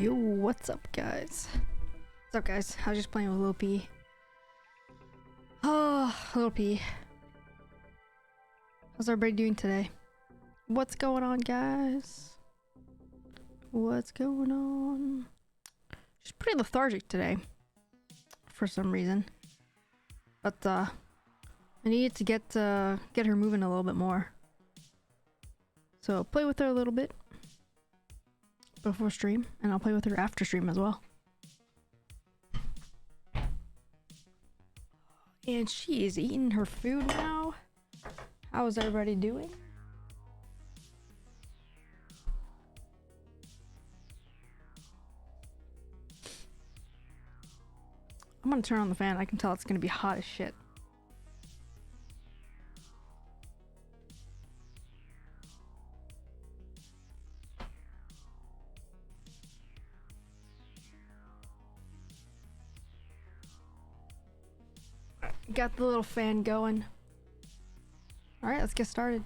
Yo, what's up, guys? What's up, guys? I was just playing with Lil P. Oh, Lil P. How's everybody doing today? What's going on, guys? What's going on? Just pretty lethargic today, for some reason. But I needed to get her moving a little bit more. So I'll play with her a little bit before stream, and I'll play with her after stream as well. And she is eating her food now. How is everybody doing? I'm gonna turn on the fan. I can tell it's gonna be hot as shit. Got the little fan going. Alright, let's get started.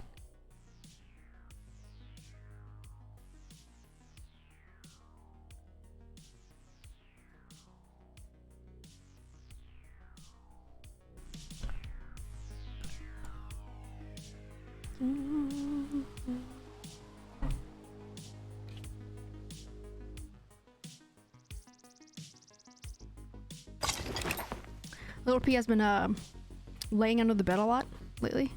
Little P has been laying under the bed a lot lately.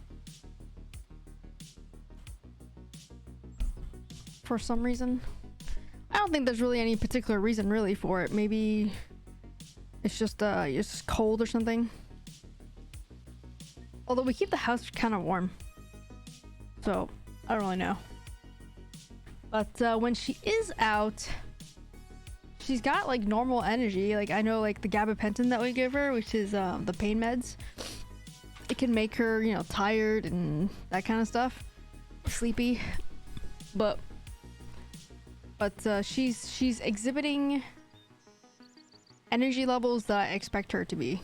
For some reason. I don't think there's really any particular reason really for it. Maybe it's just cold or something. Although we keep the house kind of warm. So, I don't really know. But when she is out, she's got like normal energy. Like I know like the gabapentin that we give her, which is the pain meds, it can make her, you know, tired and that kind of stuff, sleepy. But she's exhibiting energy levels that I expect her to be.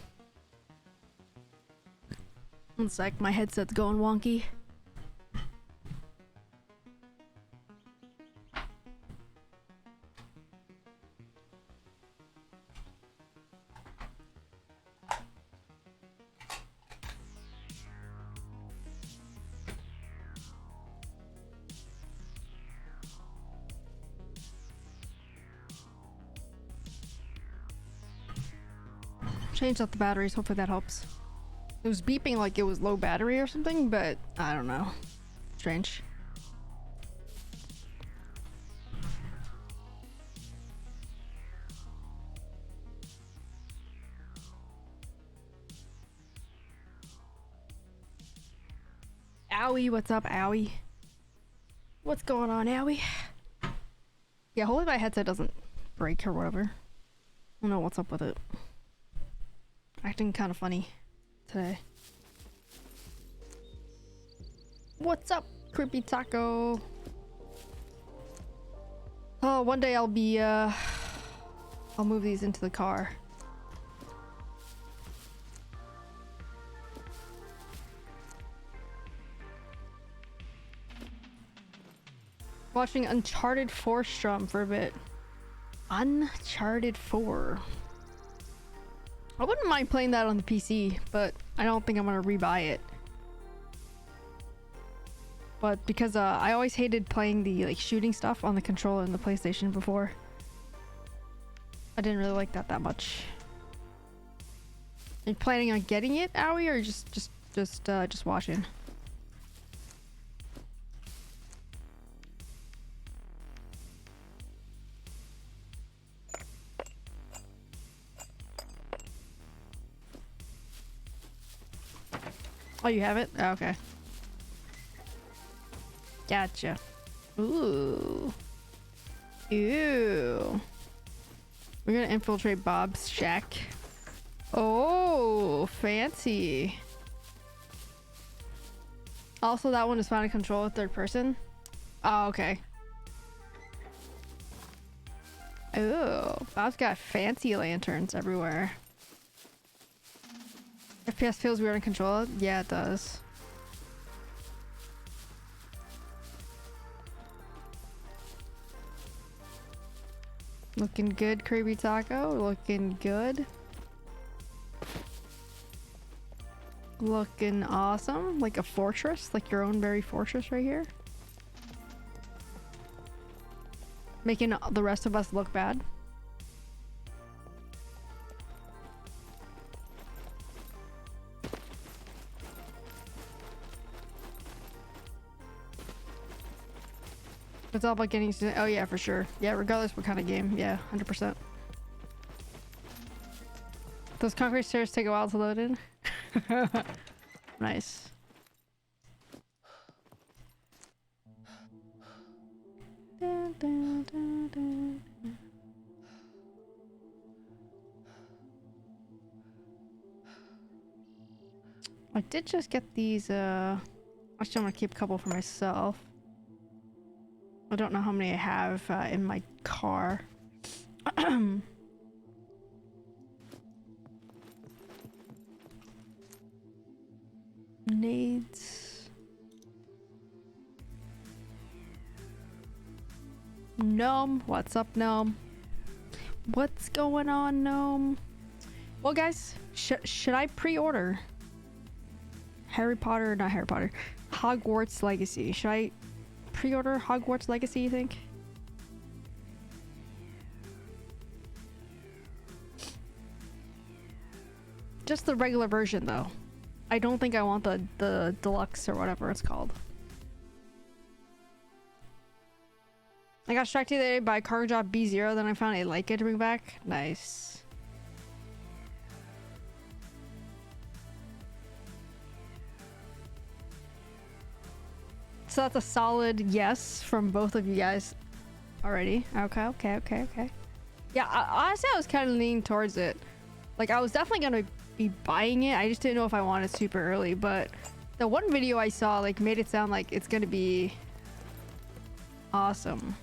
One sec, my headset's going wonky. Changed out the batteries, hopefully that helps. It was beeping like it was low battery or something, but I don't know. Strange. Owie, what's up, Owie? What's going on, Owie? Yeah, hopefully my headset doesn't break or whatever. I don't know what's up with it. Acting kind of funny today. What's up, Creepy Taco? Oh, one day I'll be, I'll move these into the car. Watching Uncharted 4 strum for a bit. Uncharted 4. I wouldn't mind playing that on the PC, but I don't think I'm gonna rebuy it. But because I always hated playing the like shooting stuff on the controller in the PlayStation before. I didn't really like that much. Are you planning on getting it, Owie, or just watching? Oh, you have it? Oh, okay. Gotcha. Ooh. Ew. We're gonna infiltrate Bob's shack. Oh, fancy. Also, that one is found in control of third person. Oh, okay. Ooh, Bob's got fancy lanterns everywhere. FPS feels weird and control. Yeah, it does. Looking good, Creepy Taco. Looking good. Looking awesome. Like a fortress. Like your own very fortress right here. Making the rest of us look bad. It's all about getting to, oh yeah, for sure. Yeah, regardless what kind of game. Yeah, 100%. Those concrete stairs take a while to load in. Nice. Dun, dun, dun, dun. I did just get these, actually I'm gonna keep a couple for myself. I don't know how many I have in my car. Nades. Gnome. What's up, Gnome? What's going on, Gnome? Well, guys, should I pre-order not Harry Potter, Hogwarts Legacy? Should I pre-order Hogwarts Legacy, you think? Just the regular version, though. I don't think I want the deluxe or whatever it's called. I got struck today by Cargo Job B0, then I found a Leica to bring back. Nice. So that's a solid yes from both of you guys already. Okay. Yeah, honestly, I was kind of leaning towards it. Like, I was definitely gonna be buying it. I just didn't know if I wanted super early, but the one video I saw, like, made it sound like it's gonna be awesome.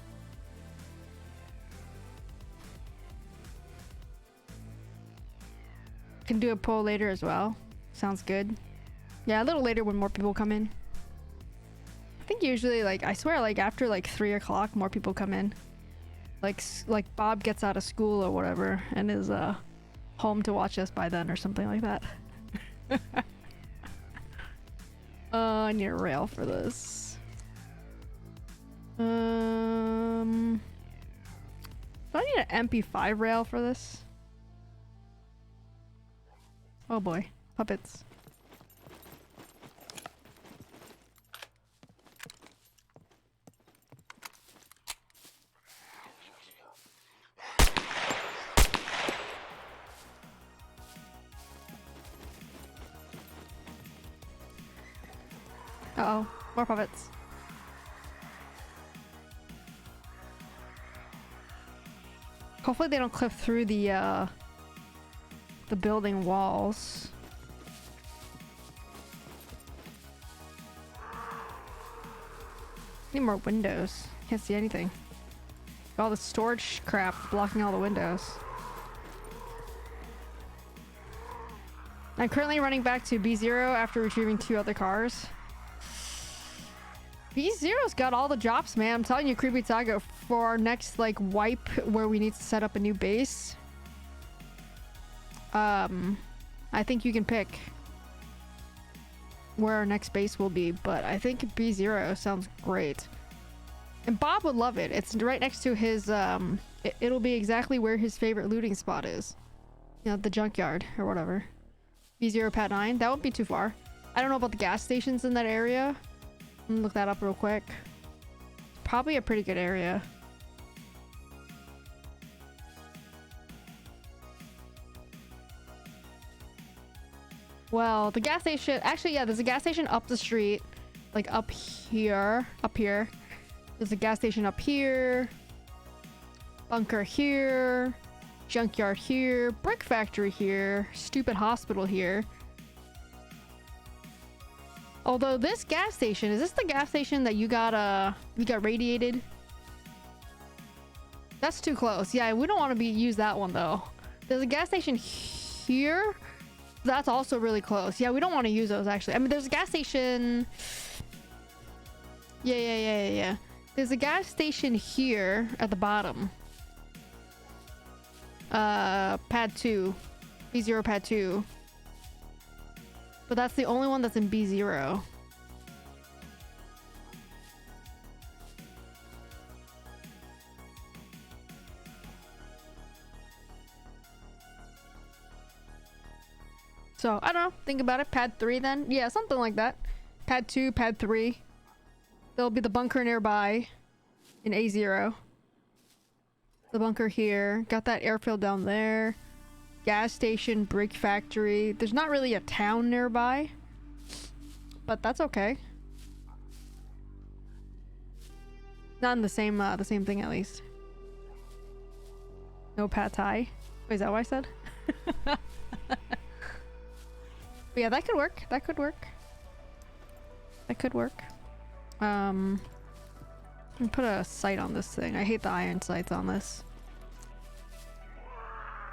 Can do a poll later as well. Sounds good. Yeah, a little later when more people come in. I think usually, like, I swear, like, after, like, 3 o'clock, more people come in. Like Bob gets out of school or whatever and is, home to watch us by then or something like that. I need a rail for this. Do I need an MP5 rail for this? Oh boy, puppets. Uh-oh, more puppets. Hopefully they don't clip through the building walls. Need more windows. Can't see anything. All the storage crap blocking all the windows. I'm currently running back to B0 after retrieving 2 other cars. B0's got all the drops, man. I'm telling you, Creepy Saga, for our next like wipe where we need to set up a new base. I think you can pick where our next base will be, but I think B0 sounds great. And Bob would love it. It's right next to his it'll be exactly where his favorite looting spot is. You know, the junkyard or whatever. B0 Pad 9. That won't be too far. I don't know about the gas stations in that area. I'm gonna look that up real quick. Probably a pretty good area. Well, the gas station... Actually, yeah, there's a gas station up the street. Like, up here. Up here. There's a gas station up here. Bunker here. Junkyard here. Brick factory here. Stupid hospital here. Although this gas station... Is this the gas station that you got radiated? That's too close. Yeah, we don't want to use that one, though. There's a gas station here. That's also really close. Yeah, we don't want to use those, actually. I mean, there's a gas station... Yeah. There's a gas station here at the bottom. Pad 2. B0 Pad 2. But that's the only one that's in B0. So, I don't know. Think about it. Pad 3 then? Yeah, something like that. Pad 2, Pad 3. There'll be the bunker nearby in A0. The bunker here. Got that airfield down there. Gas station, brick factory. There's not really a town nearby. But that's okay. Not in the same thing at least. No pad thai. Wait, is that what I said? But yeah, that could work. That could work. That could work. I'm gonna put a sight on this thing. I hate the iron sights on this.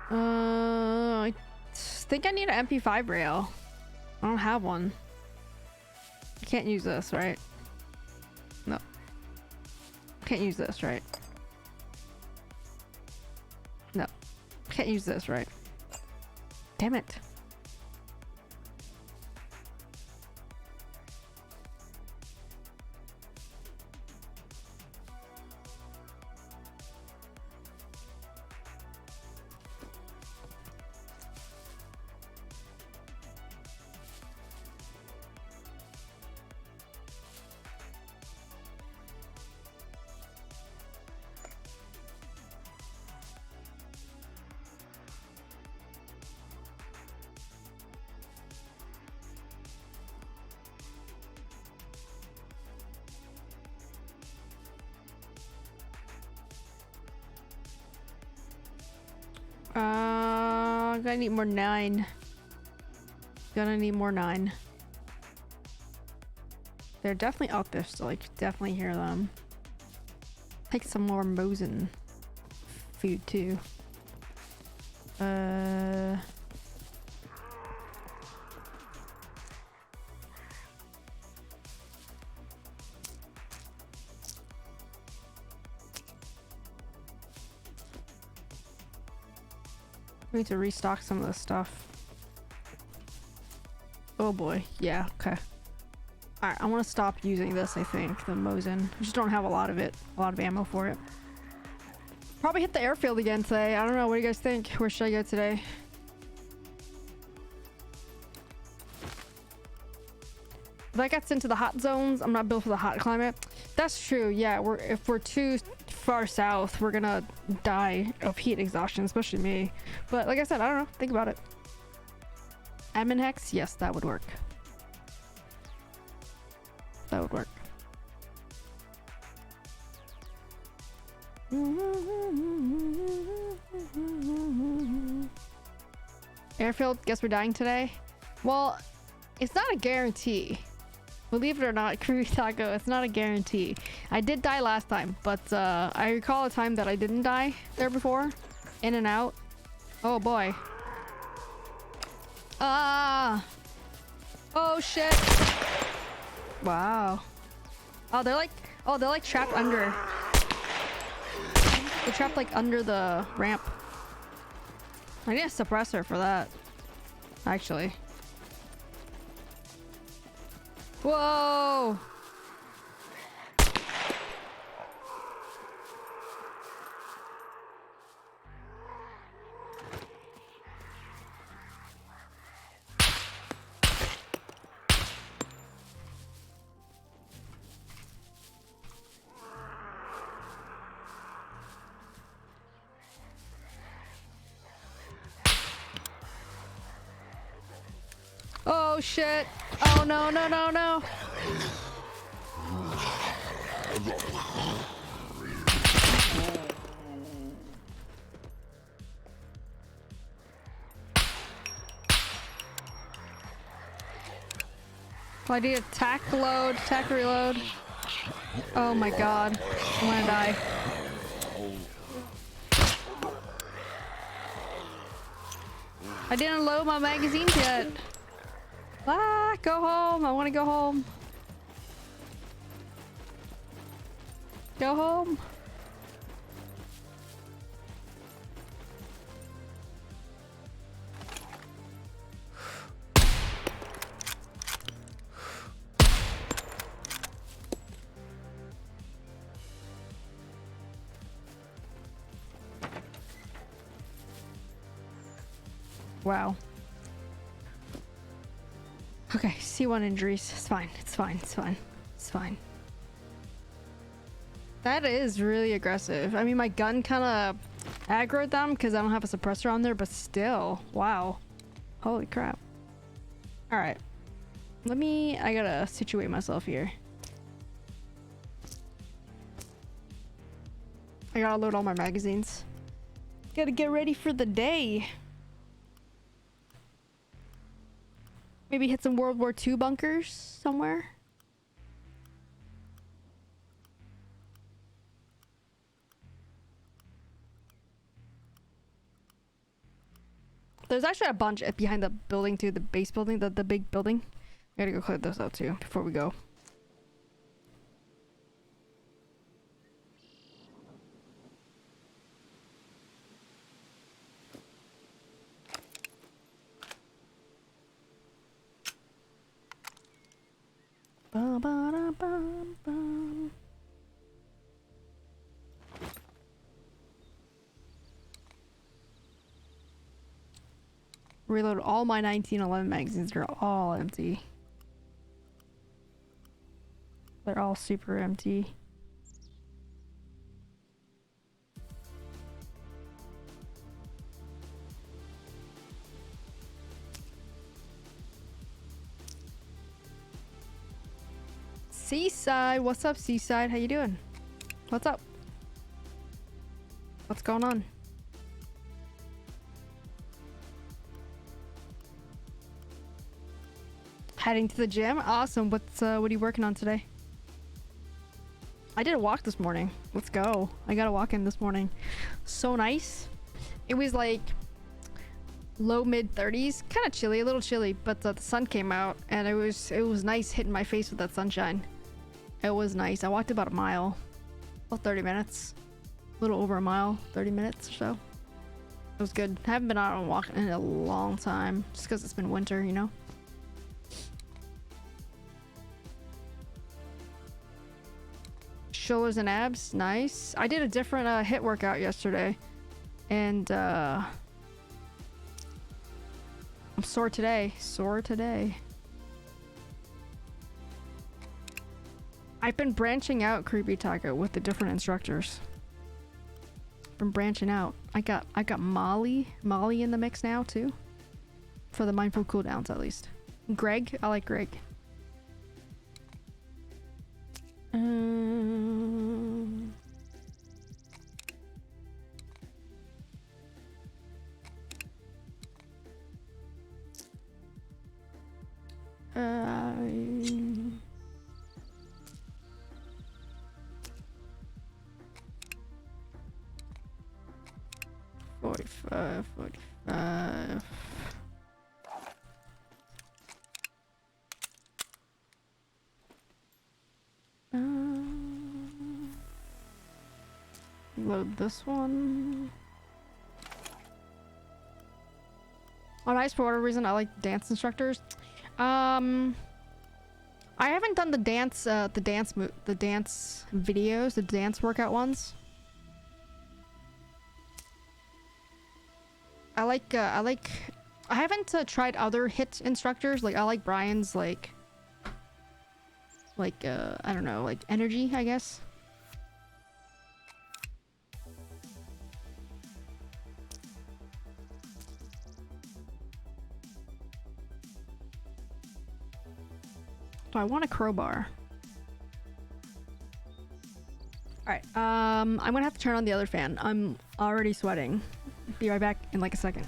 I think I need an MP5 rail. I don't have one. I can't use this, right? No. Can't use this, right? No. Can't use this, right? Damn it. Gonna need more 9. Gonna need more 9. They're definitely out there still. I could definitely hear them. Take some more Mosin food too. We need to restock some of this stuff. Oh boy. Yeah, okay. Alright, I want to stop using this, I think. The Mosin. I just don't have a lot of it. A lot of ammo for it. Probably hit the airfield again today. I don't know. What do you guys think? Where should I go today? If that gets into the hot zones, I'm not built for the hot climate. That's true. Yeah, if we're too far south, we're gonna die of heat exhaustion, especially me. But like I said, I don't know. Think about it. Admin hex? Yes, that would work. That would work. Airfield, guess we're dying today. Well, it's not a guarantee. Believe it or not, Creepy Taco, it's not a guarantee. I did die last time, but I recall a time that I didn't die there before. In and out. Oh boy. Ah! Oh shit! Wow. Oh, they're like trapped under. They're trapped like under the ramp. I need a suppressor for that. Actually. Whoa! Oh shit! Oh no no no no! I need a tack load, tack reload. Oh my god, I'm gonna die. I didn't load my magazines yet. Ah, go home. I want to go home. Go home. Wow. Okay, C1 injuries. It's fine. It's fine. It's fine. It's fine. That is really aggressive. I mean, my gun kind of aggroed them because I don't have a suppressor on there, but still. Wow. Holy crap. Alright. I gotta situate myself here. I gotta load all my magazines. Gotta get ready for the day. Maybe hit some World War II bunkers somewhere. There's actually a bunch behind the building too, the base building, the big building. I gotta go clear those out too before we go. Ba-ba-da-bum-bum. Reload all my 1911 magazines. They're all empty. They're all super empty. Seaside, what's up, Seaside? How you doing? What's up? What's going on? Heading to the gym? Awesome. What are you working on today? I did a walk this morning. Let's go. I got a walk in this morning. So nice. It was like low mid 30s, kind of chilly, a little chilly, but the sun came out and it was nice hitting my face with that sunshine. It was nice. I walked about a mile, about 30 minutes, a little over a mile, 30 minutes or so. It was good. I haven't been out on walking in a long time, just because it's been winter, you know. Shoulders and abs, nice. I did a different HIIT workout yesterday, and I'm sore today. I've been branching out, Creepy Taco, with the different instructors. Been branching out. I got Molly in the mix now too, for the mindful cooldowns at least. Greg, I like Greg. 45, 45. Load this one. Oh, nice. For whatever reason, I like dance instructors. I haven't done the dance videos, the dance workout ones. I haven't tried other HIIT instructors. Like, I like Brian's, I don't know, like energy, I guess. So I want a crowbar. Alright, I'm gonna have to turn on the other fan. I'm already sweating. Be right back in like a second.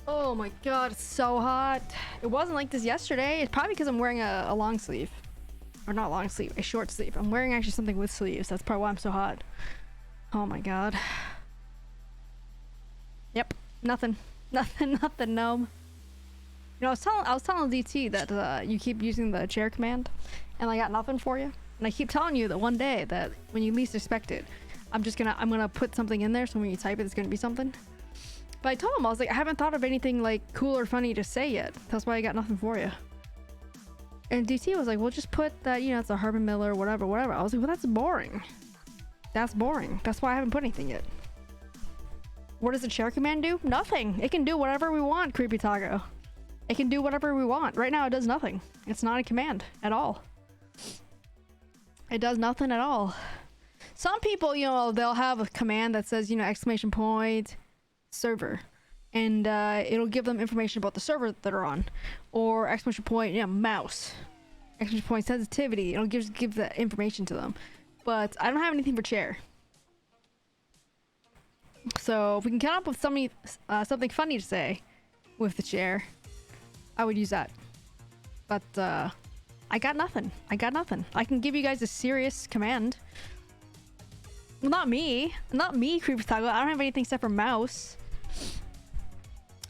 Oh my god, it's so hot. It wasn't like this yesterday. It's probably because I'm wearing a long sleeve. Or not long sleeve, a short sleeve. I'm wearing actually something with sleeves. That's probably why I'm so hot. Oh my god. Yep, nothing. Nothing, gnome. You know, I was telling DT that you keep using the chair command, and I got nothing for you. And I keep telling you that one day that when you least expect it, I'm gonna put something in there, so when you type it, it's gonna be something. But I told him, I was like, I haven't thought of anything like cool or funny to say yet. That's why I got nothing for you. And DT was like, well, just put that, you know, it's a Herman Miller, whatever. I was like, well, that's boring. That's boring. That's why I haven't put anything yet. What does the chair command do? Nothing. It can do whatever we want, Creepy Taco. It can do whatever we want. Right now, it does nothing. It's not a command at all. It does nothing at all. Some people, you know, they'll have a command that says, you know, exclamation point, server, and it'll give them information about the server that are on, or exclamation point, yeah, mouse, exclamation point sensitivity. It'll give the information to them. But I don't have anything for chair. So if we can come up with something funny to say with the chair, I would use that. But I got nothing. I can give you guys a serious command. Well, not me, Creepy Taco. I don't have anything except for mouse.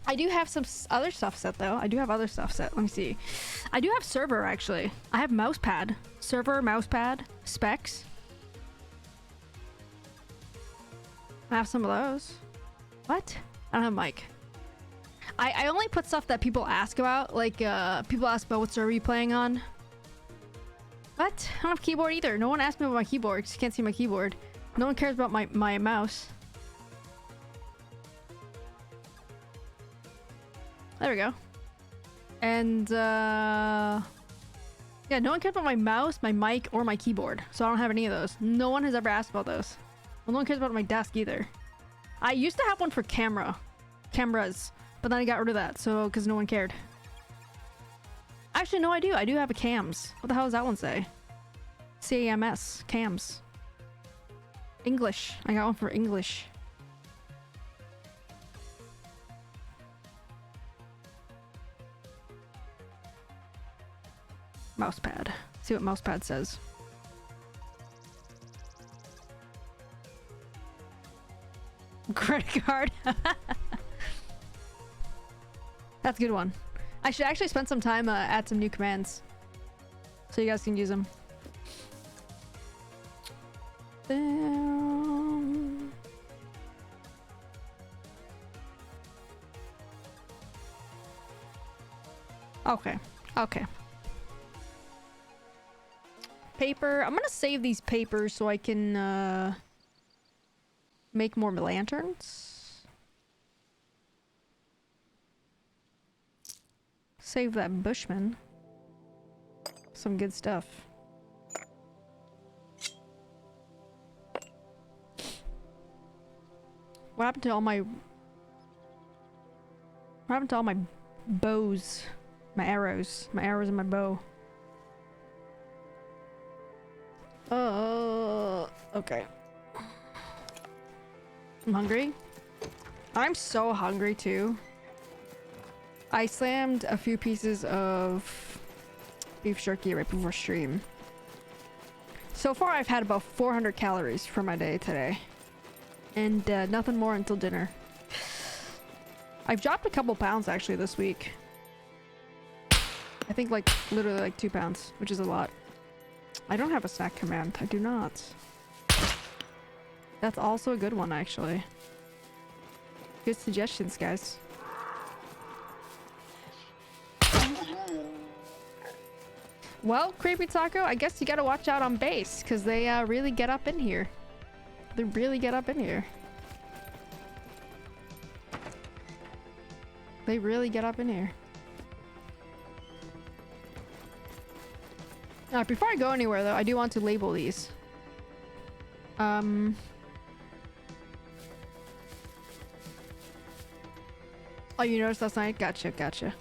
I do have some other stuff set though. I do have other stuff set. Let me see. I do have server actually. I have mousepad. Server, mousepad, specs. I have some of those. What? I don't have mic. I only put stuff that people ask about. Like people ask about what server you playing on. What? I don't have a keyboard either. No one asked me about my keyboard because you can't see my keyboard. No one cares about my mouse. There we go. And yeah, no one cares about my mouse, my mic, or my keyboard. So I don't have any of those. No one has ever asked about those. Well, no one cares about my desk either. I used to have one for cameras, but then I got rid of that, so because no one cared. Actually, no, I do. I do have a cams. What the hell does that one say? CAMS, cams. English. I got one for English. Mousepad. See what mousepad says. Credit card. That's a good one. I should actually spend some time add some new commands so you guys can use them. Okay. Paper. I'm gonna save these papers so I can Make more lanterns. Save that bushman. Some good stuff. What happened to all my... What happened to all my bows? My arrows. My arrows and my bow. Okay. I'm hungry. I'm so hungry too. I slammed a few pieces of beef jerky right before stream. So far I've had about 400 calories for my day today. And nothing more until dinner. I've dropped a couple pounds actually this week. I think like literally like 2 pounds, which is a lot. I don't have a snack command. I do not. That's also a good one actually. Good suggestions, guys. Well, Creepy Taco, I guess you gotta watch out on base, because they really get up in here. They really get up in here. They really get up in here. Before I go anywhere though, I do want to label these. Oh, you noticed last night? Gotcha, gotcha.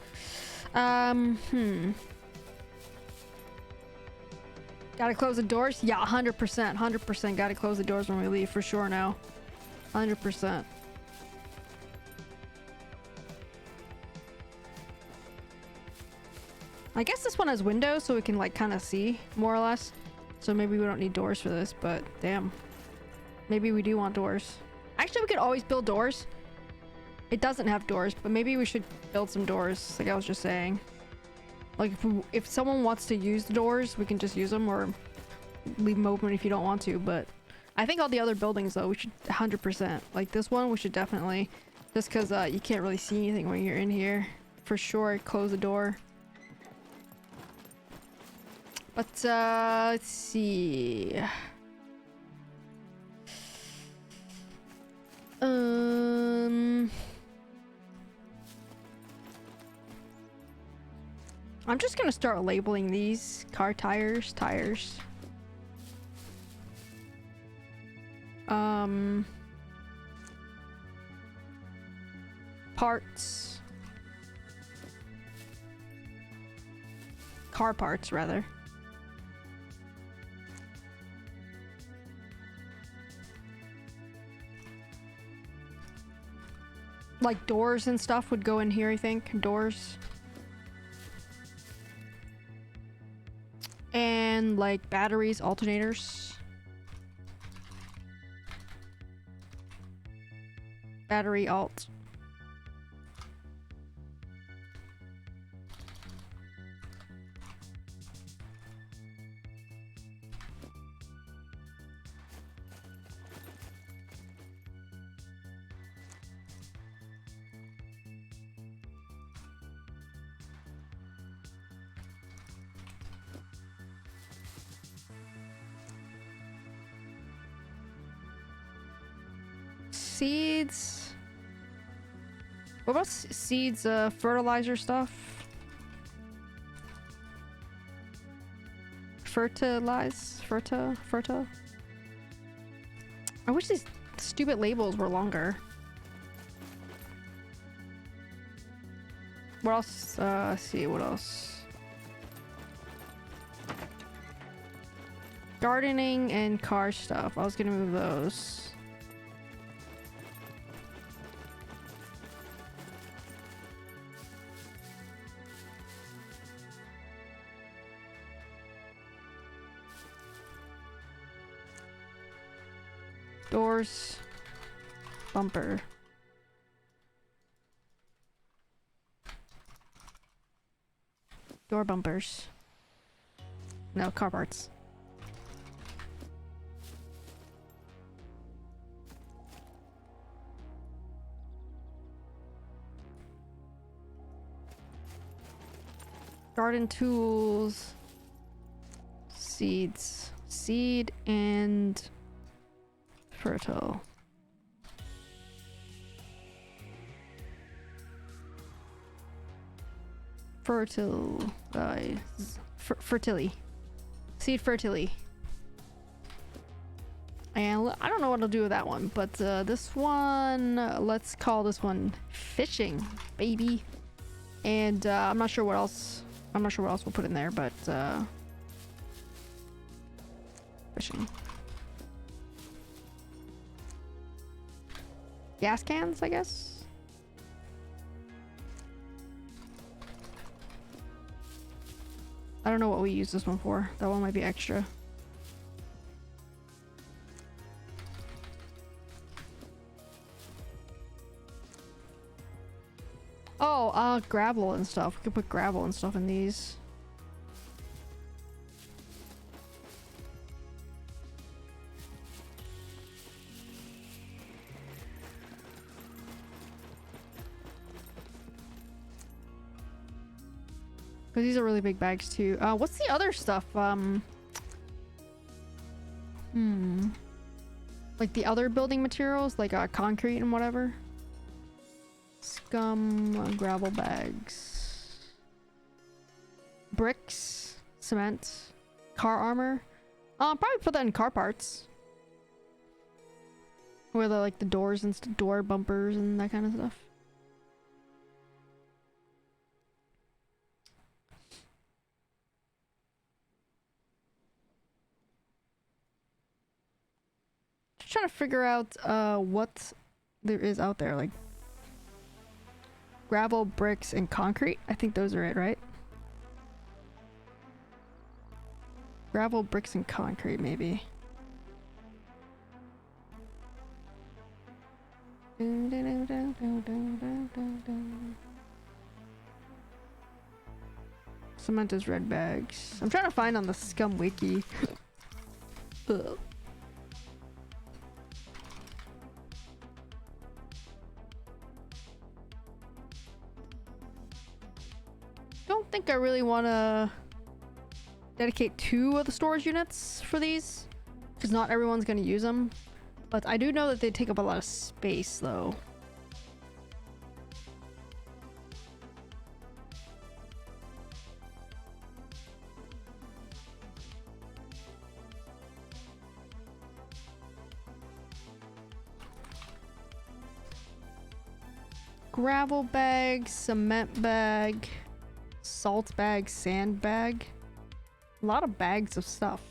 Gotta close the doors? Yeah, 100%. 100% gotta close the doors when we leave, for sure now. 100%. I guess this one has windows, so we can, like, kind of see, more or less. So maybe we don't need doors for this, but damn. Maybe we do want doors. Actually, we could always build doors. It doesn't have doors, but maybe we should build some doors, like I was just saying. Like, if someone wants to use the doors, we can just use them, or leave them open if you don't want to, but... I think all the other buildings, though, we should 100%. Like, this one, we should definitely... Just because you can't really see anything when you're in here. For sure, close the door. But, let's see... I'm just gonna start labeling these car tires. Parts. Car parts, rather. Like doors and stuff would go in here, I think. Doors. And like batteries, alternators. Battery alt. Seeds. What about seeds? Fertilizer stuff. Ferta. I wish these stupid labels were longer. What else? Let's see, what else? Gardening and car stuff. I was gonna move those. Doors. Bumper. Door bumpers. No, car parts. Garden tools. Seeds. Seed and fertile. fertility. Seed fertility. And I don't know what I'll do with that one, but this one, let's call this one fishing, baby. And I'm not sure what else. I'm not sure what else we'll put in there, but fishing. Gas cans, I guess. I don't know what we use this one for. That one might be extra. Oh, gravel and stuff. We could put gravel and stuff in these. Because these are really big bags too. What's the other stuff? Like the other building materials, like concrete and whatever. SCUM, gravel bags, bricks, cement, car armor. Probably put that in car parts. Where the like the doors and door bumpers and that kind of stuff. Just trying to figure out what there is out there, like gravel, bricks, and concrete. I think those are it, right? Gravel, bricks, and concrete, maybe. Cement is red bags. I'm trying to find on the SCUM wiki. Ugh. Don't think I really want to dedicate 2 of the storage units for these, because not everyone's going to use them. But I do know that they take up a lot of space, though. Gravel bag, cement bag, salt bag, sand bag. A lot of bags of stuff.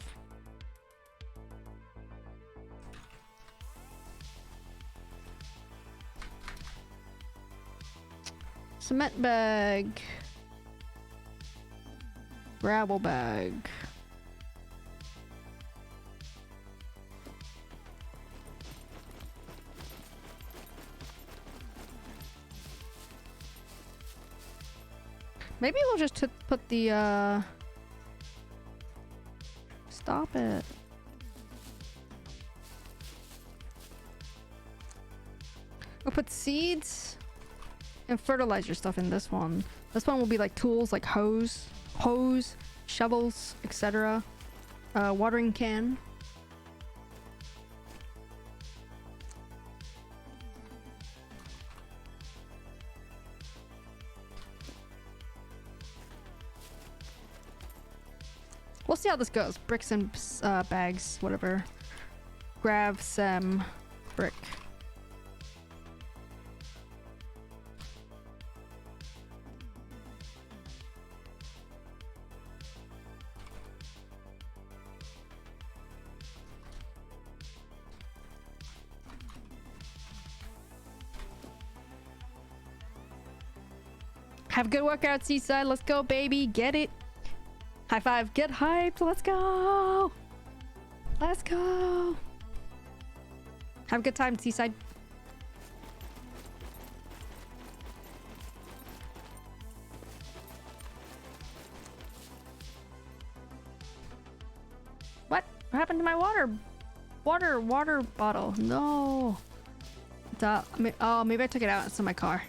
Cement bag. Gravel bag. Maybe we'll just put the stop it. We'll put seeds and fertilizer stuff in this one. This one will be like tools like hose, shovels, etc. Watering can. We'll see how this goes. Bricks and bags, whatever. Grab some brick. Have a good workout, Seaside. Let's go, baby. Get it. High five. Get hyped. Let's go. Let's go. Have a good time, Seaside. What happened to my water bottle? No. Oh, maybe I took it out. It's in my car.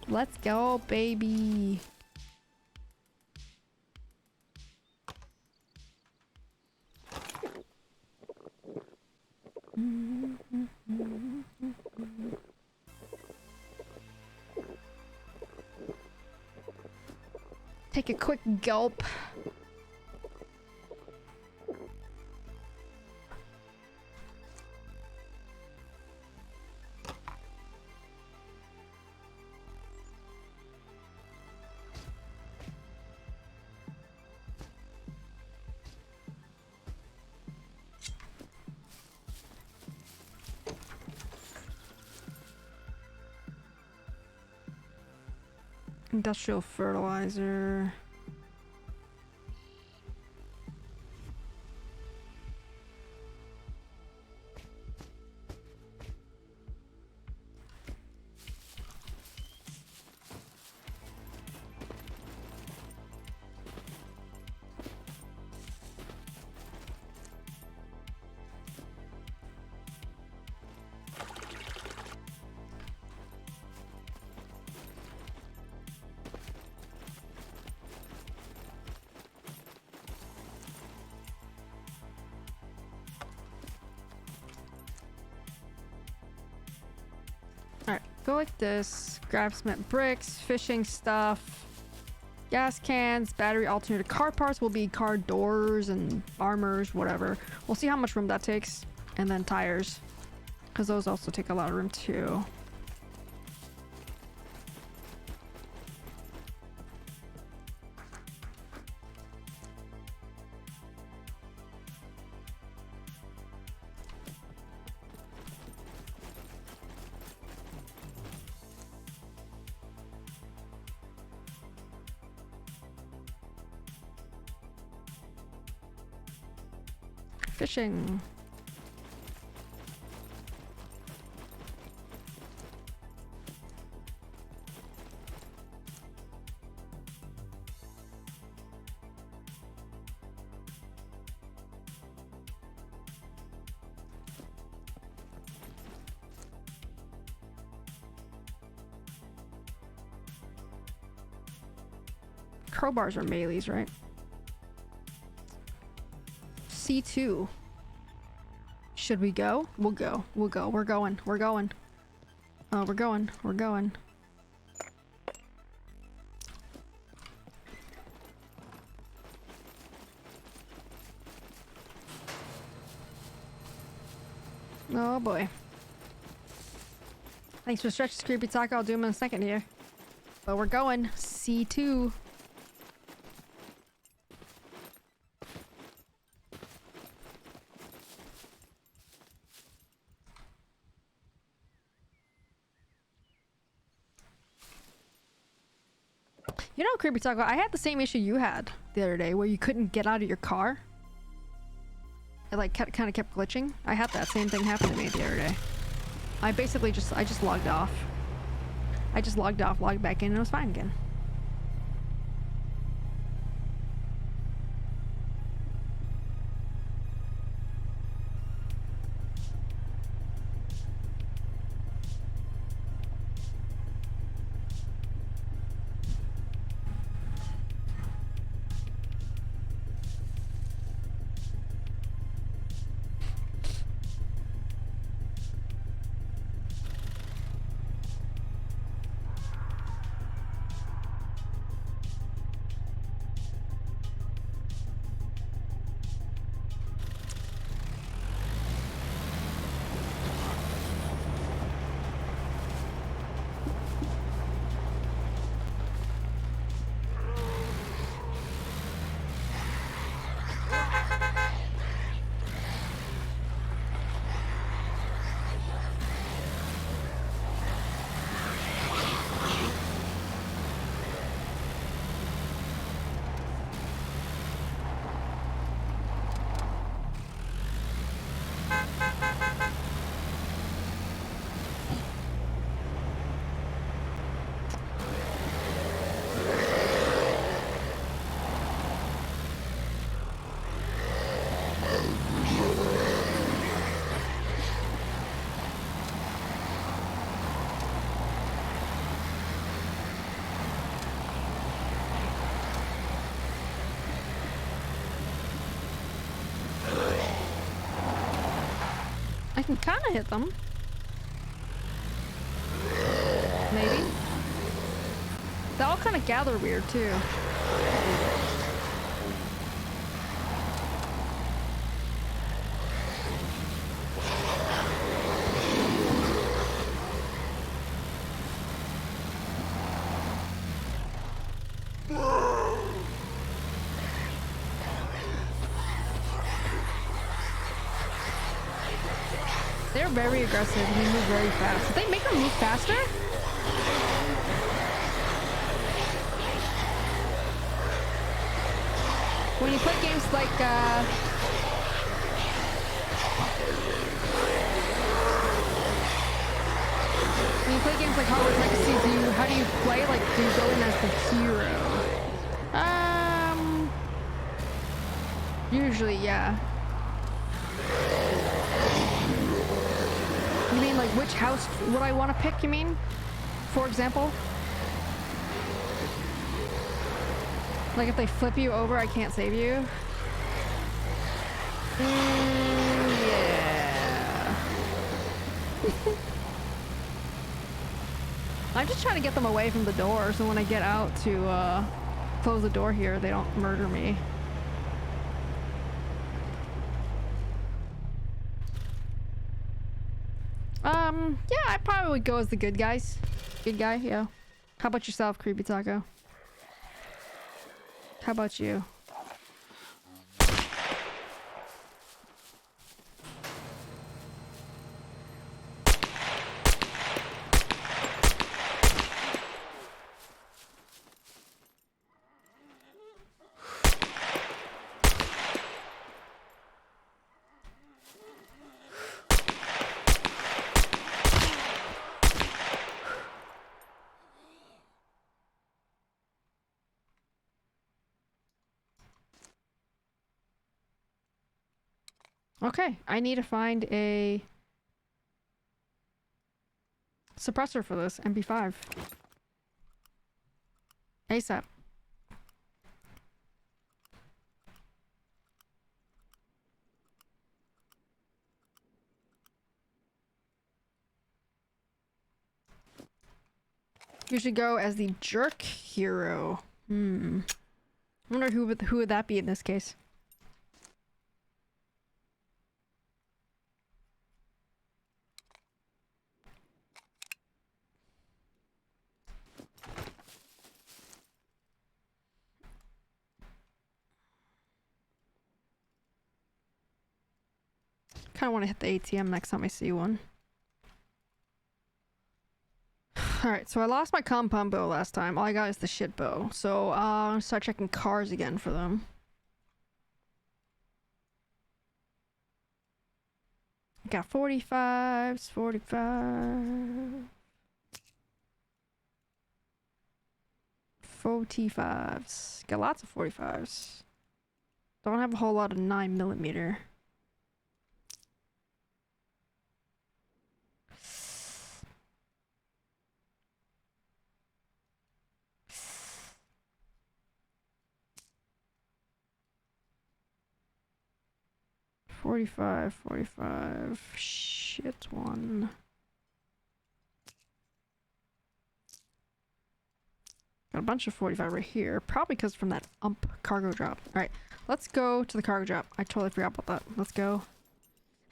Let's go, baby. take a quick gulp. Industrial fertilizer. Alright, go like this. Grab cement bricks, fishing stuff, gas cans, battery alternator. Car parts will be car doors and armors, whatever. We'll see how much room that takes. And then tires, because those also take a lot of room too. Fishing. Crowbars are melees, right? C2. Should we go? We'll go. We'll go. We're going. We're going. Oh, we're going. We're going. Oh boy. Thanks for stretches, Creepy Taco. I'll do them in a second here. But we're going. C2. You know, Creepy Taco, I had the same issue you had the other day where you couldn't get out of your car. It like kind of kept glitching. I had that same thing happen to me the other day. I basically just logged off. I just logged off, logged back in, and it was fine again. I can kind of hit them. Maybe. They all kind of gather weird too. They're very aggressive and they move very fast. Did they make them move faster? When you play games like, when you play games like Hogwarts Legacy, how do you play? Like, do you go in as the hero? Usually, yeah. You mean like which house would I want to pick, you mean? For example? Like if they flip you over, I can't save you? Yeah. I'm just trying to get them away from the door so when I get out to close the door here, they don't murder me. Yeah, I probably would go as the good guys. Good guy, yeah. How about yourself, Creepy Taco? How about you? Okay, I need to find a suppressor for this MP5 ASAP. You should go as the jerk hero. I wonder who would that be in this case. Kind of want to hit the ATM next time I see one. Alright, so I lost my compound bow last time. All I got is the shit bow. So I'm gonna start checking cars again for them. Got 45s, 45s. Got lots of 45s. Don't have a whole lot of 9mm. .45 shit one. Got a bunch of 45 right here, probably because from that cargo drop. All right, let's go to the cargo drop. I totally forgot about that. Let's go.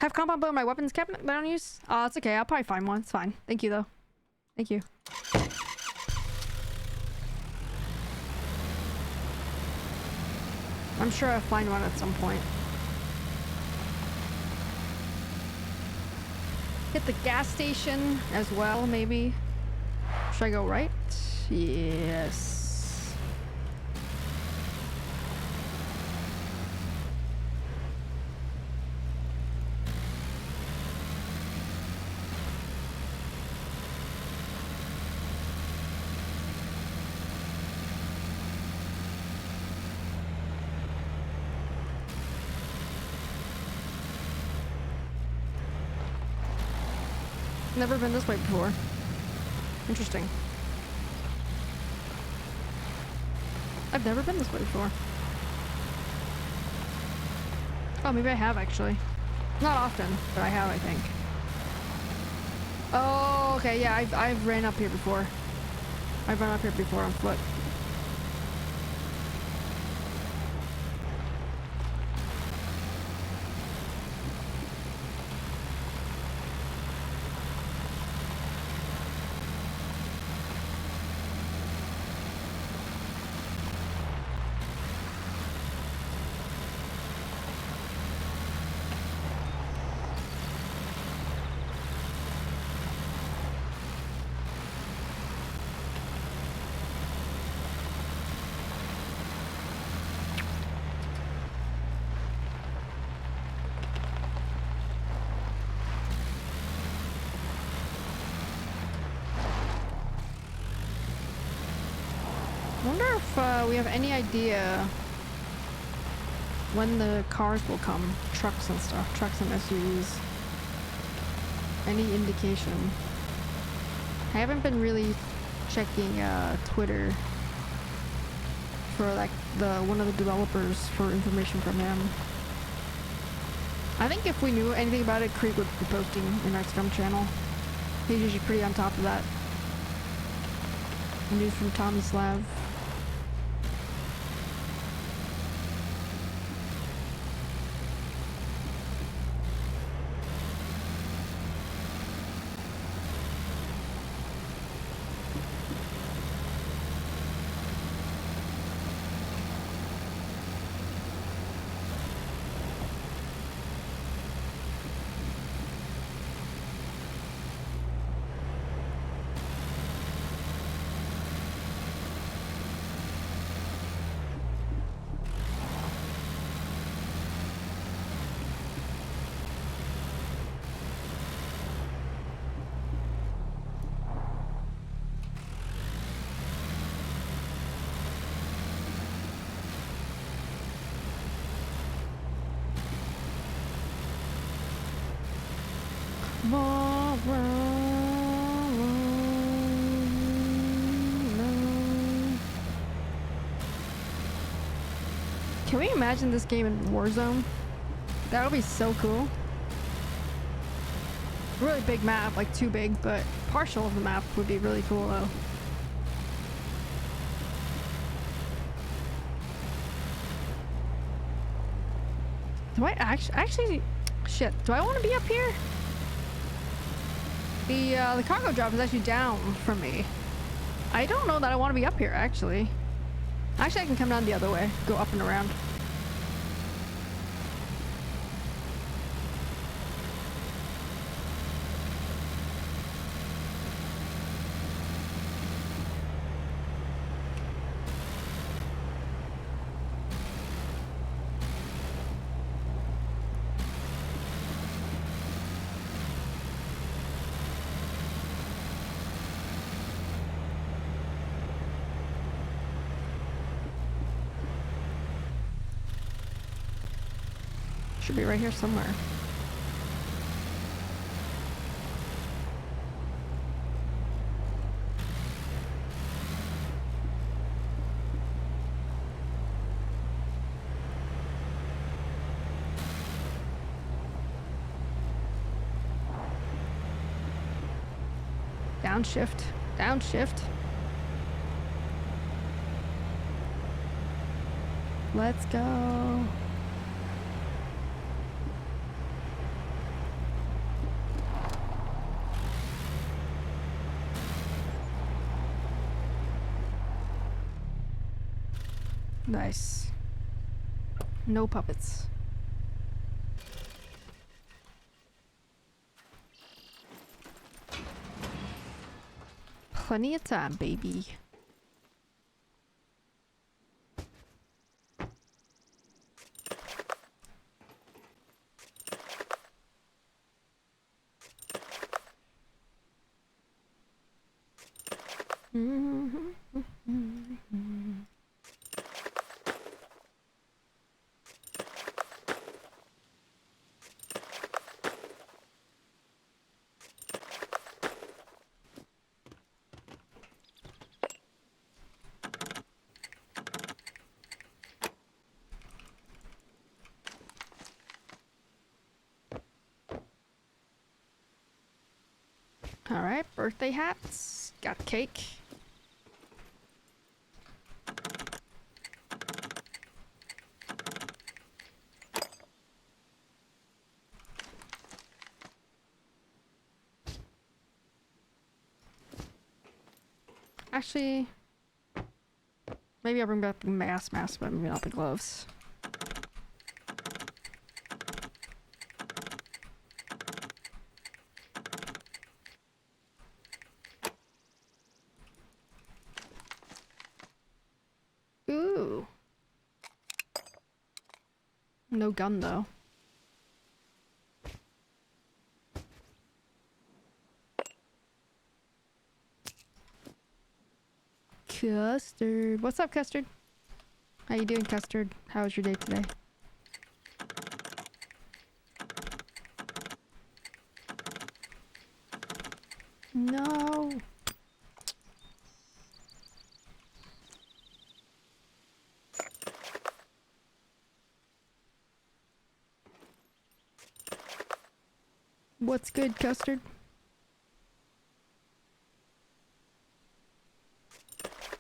Have compound bow in my weapons cabinet that I don't use? It's okay. I'll probably find one. It's fine. Thank you though. Thank you. I'm sure I'll find one at some point. Hit the gas station as well, maybe. Should I go right? Yes. Never been this way before. Interesting. I've never been this way before. Oh, maybe I have actually. Not often, but I have, I think. Oh, okay, yeah, I've ran up here before. I've run up here before on foot. wonder if we have any idea when the cars will come. Trucks and stuff. Trucks and SUVs. Any indication? I haven't been really checking Twitter for like one of the developers for information from him. I think if we knew anything about it, Krieg would be posting in our SCUM channel. He's usually pretty on top of that. News from Tommy Slav. Can we imagine this game in Warzone? That would be so cool. Really big map, like too big, but partial of the map would be really cool though. Do I actually shit, do I want to be up here? The cargo drop is actually down from me. I don't know that I want to be up here actually. Actually, I can come down the other way, go up and around. Should be right here somewhere. Downshift. Downshift. Let's go. Nice. No puppets. Plenty of time, baby. Alright, birthday hats. Got cake. Actually, maybe I'll bring back the mask, but maybe not the gloves. Ooh. No gun though. Custard. What's up, Custard? How you doing, Custard? How was your day today? No. What's good, Custard?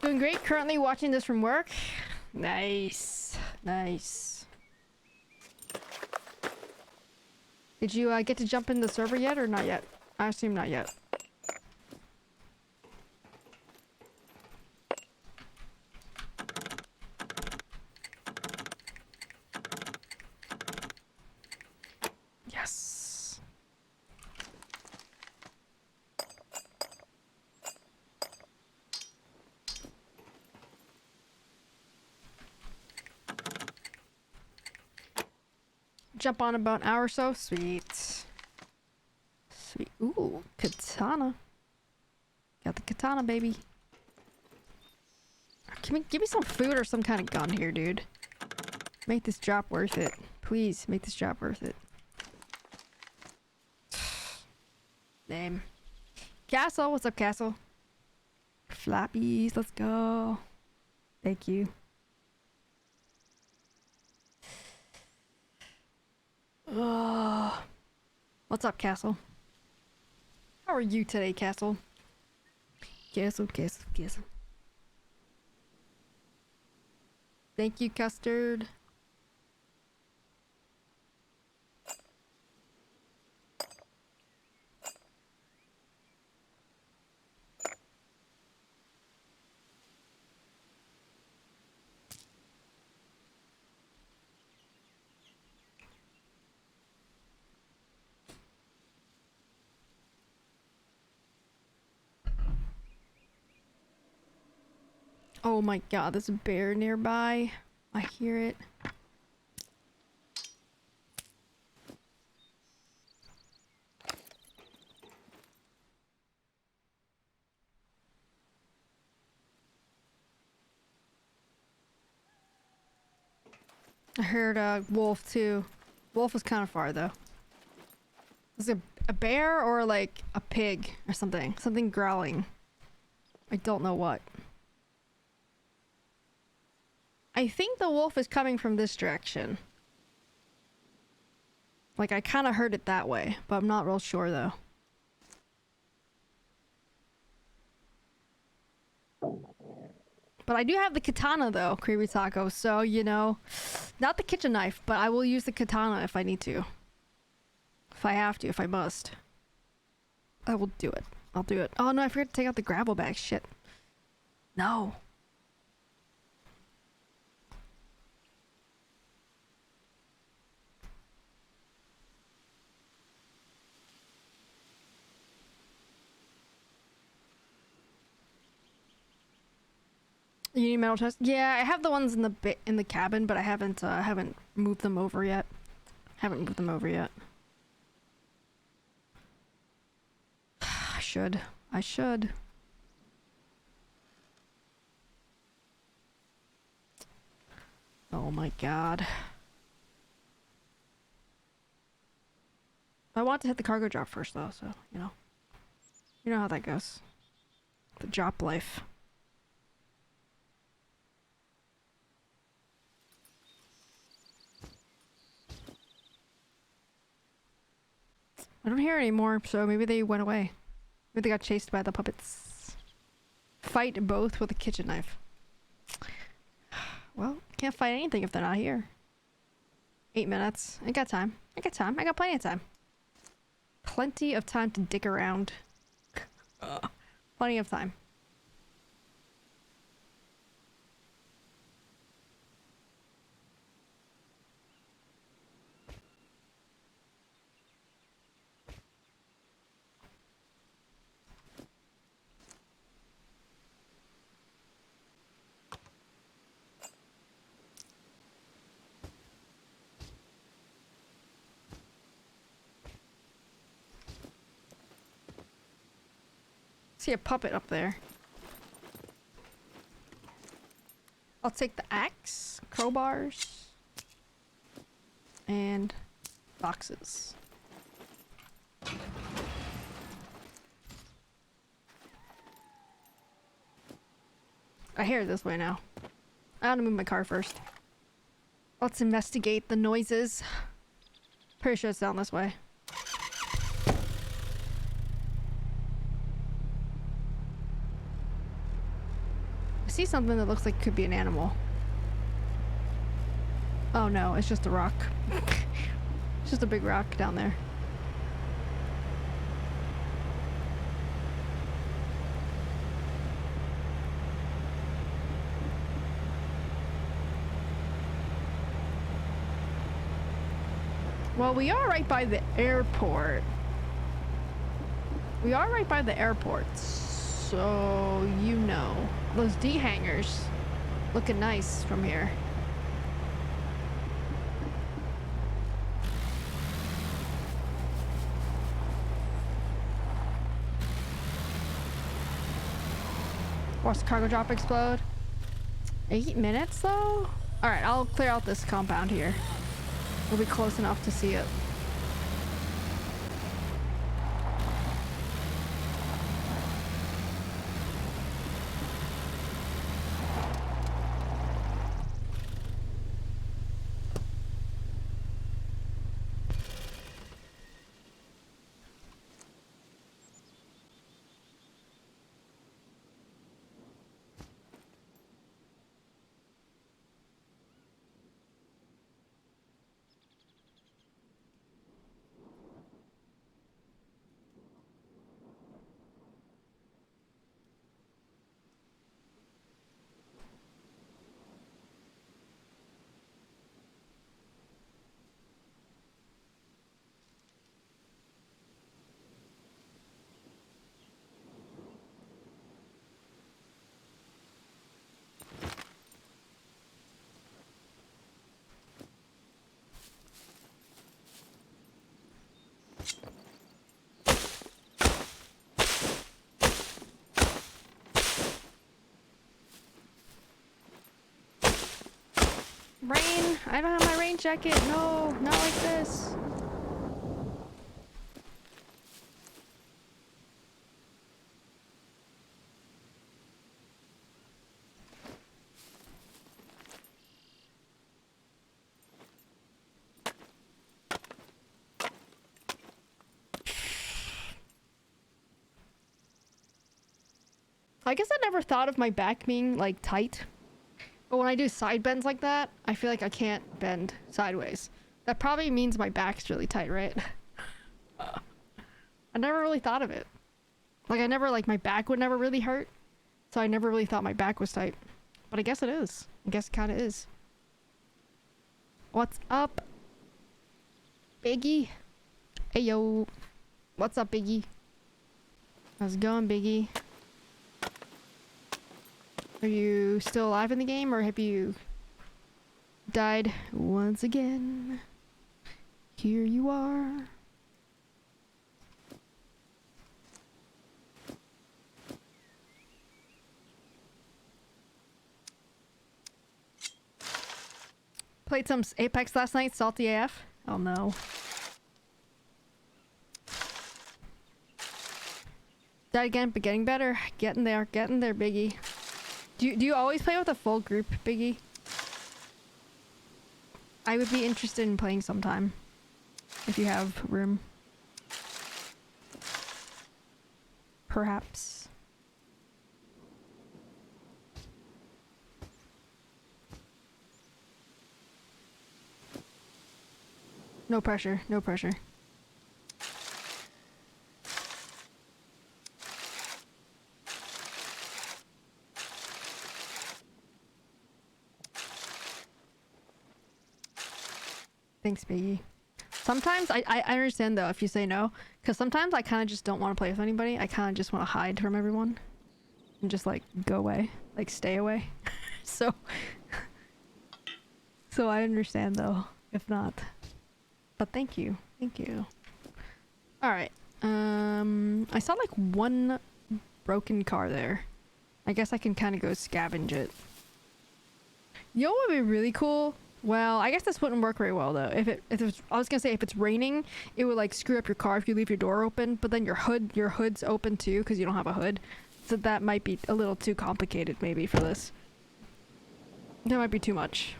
Doing great. Currently watching this from work. Nice. Nice. Did you get to jump in the server yet or not yet? I assume not yet. Yes. Jump on about an hour or so. Sweet. Sweet. Ooh, katana. Got the katana, baby. Give me some food or some kind of gun here, dude. Make this job worth it. Please, make this job worth it. Name. Castle, what's up, Castle? Flappies, let's go. Thank you. What's up, Castle? How are you today, Castle? Castle. Thank you, Custard. Oh my god, there's a bear nearby. I hear it. I heard a wolf too. Wolf was kind of far though. Was it a bear or like a pig or something? Something growling. I don't know what. I think the wolf is coming from this direction. Like, I kind of heard it that way, but I'm not real sure though. But I do have the katana though, Creepy Taco, so you know, not the kitchen knife, but I will use the katana if I need to. If I have to, if I must. I will do it. I'll do it. Oh no, I forgot to take out the gravel bag. Shit. No. You need metal chest? Yeah, I have the ones in the cabin, but I haven't moved them over yet. Haven't moved them over yet. I should. I should. Oh my god. I want to hit the cargo drop first though, so you know. You know how that goes. The drop life. I don't hear anymore, so maybe they went away. Maybe they got chased by the puppets. Fight both with a kitchen knife. Well, can't fight anything if they're not here. 8 minutes. I got time. I got time. I got plenty of time. Plenty of time to dick around. Plenty of time. See a puppet up there. I'll take the axe, crowbars, and boxes. I hear it this way now. I want to move my car first. Let's investigate the noises. Pretty sure it's down this way. I see something that looks like it could be an animal. Oh no, it's just a rock. It's just a big rock down there. Well, we are right by the airport. We are right by the airport, so you know. Those D hangars looking nice from here. Watch the cargo drop explode. 8 minutes though? Alright, I'll clear out this compound here. We'll be close enough to see it. Rain! I don't have my rain jacket! No! Not like this! I guess I never thought of my back being, like, tight. But when I do side bends like that, I feel like I can't bend sideways. That probably means my back's really tight, right? I never really thought of it. Like, I never, like, my back would never really hurt. So I never really thought my back was tight. But I guess it is. I guess it kinda is. What's up, Biggie? Hey, yo. What's up, Biggie? How's it going, Biggie? Are you still alive in the game, or have you died once again? Here you are. Played some Apex last night, salty AF. Oh no. Died again, but getting better. Getting there, Biggie. Do you always play with a full group, Biggie? I would be interested in playing sometime. If you have room. Perhaps. No pressure, no pressure. Thanks, Biggie. Sometimes I understand though if you say no, because sometimes I kind of just don't want to play with anybody. I kind of just want to hide from everyone and just like go away, like stay away. so I understand though if not. But thank you, thank you. All right. I saw like one broken car there. I guess I can kind of go scavenge it. You know what would be really cool? Well, I guess this wouldn't work very well though. I was gonna say if it's raining, it would like screw up your car if you leave your door open. But then your hood's open too because you don't have a hood. So that might be a little too complicated maybe for this. That might be too much.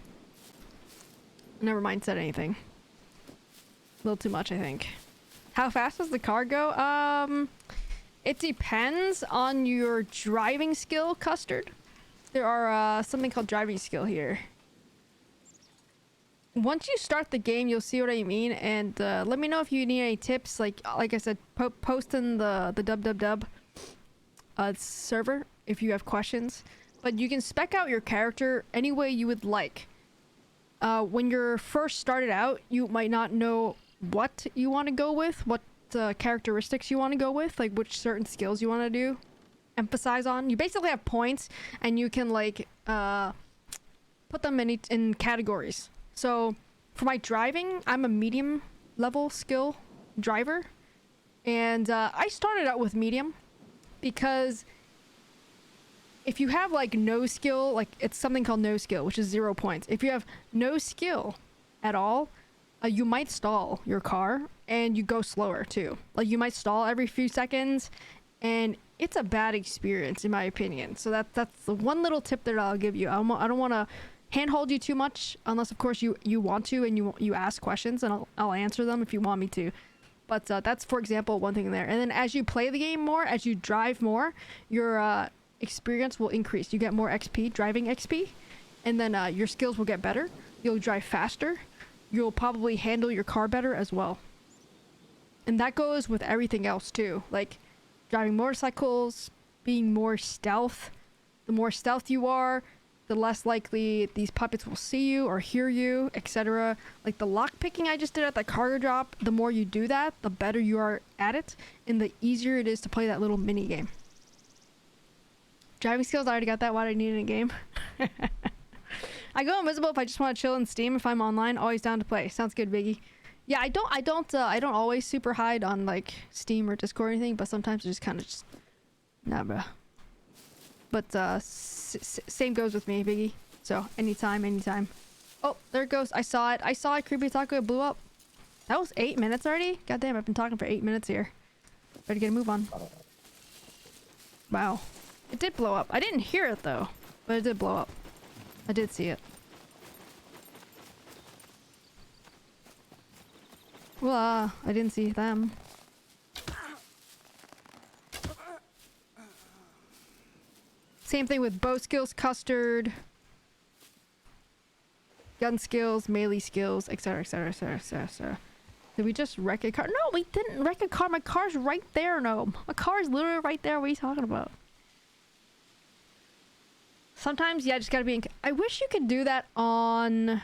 Never mind said anything. A little too much, I think. How fast does the car go? It depends on your driving skill, Custard. There are something called driving skill here. Once you start the game, you'll see what I mean, and let me know if you need any tips. Like I said, post in the dub server if you have questions. But you can spec out your character any way you would like. When you're first started out, you might not know what you want to go with, what characteristics you want to go with, like which certain skills you want to emphasize on. You basically have points, and you can like put them in categories. So for my driving, I'm a medium level skill driver, and I started out with medium because if you have like no skill, like it's something called no skill, which is 0 points. If you have no skill at all, you might stall your car and you go slower too. Like you might stall every few seconds, and it's a bad experience in my opinion. So that's the one little tip that I'll give you. I don't want to handhold you too much, unless of course you want to and you ask questions, and I'll answer them if you want me to. But that's, for example, one thing there. And then as you play the game more, as you drive more, your experience will increase. You get more XP, driving XP, and then your skills will get better. You'll drive faster. You'll probably handle your car better as well. And that goes with everything else too, like driving motorcycles, being more stealth. The more stealth you are, the less likely these puppets will see you or hear you, etc. Like the lock picking I just did at the cargo drop, the more you do that, the better you are at it, and the easier it is to play that little mini game. Driving skills, I already got that. Why do I need it in a game? I go invisible if I just want to chill in Steam. If I'm online, always down to play. Sounds good, Biggie. Yeah, I don't always super hide on like Steam or Discord or anything, but sometimes I just kind of just nah, bro. But same goes with me, Biggie. So anytime. Oh, there it goes. I saw it. Creepy Taco. It blew up. That was 8 minutes already. Goddamn, I've been talking for 8 minutes here. Better get a move on. Wow, it did blow up. I didn't hear it though, but it did blow up. I did see it. Well, I didn't see them. Same thing with bow skills, Custard, gun skills, melee skills, etc, etc, etc, etc. Did we just wreck a car? No, we didn't wreck a car. My car's right there, no. My car's literally right there. What are you talking about? Sometimes, yeah, just gotta be in... I wish you could do that on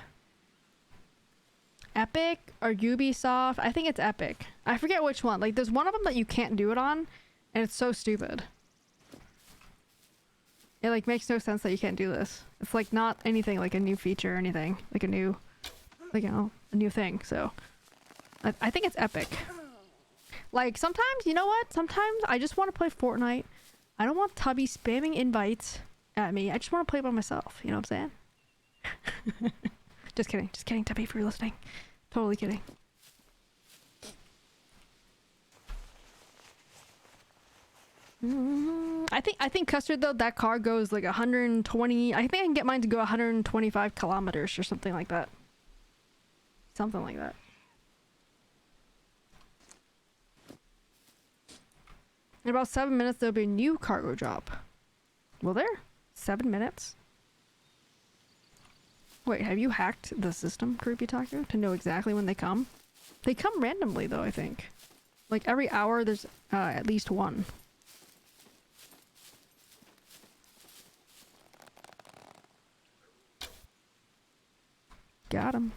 Epic or Ubisoft. I think it's Epic. I forget which one. Like, there's one of them that you can't do it on, and it's so stupid. It, like, makes no sense that you can't do this. It's, like, not anything like a new feature or anything. Like a new... like, you know, a new thing, so... I think it's Epic. Like, sometimes, you know what? Sometimes I just want to play Fortnite. I don't want Tubby spamming invites at me. I just want to play by myself. You know what I'm saying? Just kidding, Tubby, if you're listening. Totally kidding. I think Custard, though, that car goes like 120. I think I can get mine to go 125 kilometers or something like that. Something like that. In about 7 minutes, there'll be a new cargo drop. Will there? 7 minutes? Wait, have you hacked the system, Creepy Taco, to know exactly when they come? They come randomly, though, I think. Like, every hour, there's at least one. Got him.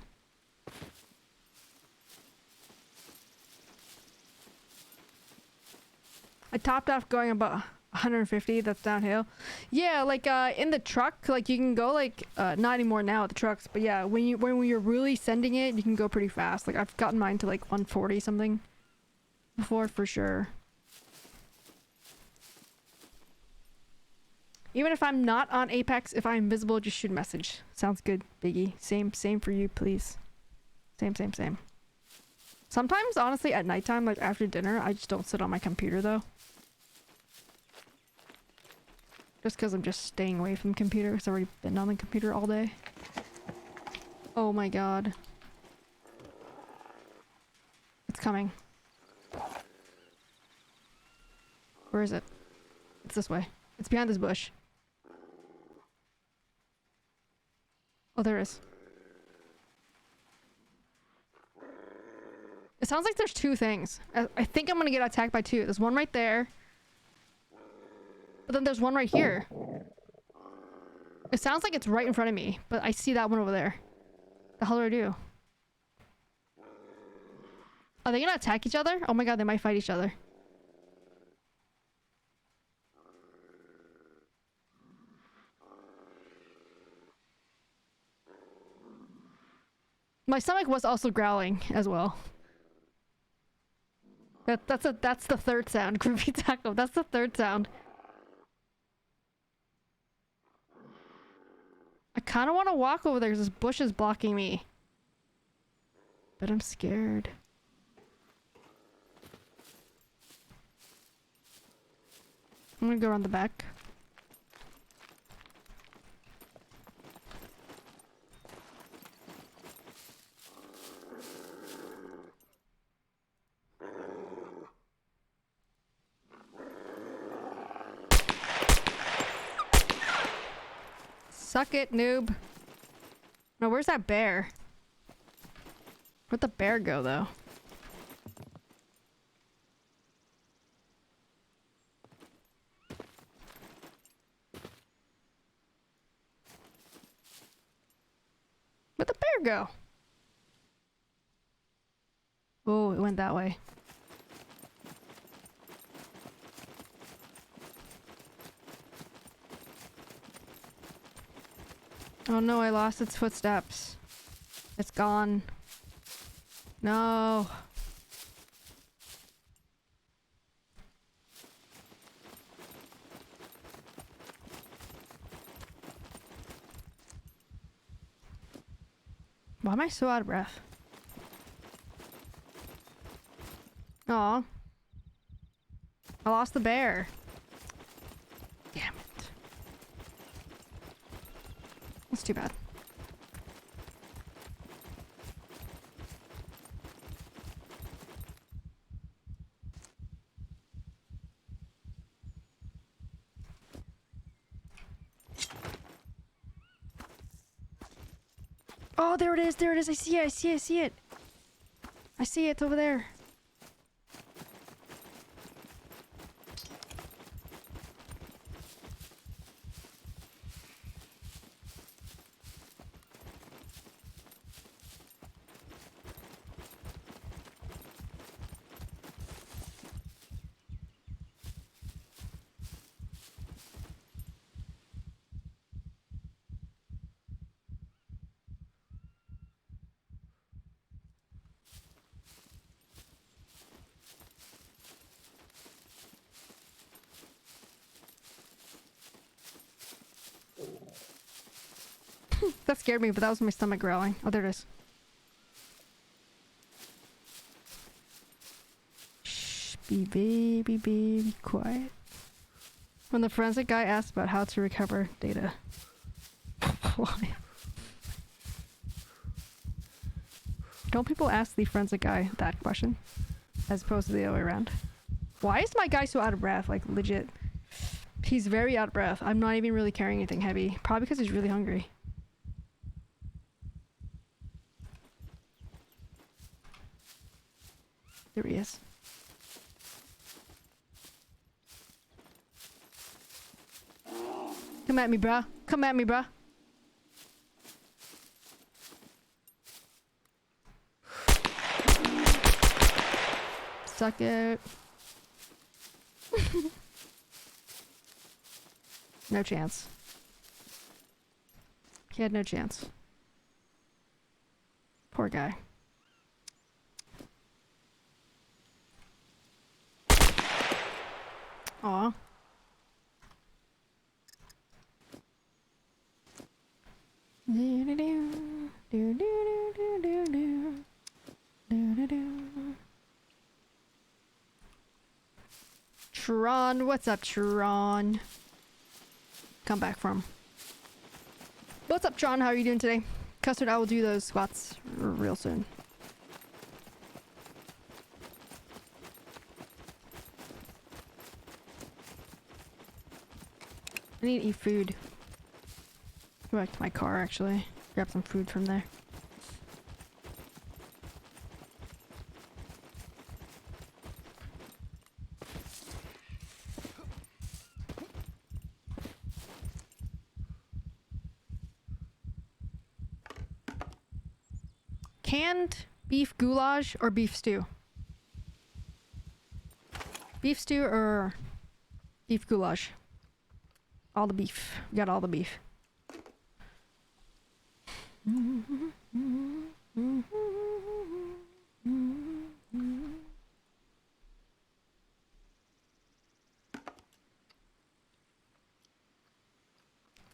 I topped off going about 150. That's downhill. Yeah, like in the truck, like you can go like not anymore now with the trucks, but yeah, when you're really sending it, you can go pretty fast. Like I've gotten mine to like 140 something before for sure. Even if I'm not on Apex, if I'm invisible, just shoot a message. Sounds good, Biggie. Same for you, please. Same. Sometimes, honestly, at nighttime, like after dinner, I just don't sit on my computer, though. Just because I'm just staying away from the computer, because I've already been on the computer all day. Oh my god. It's coming. Where is it? It's this way. It's behind this bush. Oh, there it is. It sounds like there's two things. I think I'm gonna get attacked by two. There's one right there. But then there's one right here. It sounds like it's right in front of me, but I see that one over there. The hell do I do? Are they gonna attack each other? Oh my god, they might fight each other. My stomach was also growling as well. That's the third sound. Groovy taco. That's the third sound. I kind of want to walk over there because this bush is blocking me. But I'm scared. I'm gonna go around the back. Suck it, noob. No, where's that bear? Where'd the bear go, though? Where'd the bear go? Oh, it went that way. Oh no, I lost its footsteps. It's gone. No. Why am I so out of breath? Aw. I lost the bear. Damn it. That's too bad. Oh, there it is, there it is. I see it, I see it, I see it. I see it, it's over there. That scared me, but that was my stomach growling. Oh, there it is. Shh, be quiet. When the forensic guy asked about how to recover data. Why? Don't people ask the forensic guy that question? As opposed to the other way around. Why is my guy so out of breath? Like, legit. He's very out of breath. I'm not even really carrying anything heavy. Probably because he's really hungry. There he is. Come at me, bruh. Come at me, bruh. Suck it. No chance. He had no chance. Poor guy. Aw. Tron, what's up, Tron? Come back from. What's up, Tron? How are you doing today? Custard, I will do those squats real soon. I need to eat food. Go back to my car, actually. Grab some food from there. Canned beef goulash or beef stew? Beef stew or beef goulash? All the beef. We got all the beef.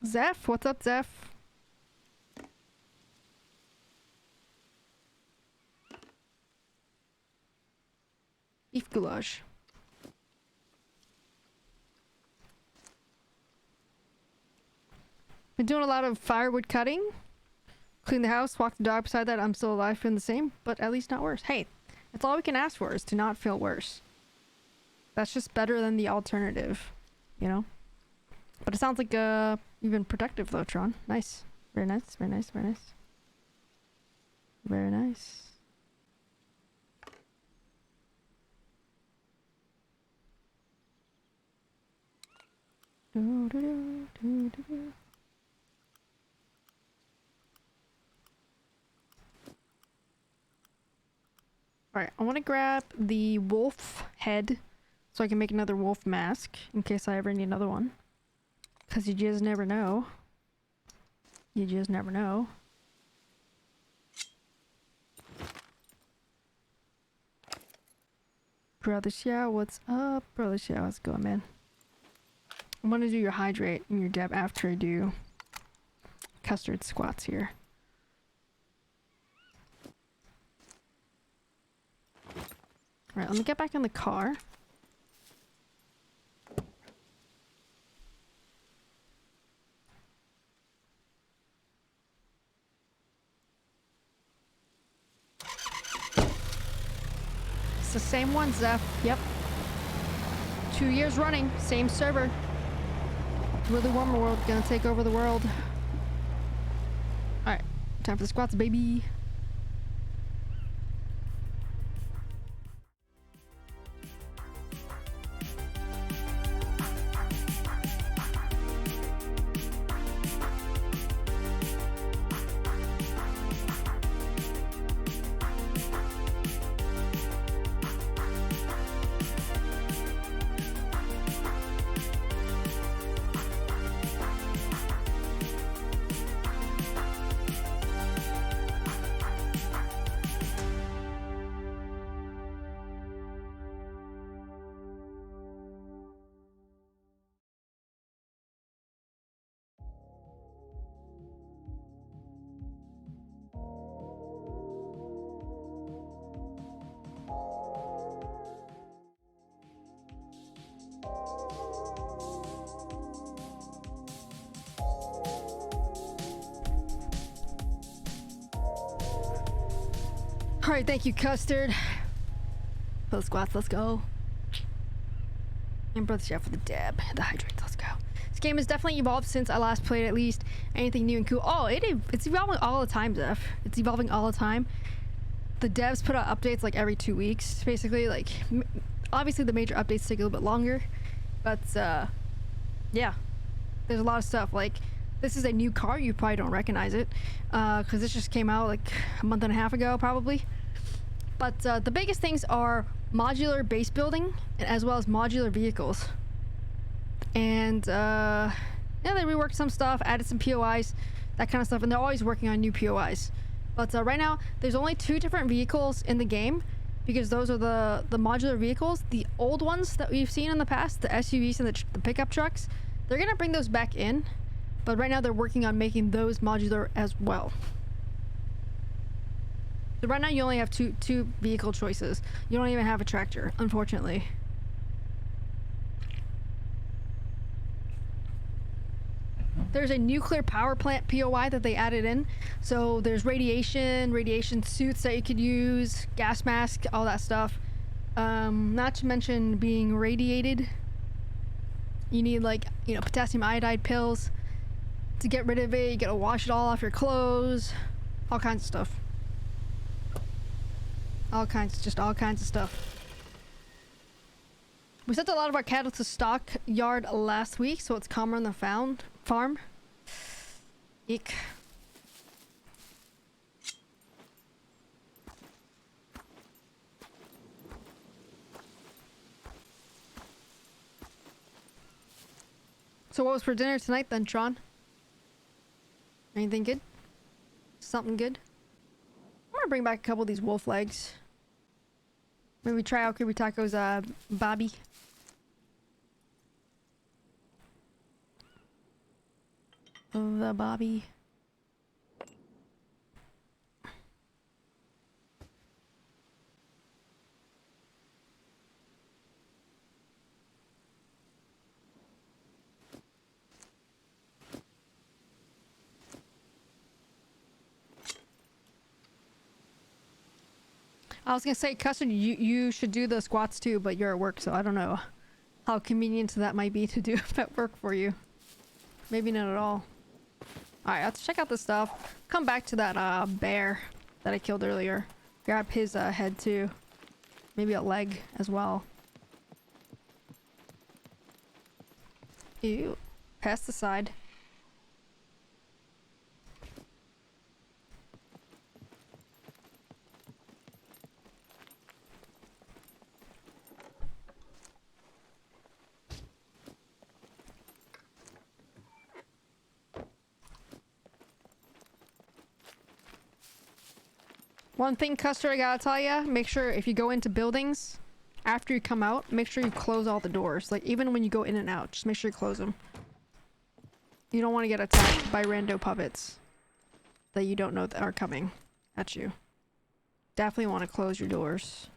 Zeph, what's up, Zeph? Beef goulash. Been doing a lot of firewood cutting. Clean the house, walk the dog. Beside that, I'm still alive, feeling the same, but at least not worse. Hey, that's all we can ask for, is to not feel worse. That's just better than the alternative, you know? But it sounds like you've been productive though, Tron. Nice. Very nice, very nice, very nice. Very nice. Do, do, do, do, do, do. Alright, I want to grab the wolf head so I can make another wolf mask in case I ever need another one. Because you just never know. You just never know. Brother Xiao, what's up? Brother Xiao, how's it going, man? I'm gonna do your hydrate and your deb after I do custard squats here. Alright, let me get back in the car. It's the same one, Zeph. Yep. 2 years running, same server. Really warmer world, gonna take over the world. Alright, time for the squats, baby. Alright, thank you, Custard. Those squats, let's go. And Brother Chef for the dab, the hydrate, let's go. This game has definitely evolved since I last played, at least. Anything new and cool. Oh, it's evolving all the time, Zeph. It's evolving all the time. The devs put out updates like every 2 weeks, basically. Like, obviously the major updates take a little bit longer, but yeah, there's a lot of stuff. Like, this is a new car, you probably don't recognize it, because this just came out like a month and a half ago, probably. But the biggest things are modular base building, as well as modular vehicles. And yeah, they reworked some stuff, added some POIs, that kind of stuff, and they're always working on new POIs. But right now, there's only 2 different vehicles in the game, because those are the modular vehicles. The old ones that we've seen in the past, the SUVs and the pickup trucks, they're gonna bring those back in, but right now they're working on making those modular as well. So right now you only have two vehicle choices. You don't even have a tractor, unfortunately. there's a nuclear power plant POI that they added in. So there's radiation suits that you could use, gas mask, all that stuff. Not to mention being radiated. You need, like, you know, potassium iodide pills to get rid of it. You gotta wash it all off your clothes. All kinds of stuff. All kinds of stuff. We sent a lot of our cattle to stock yard last week, so it's calmer on the farm. Eek. So what was for dinner tonight then, Tron? Anything good? Something good? I'm gonna bring back a couple of these wolf legs. Maybe try out Kirby Taco's Bobby. The Bobby. I was gonna say, Custard, you should do the squats too, but you're at work, so I don't know how convenient that might be to do at work for you. Maybe not at all. Alright, let's check out this stuff. Come back to that bear that I killed earlier. Grab his head too. Maybe a leg as well. Ew. Pesticide. One thing, Custer, I gotta tell ya, make sure if you go into buildings, after you come out, make sure you close all the doors. Like, even when you go in and out, just make sure you close them. You don't want to get attacked by rando puppets that you don't know that are coming at you. Definitely want to close your doors.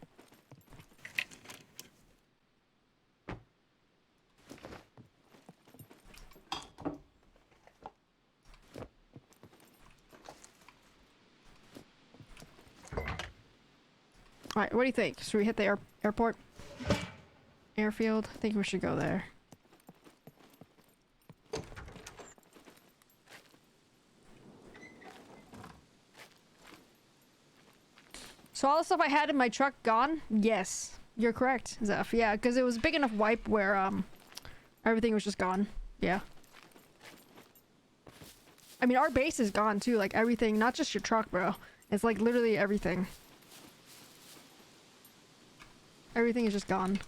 Alright, what do you think? Should we hit the airport? Airfield? I think we should go there. So all the stuff I had in my truck gone? Yes. You're correct, Zeph. Yeah, because it was a big enough wipe where everything was just gone. Yeah. I mean, our base is gone too, like everything, not just your truck, bro. It's like literally everything. Everything is just gone.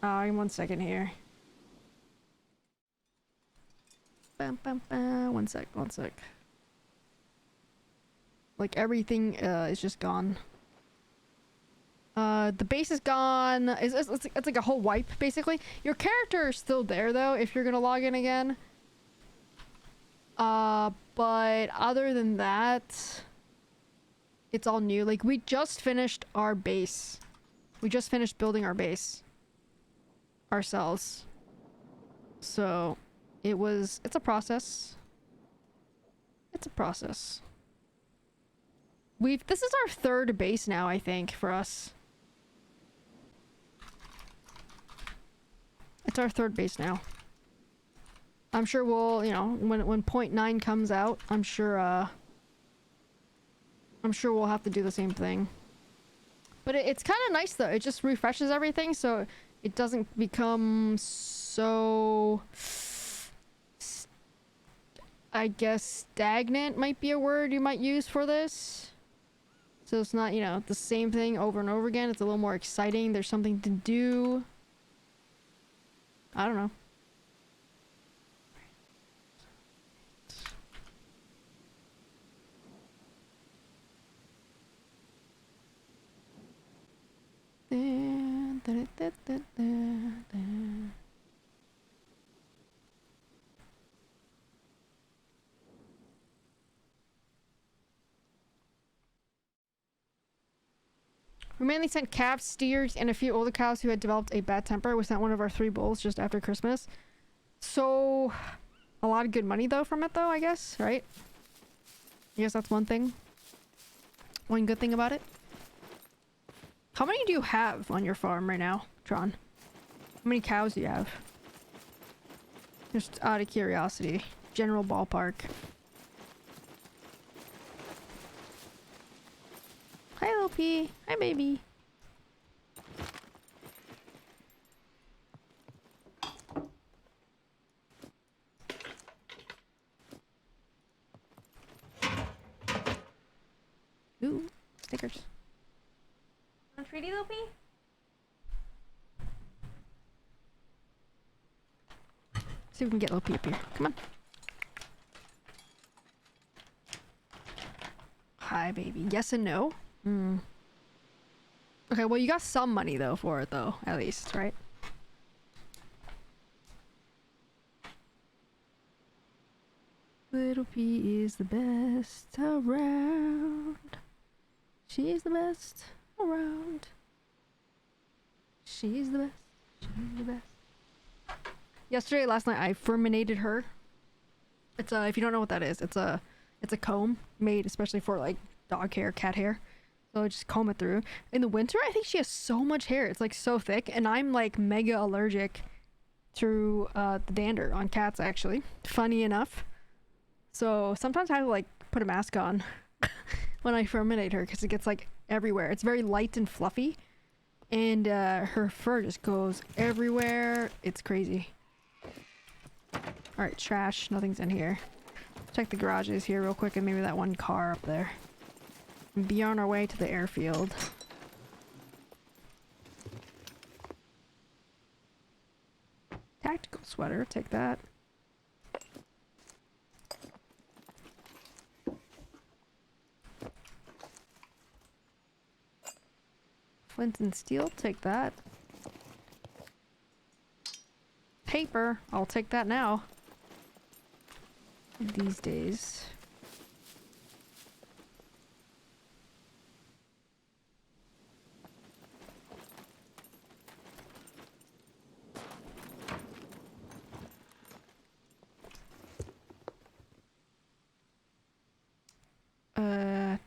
In 1 second here. Bam, bam, bam. One sec. Like everything is just gone. The base is gone. It's like a whole wipe, basically. Your character is still there though, if you're gonna log in again. But other than that, it's all new. Like, we just finished our base. We just finished building our base ourselves. So it's a process. It's a process. This is our third base now, I think, for us. It's our third base now. I'm sure we'll, you know, when point 9 comes out, I'm sure we'll have to do the same thing. But it's kind of nice though. It just refreshes everything, so it doesn't become so, I guess, stagnant might be a word you might use for this. So it's not, you know, the same thing over and over again. It's a little more exciting. There's something to do. I don't know. We mainly sent calves, steers, and a few older cows who had developed a bad temper. We sent one of our 3 bulls just after Christmas. So, a lot of good money though from it though, I guess, right? I guess that's one thing. One good thing about it. How many do you have on your farm right now, Tron? How many cows do you have? Just out of curiosity. General ballpark. Hi, little P. Hi, baby. Ooh, stickers. Want a treaty, little P? See if we can get little P up here. Come on. Hi, baby. Yes and no? Hmm. Okay, well, you got some money, though, for it, though. At least, right? Little P is the best around. She's the best around. She's the best. She's the best. Last night, I furminated her. It's if you don't know what that is, it's a comb made especially for like dog hair, cat hair. So I just comb it through. In the winter, I think she has so much hair. It's like so thick, and I'm like mega allergic to the dander on cats. Actually, funny enough. So sometimes I have to like put a mask on when I furminate her because it gets like everywhere. It's very light and fluffy, and her fur just goes everywhere. It's crazy. Alright, trash. Nothing's in here. Check the garages here real quick and maybe that one car up there. And be on our way to the airfield. Tactical sweater. Take that. Flint and steel. Take that. Paper. I'll take that now. These days.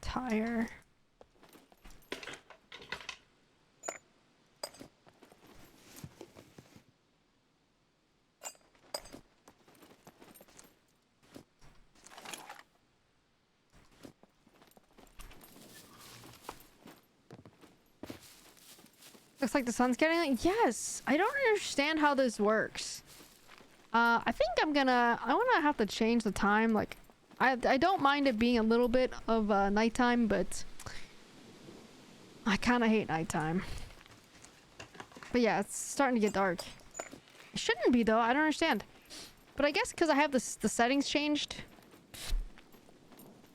Tire. Looks like the sun's getting... Yes! I don't understand how this works. I think I want to have to change the time. Like, I don't mind it being a little bit of nighttime, but I kind of hate nighttime. But yeah, it's starting to get dark. It shouldn't be, though. I don't understand. But I guess because I have the settings changed.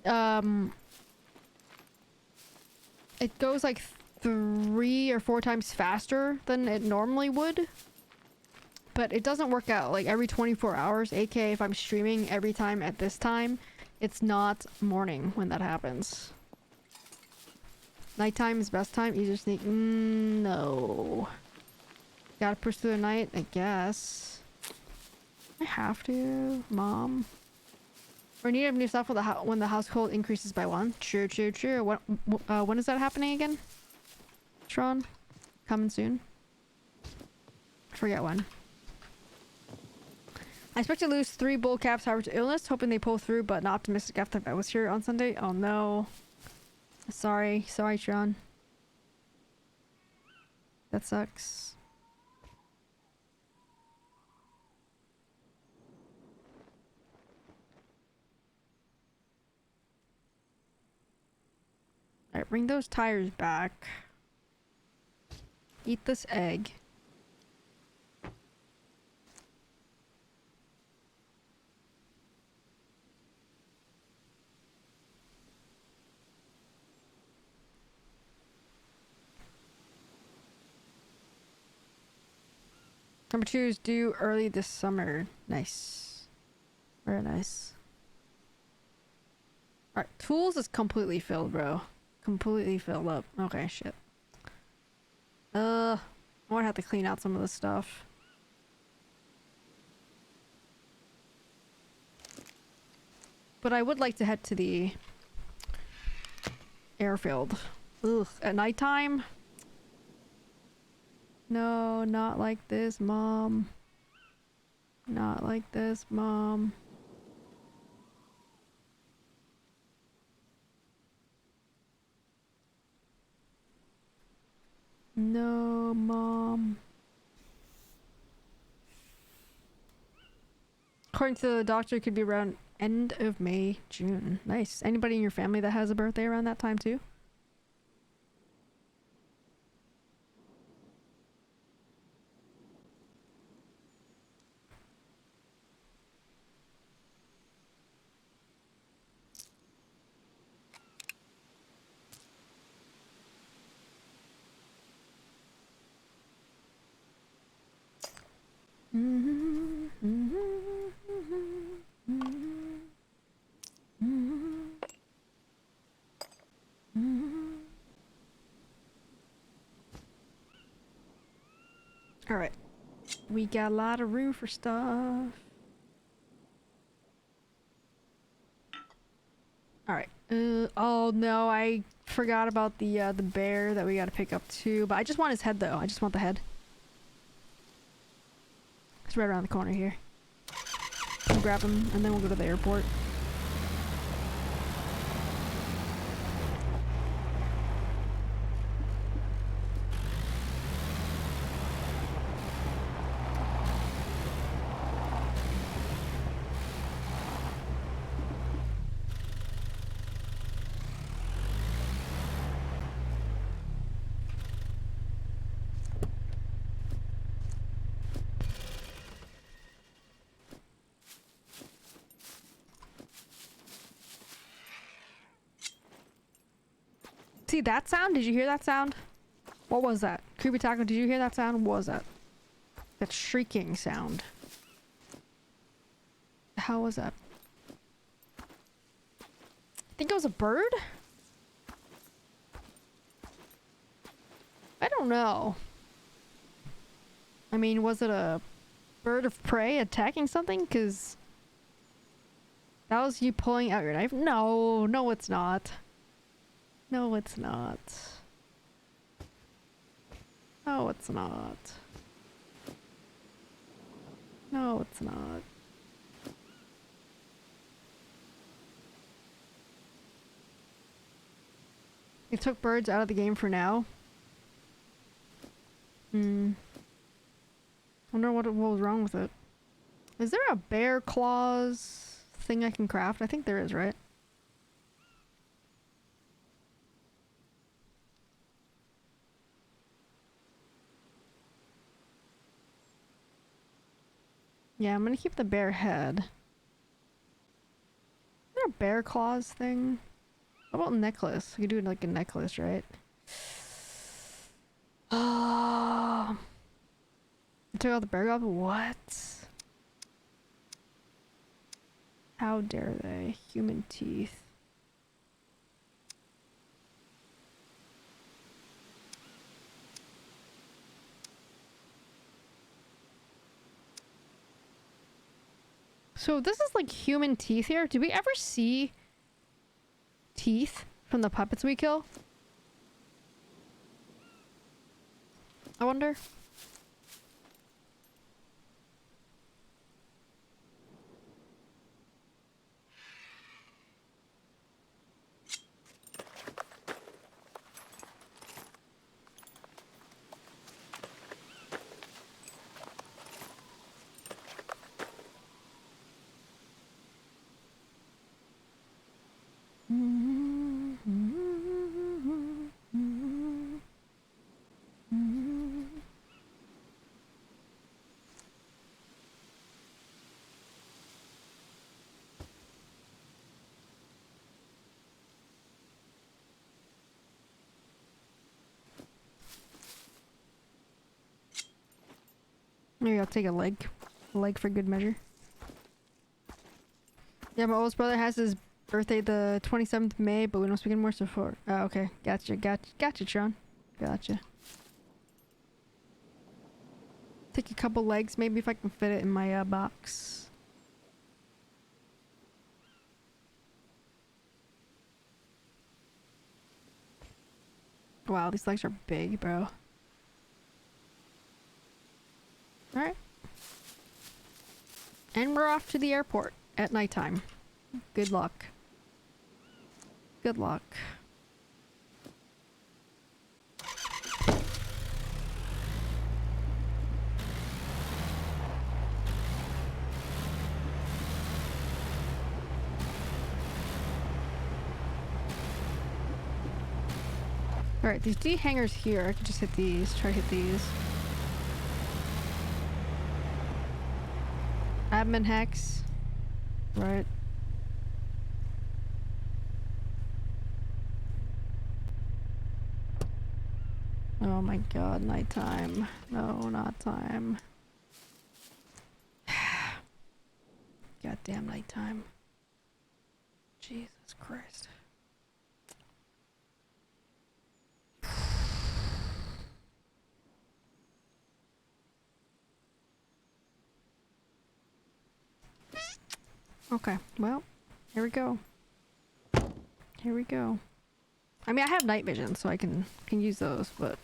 It goes like 3 or 4 times faster than it normally would. But it doesn't work out like every 24 hours, aka if I'm streaming every time at this time, it's not morning when that happens. Nighttime is best time, easier sneak. No. Gotta push through the night, I guess. I have to, Mom. We need to have new stuff when the household increases by 1. True, true, true. When is that happening again? Tron? Coming soon? I forget when. I expect to lose 3 bull calves, however, to illness, hoping they pull through, but not optimistic after I was here on Sunday. Oh no. Sorry, Tron. That sucks. Alright, bring those tires back. Eat this egg. Number 2 is due early this summer. Nice. Very nice. Alright, tools is completely filled, bro. Completely filled up. Okay, shit. I might have to clean out some of this stuff. But I would like to head to the airfield. Ugh, at nighttime? No, not like this, Mom. Not like this, Mom. No, Mom. According to the doctor, it could be around end of May, June. Nice. Anybody in your family that has a birthday around that time too? Alright. We got a lot of room for stuff. Alright. Oh no, I forgot about the bear that we gotta pick up too. But I just want his head though. I just want the head. It's right around the corner here. We'll grab him and then we'll go to the airport. See that sound? Did you hear that sound? What was that? Creepy Taco, did you hear that sound? What was that? That shrieking sound. How was that? I think it was a bird? I don't know. I mean, was it a bird of prey attacking something? Because that was you pulling out your knife? No, no it's not. No, it's not. No, it's not. No, it's not. They took birds out of the game for now. I wonder what was wrong with it. Is there a bear claws thing I can craft? I think there is, right? Yeah, I'm gonna keep the bear head. Is there a bear claws thing? How about a necklace? We could do like a necklace, right? Oh, I took out the bear claws? What? How dare they? Human teeth. So this is like human teeth here. Did we ever see teeth from the puppets we kill? I wonder. Maybe I'll take a leg. A leg for good measure. Yeah, my oldest brother has his birthday the 27th of May, but we don't speak anymore, so for... Oh, okay. Gotcha, gotcha, Tron. Gotcha. Take a couple legs, maybe if I can fit it in my box. Wow, these legs are big, bro. Alright. And we're off to the airport at nighttime. Good luck. Good luck. Alright, these D hangers here, I can just hit these, try to hit these. Admin hex. Right. Oh my god, nighttime. No, not time. Goddamn nighttime. Jesus Christ. Okay, well, here we go. Here we go. I mean, I have night vision, so I can use those, but...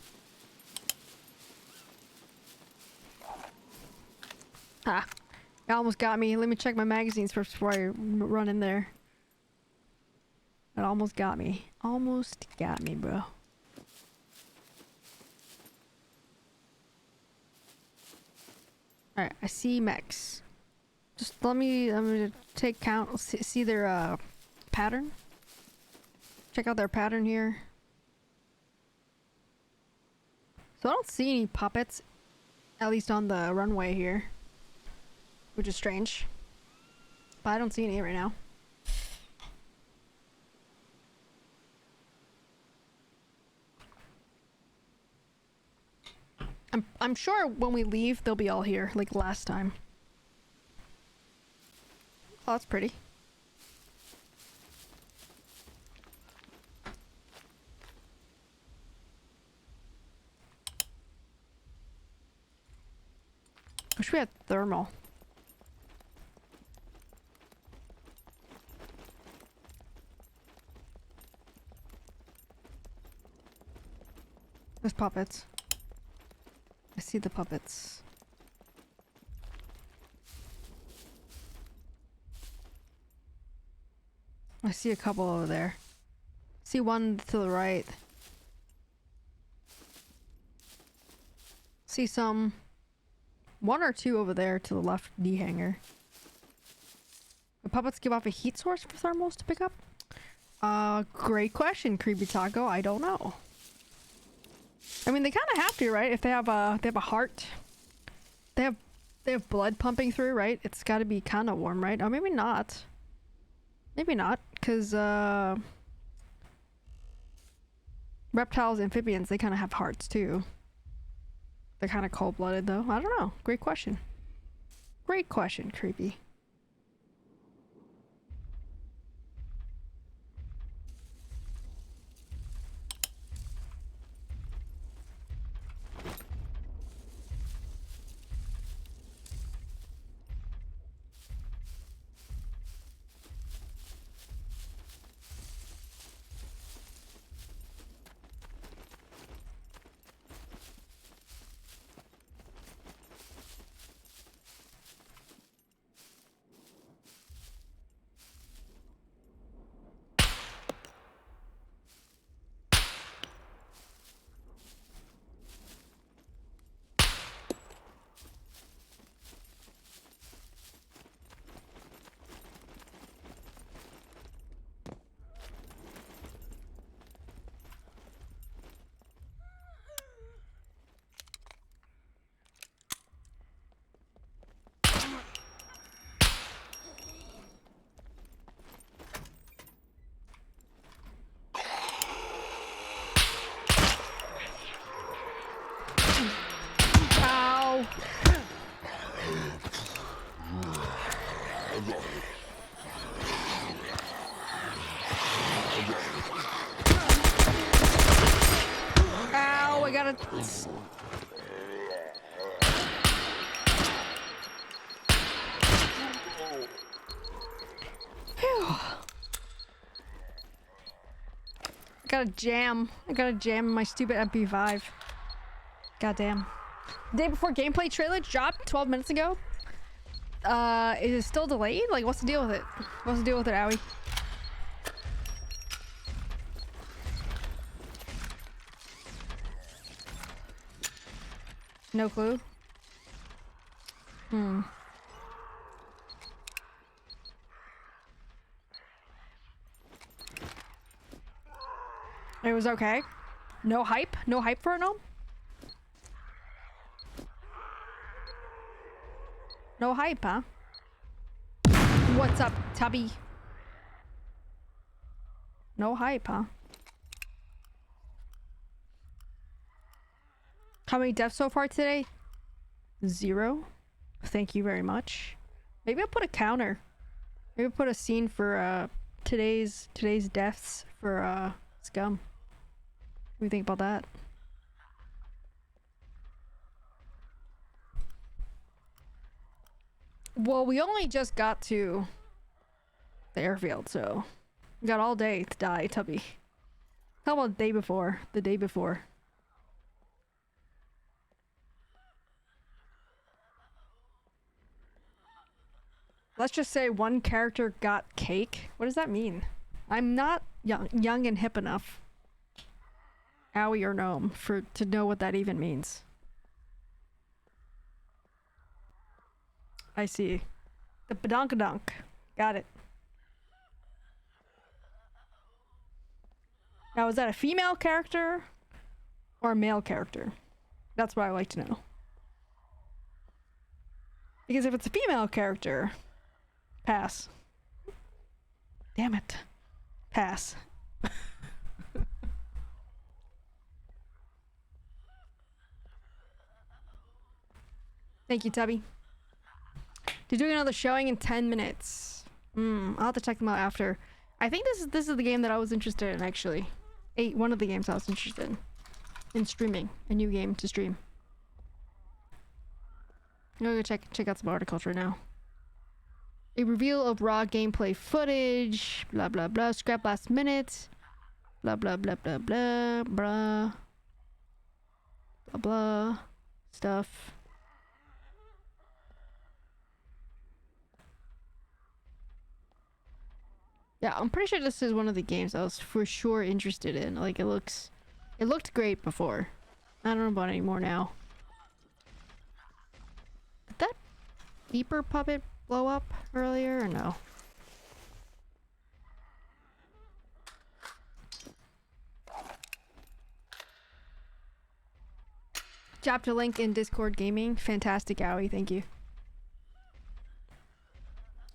Ah! It almost got me. Let me check my magazines first before I run in there. It almost got me. Almost got me, bro. Alright, I see mechs. Just let me, I'm gonna take count, see their pattern. Check out their pattern here. So I don't see any puppets, at least on the runway here, which is strange. But I don't see any right now. I'm sure when we leave, they'll be all here, like last time. Oh, that's pretty. Wish we had thermal. There's puppets. I see the puppets. I see a couple over there. See one to the right. See some... one or two over there to the left D hanger. The puppets give off a heat source for thermals to pick up? Great question, Creepy Taco. I don't know. I mean, they kind of have to, right? If they have a heart, they have blood pumping through, right? It's got to be kind of warm, right? Or maybe not. Maybe not, because reptiles, amphibians, they kind of have hearts too. They're kind of cold-blooded, though. I don't know. Great question. Great question, Creepy. Ow, I gotta... got a jam. I got a jam in my stupid MP5. Goddamn. The day before gameplay trailer dropped 12 minutes ago. Is it still delayed? Like, what's the deal with it? What's the deal with it, Owie? No clue. It was okay. No hype? No hype for it, no? No hype, huh? What's up, Tubby? No hype, huh? How many deaths so far today? 0. Thank you very much. Maybe I'll put a counter. Maybe I'll put a scene for today's deaths for SCUM. What do you think about that? Well, we only just got to the airfield, so we got all day to die, Tubby. How about the day before? The day before. Let's just say one character got cake. What does that mean? I'm not young and hip enough, Owie or Gnome, to know what that even means. I see. The badonkadonk. Got it. Now, is that a female character or a male character? That's what I like to know. Because if it's a female character, pass. Damn it. Pass. Thank you, Tubby. They're doing another showing in 10 minutes. I'll have to check them out after. I think this is the game that I was interested in, actually. One of the games I was interested in streaming. A new game to stream. I'm gonna go check out some articles right now. A reveal of raw gameplay footage. Blah blah blah. Scrap last minute. Blah blah blah blah blah. Blah blah blah. Stuff. Yeah, I'm pretty sure this is one of the games I was for sure interested in. Like, it looked great before. I don't know about it anymore now. Did that beeper puppet blow up earlier or no? Dropped a link in Discord Gaming. Fantastic, Owie. Thank you.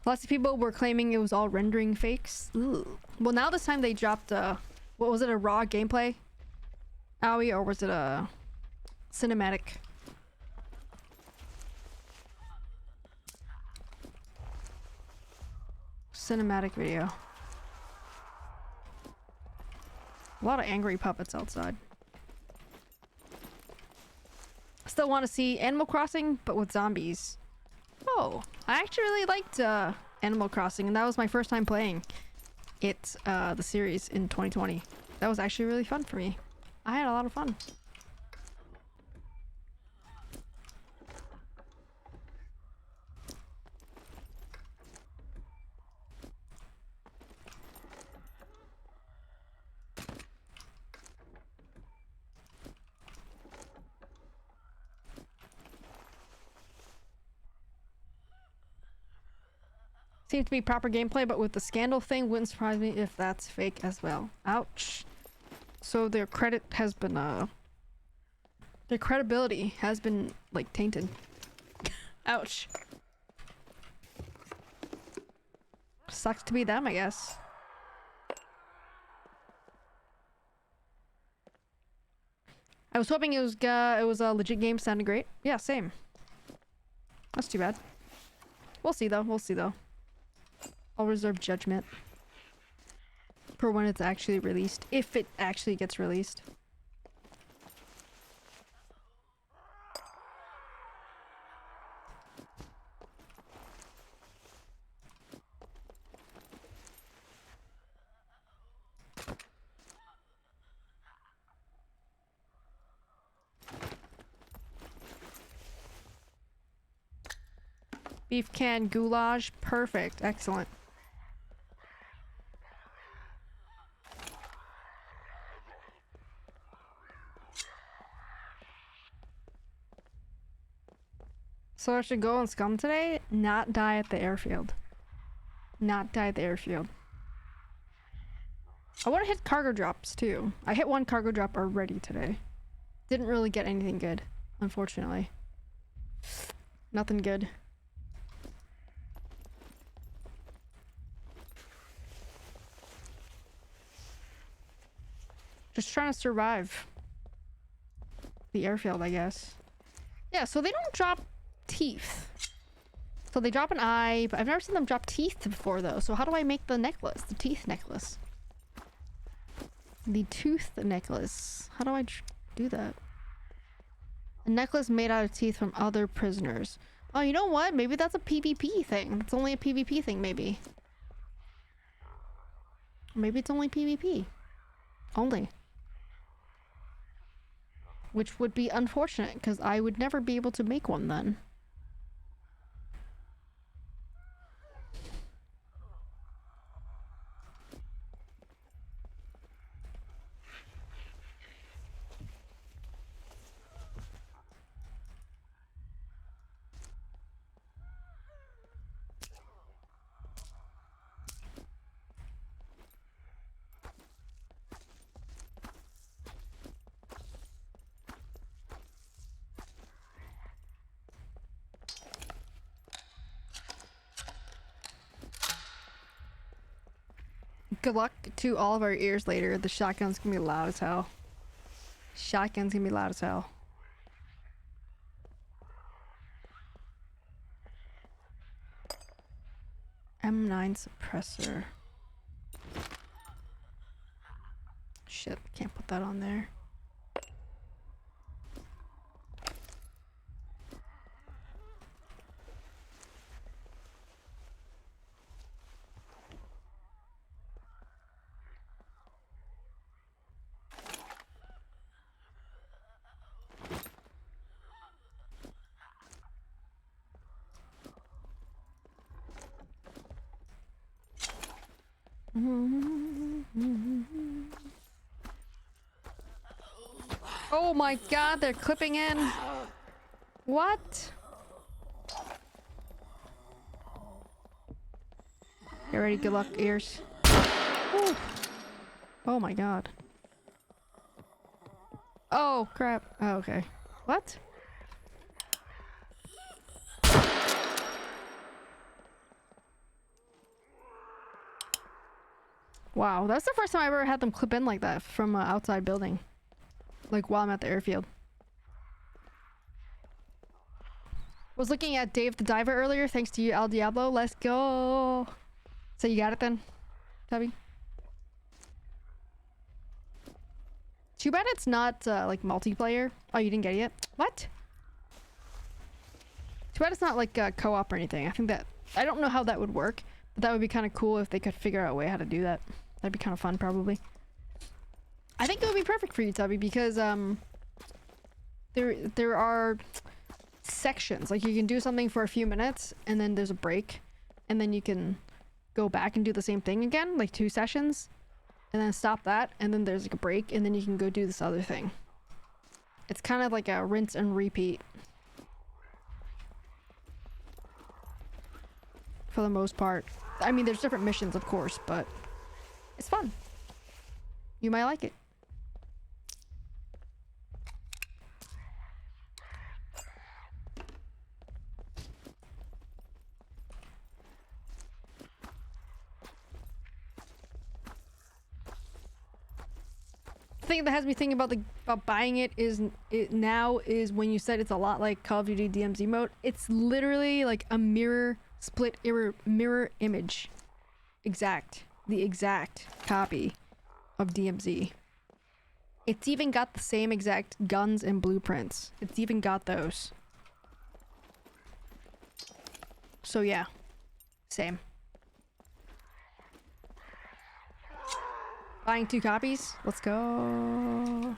Lots of people were claiming it was all rendering fakes. Ooh. Well, now this time they dropped what was it, a raw gameplay? Owie, or was it a cinematic? Cinematic video. A lot of angry puppets outside. Still want to see Animal Crossing, but with zombies. Oh, I actually really liked Animal Crossing, and that was my first time playing it, the series in 2020. That was actually really fun for me. I had a lot of fun. Seems to be proper gameplay, but with the scandal thing, wouldn't surprise me if that's fake as well. Ouch. So their credit has been, their credibility has been, like, tainted. Ouch. Sucks to be them, I guess. I was hoping it was a legit game, sounded great. Yeah, same. That's too bad. We'll see though, we'll see though. I'll reserve judgment for when it's actually released, if it actually gets released. Beef can goulash. Perfect. Excellent. So I should go on SCUM today? Not die at the airfield. Not die at the airfield. I want to hit cargo drops too. I hit one cargo drop already today. Didn't really get anything good, unfortunately. Nothing good. Just trying to survive the airfield, I guess. Yeah, so they don't drop teeth. So they drop an eye, but I've never seen them drop teeth before though. So how do I make the necklace? The teeth necklace. The tooth necklace. How do I do that? A necklace made out of teeth from other prisoners. Oh, you know what? Maybe that's a PvP thing. It's only a PvP thing, maybe. Maybe it's only PvP. Only. Which would be unfortunate, because I would never be able to make one then. Good luck to all of our ears later. The shotgun's gonna be loud as hell. Shotgun's gonna be loud as hell. M9 suppressor. Shit, can't put that on there. Oh my god, they're clipping in. What? Get ready, good luck, ears. Ooh. Oh my god. Oh crap. Oh, okay. What? Wow, that's the first time I've ever had them clip in like that from an outside building. Like while I'm at the airfield. Was looking at Dave the Diver earlier, thanks to you, El Diablo. Let's go. So you got it then, Tubby? Too bad it's not like multiplayer. Oh, you didn't get it yet? What? Too bad it's not like co-op or anything. I think that I don't know how that would work, but that would be kind of cool if they could figure out a way how to do that. That'd be kind of fun, probably. I think it would be perfect for you, Tubby, because there are sections. Like you can do something for a few minutes, and then there's a break, and then you can go back and do the same thing again, like 2 sessions, and then stop that, and then there's like a break, and then you can go do this other thing. It's kind of like a rinse and repeat. For the most part. I mean, there's different missions, of course, but it's fun. You might like it. The thing that has me thinking about buying it is when you said it's a lot like Call of Duty DMZ mode. It's literally like a split mirror image. The exact copy of DMZ. It's even got the same exact guns and blueprints. It's even got those. So yeah, same. Buying 2 copies? Let's go.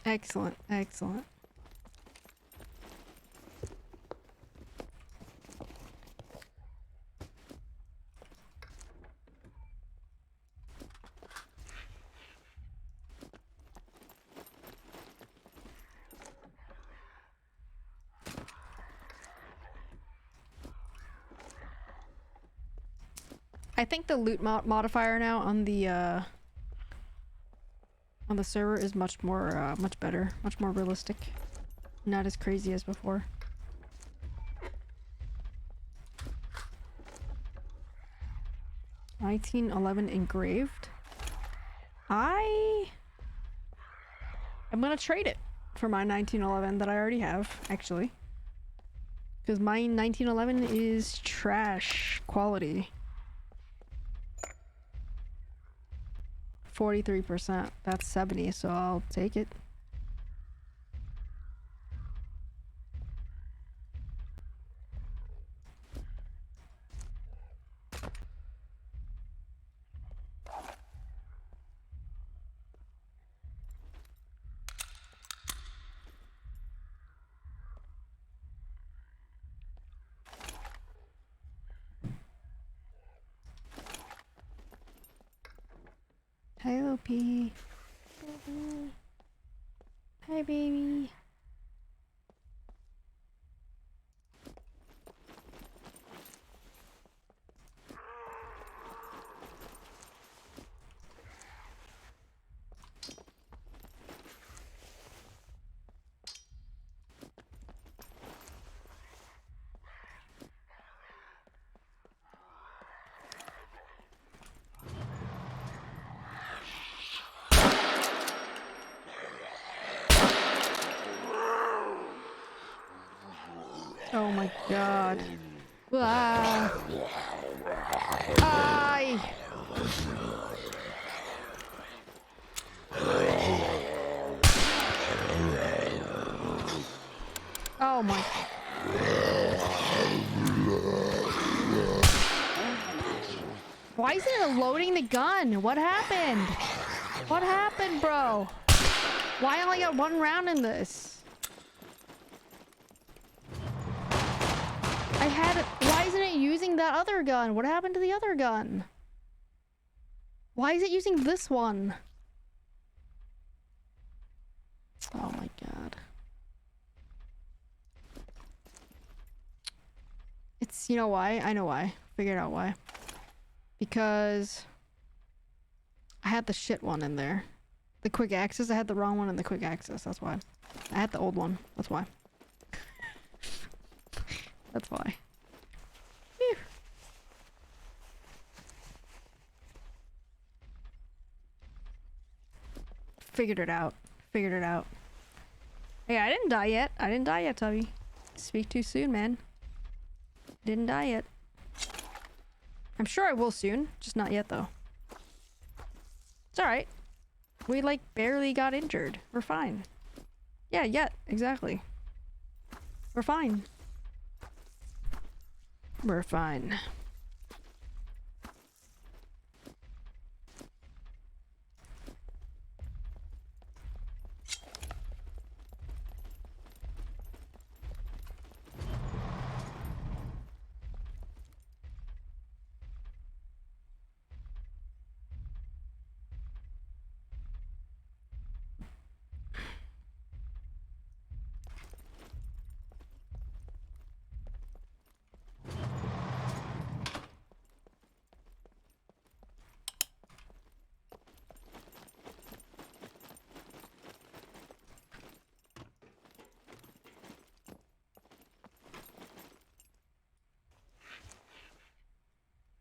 Excellent, excellent. I think the loot modifier now on the server is much more, much better, much more realistic. Not as crazy as before. $1911 engraved. I'm gonna trade it for my 1911 that I already have, actually. Because my 1911 is trash quality. 43%. That's 70, so I'll take it. Hello, P. Hi, baby. Oh my god. Ah. Ay. Oh my. Why isn't it loading the gun? What happened? What happened, bro? Why only got one round in this? Why isn't it using that other gun? What happened to the other gun? Why is it using this one? Oh my god. It's, you know why? I know why. Figured out why. Because I had the shit one in there. The quick access, I had the wrong one in the quick access, that's why. I had the old one, that's why. That's why. Phew. Figured it out. Figured it out. Hey, I didn't die yet. I didn't die yet, Tubby. Speak too soon, man. Didn't die yet. I'm sure I will soon. Just not yet, though. It's alright. We, like, barely got injured. We're fine. Yeah, yet. Exactly. We're fine. We're fine.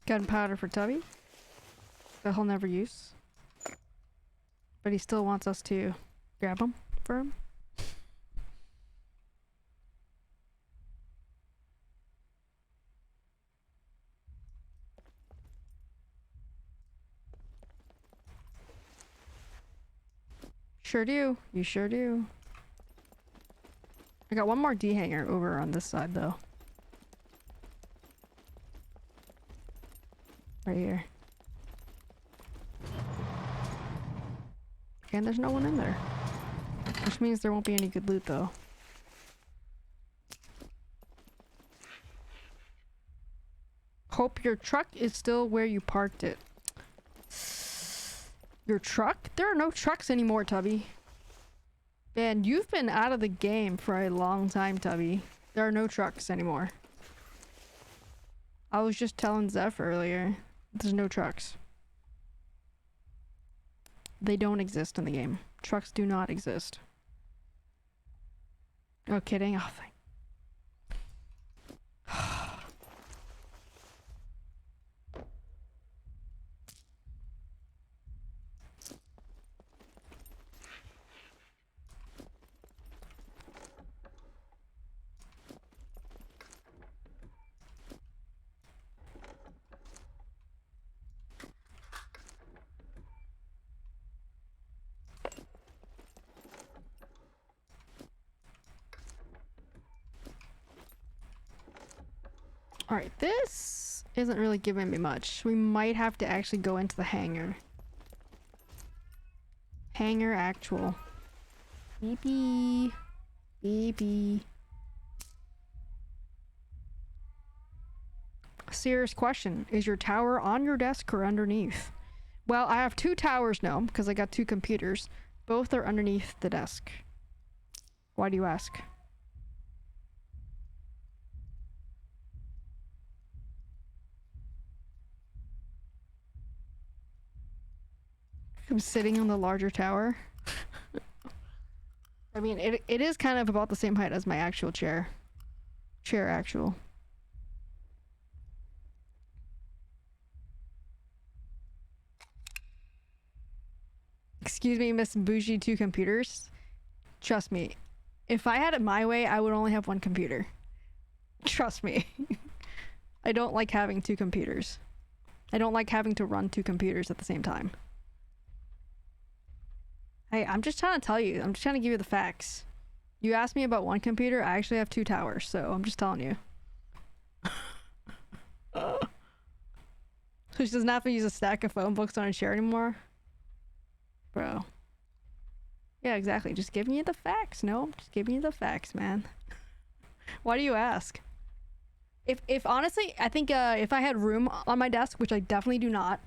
Gunpowder for Tubby. That he'll never use. But he still wants us to grab him for him. Sure do. You sure do. I got one more D-hanger over on this side, though. Right here. And there's no one in there. Which means there won't be any good loot though. Hope your truck is still where you parked it. Your truck? There are no trucks anymore, Tubby. Man, you've been out of the game for a long time, Tubby. There are no trucks anymore. I was just telling Zeph earlier. There's no trucks. They don't exist in the game. Trucks do not exist. Oh, kidding? Oh, thank Alright, this isn't really giving me much. We might have to actually go into the hangar. Hangar actual. Beepy. Beepy. Serious question. Is your tower on your desk or underneath? Well, I have 2 towers now because I got 2 computers. Both are underneath the desk. Why do you ask? I'm sitting on the larger tower. I mean, it is kind of about the same height as my actual chair. Chair actual. Excuse me, Miss Bougie 2 computers. Trust me, if I had it my way, I would only have 1 computer. Trust me. I don't like having 2 computers. I don't like having to run 2 computers at the same time. Hey, I'm just trying to tell you. I'm just trying to give you the facts. You asked me about 1 computer, I actually have 2 towers, so I'm just telling you. So she doesn't have to use a stack of phone books on a chair anymore? Bro. Yeah, exactly. Just giving you the facts. No, just giving you the facts, man. Why do you ask? If honestly, I think if I had room on my desk, which I definitely do not,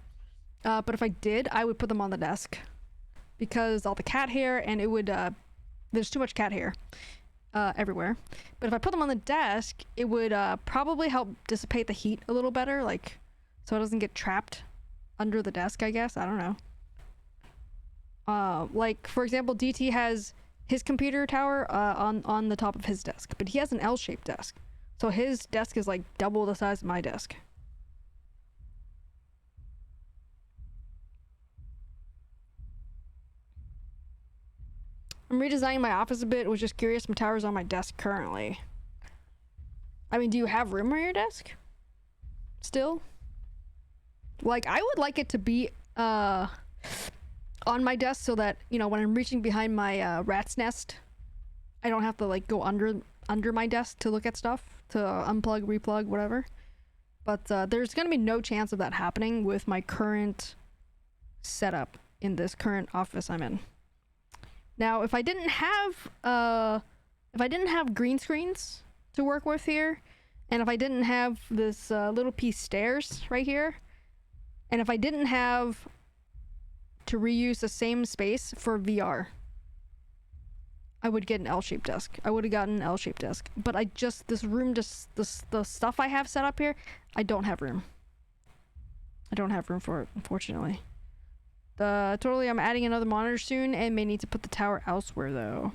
but if I did, I would put them on the desk. Because all the cat hair, and it would, there's too much cat hair everywhere. But if I put them on the desk, it would probably help dissipate the heat a little better, like, so it doesn't get trapped under the desk, I guess. I don't know. Like, for example, DT has his computer tower on the top of his desk, but he has an L-shaped desk. So his desk is like double the size of my desk. I'm redesigning my office a bit. Was just curious. My tower's on my desk currently. I mean, do you have room on your desk? Still? Like, I would like it to be on my desk so that, you know, when I'm reaching behind my rat's nest, I don't have to like go under my desk to look at stuff, to unplug, replug, whatever. But there's gonna be no chance of that happening with my current setup in this current office I'm in. Now, if I didn't have green screens to work with here, and if I didn't have this little piece stairs right here, and if I didn't have to reuse the same space for VR, I would get an L-shaped desk. I would have gotten an L-shaped desk. But this room, the stuff I have set up here, I don't have room. I don't have room for it, unfortunately. Totally, I'm adding another monitor soon and may need to put the tower elsewhere, though.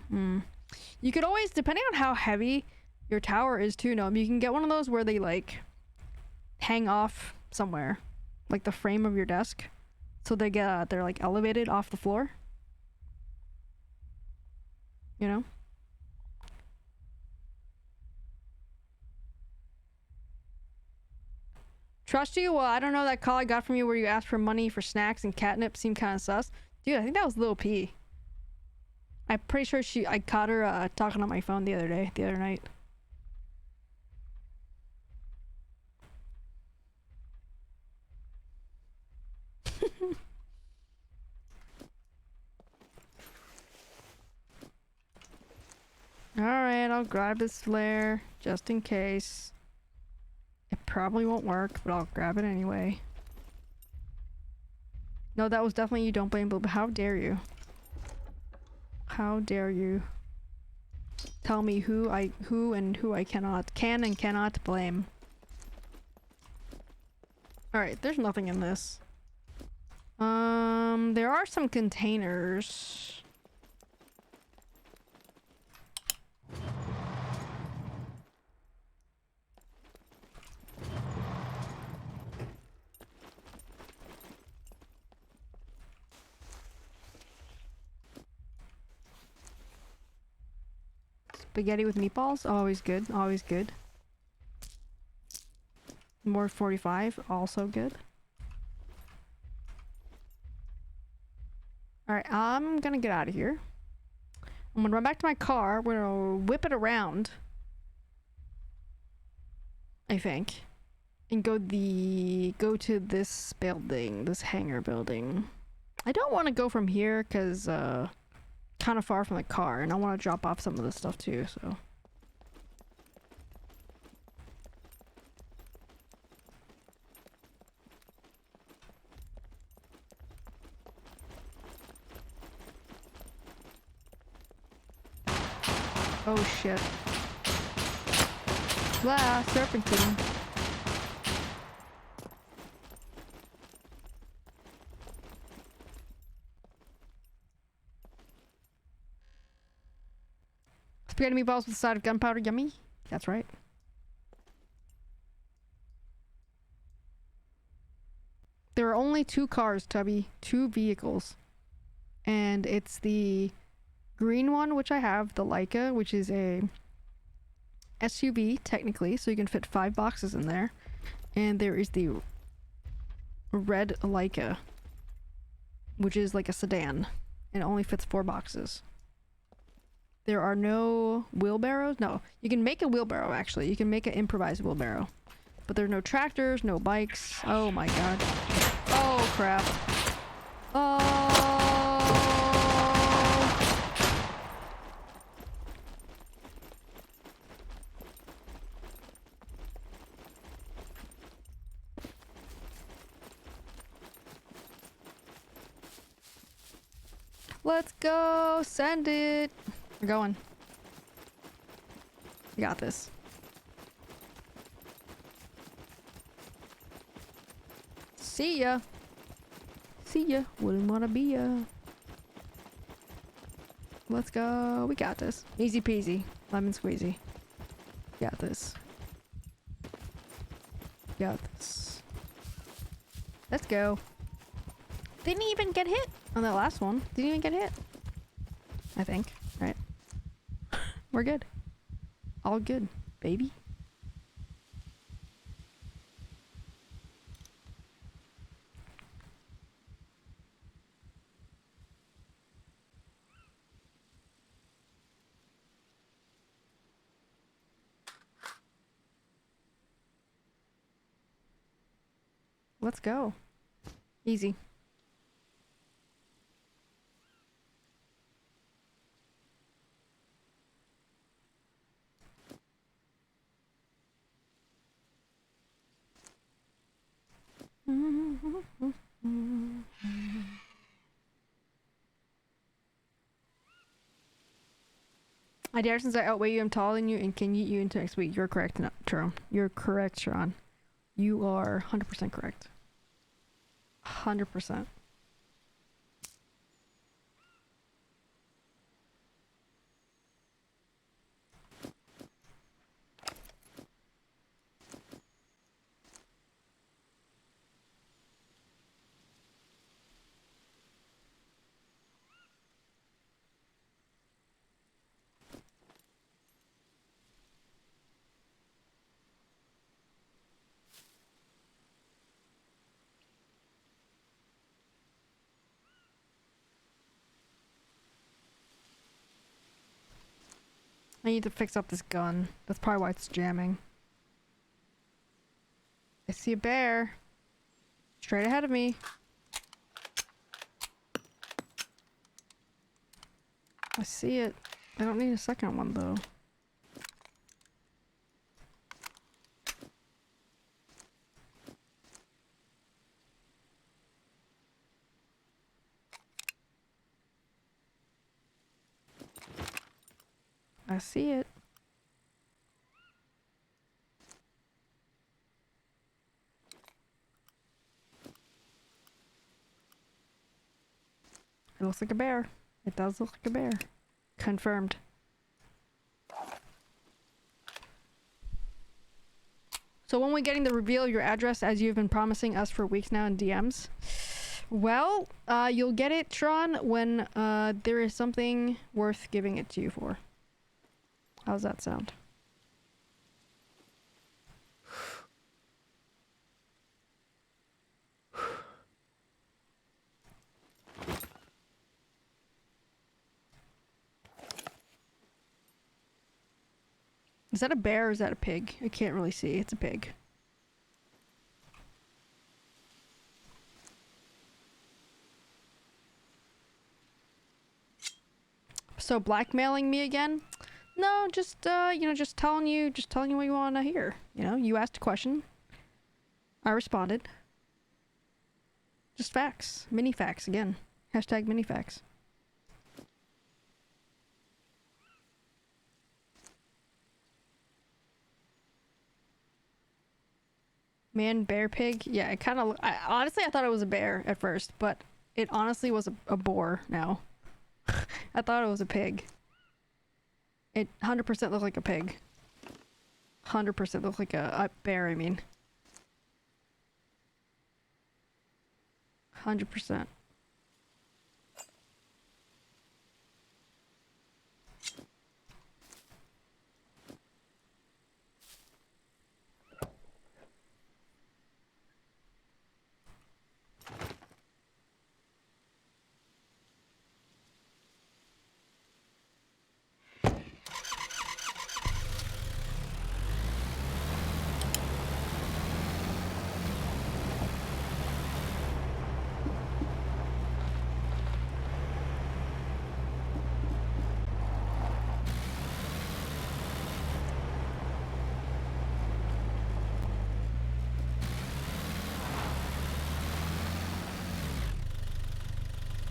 You could always, depending on how heavy your tower is, too, Gnome, you can get one of those where they, like, hang off somewhere. Like the frame of your desk. So they're, like, elevated off the floor. You know? Trust you? Well, I don't know, that call I got from you where you asked for money for snacks and catnip seemed kind of sus. Dude, I think that was Lil P. I'm pretty sure I caught her talking on my phone the other night. Alright, I'll grab this flare just in case. It probably won't work, but I'll grab it anyway. No, that was definitely you. Don't blame Blue, but how dare you? How dare you tell me who I can and cannot blame. Alright, there's nothing in this. There are some containers. Spaghetti with meatballs? Always good, always good. More 45, also good. Alright, I'm gonna get out of here. I'm gonna run back to my car. We're gonna whip it around. I think. And go to this building, this hangar building. I don't want to go from here because kind of far from the car, and I want to drop off some of this stuff too, so. Oh shit. Blah, serpentine. Spaghetti meatballs with a side of gunpowder, yummy. That's right. There are only 2 cars, Tubby. 2 vehicles. And it's the green one, which I have, the Leica, which is a SUV, technically, so you can fit 5 boxes in there. And there is the red Leica, which is like a sedan, and it only fits 4 boxes. There are no wheelbarrows. No, you can make a wheelbarrow, actually. You can make an improvised wheelbarrow. But there's no tractors, no bikes. Oh my god. Oh crap. Oh. Let's go. Send it. We're going. We got this. See ya. See ya. Wouldn't wanna be ya. Let's go. We got this. Easy peasy. Lemon squeezy. Got this. Got this. Let's go. Didn't even get hit on that last one. Didn't even get hit. I think. Right. We're good. All good, baby. Let's go. Easy. I dare since I outweigh you, I'm taller than you, and can eat you into next week. You're correct, no, Jerome. You're correct, Sean. You are 100% correct. 100%. I need to fix up this gun. That's probably why it's jamming. I see a bear. Straight ahead of me. I see it. I don't need a second one though. I see it. It looks like a bear. It does look like a bear. Confirmed. So when we getting the reveal of your address as you've been promising us for weeks now in DMs? Well, you'll get it, Tron, when there is something worth giving it to you for. How's that sound? Is that a bear or is that a pig? I can't really see. It's a pig. So blackmailing me again? No, just you know, just telling you what you want to hear. You know, you asked a question. I responded. Just facts. Mini facts again. Hashtag mini facts. Man, bear, pig. Yeah, it kind of. Honestly, I thought it was a bear at first, but it honestly was a boar now. I thought it was a pig. It 100% looked like a pig. 100% looked like a bear, I mean. 100%.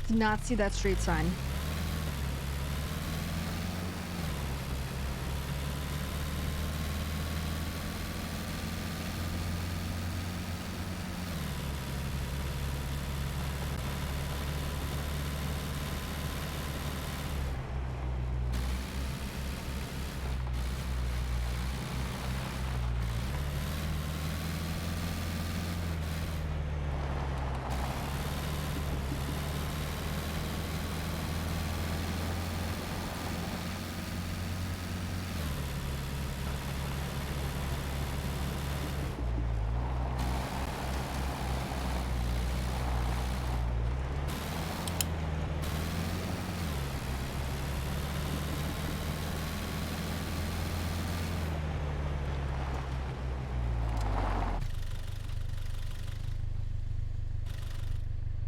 Did not see that street sign.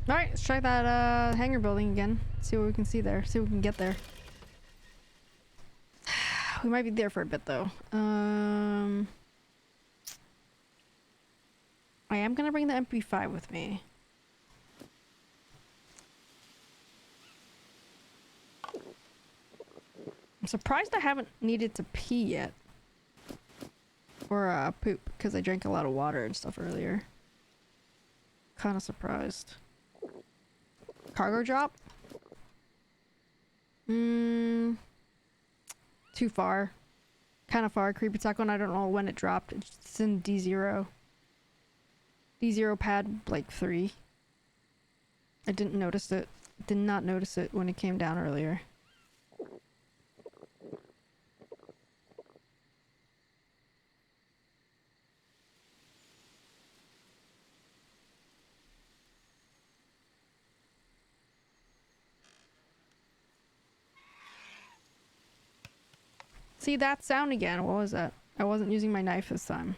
Alright, let's try that hangar building again. See what we can see there. See what we can get there. We might be there for a bit though. I am gonna bring the MP5 with me. I'm surprised I haven't needed to pee yet. Or poop, because I drank a lot of water and stuff earlier. Kinda surprised. Cargo drop? Too far. Kinda far. Creepy Taco, and I don't know when it dropped. It's in D0. D0 pad, like 3. I didn't notice it. Did not notice it when it came down earlier. See that sound again? What was that? I wasn't using my knife this time.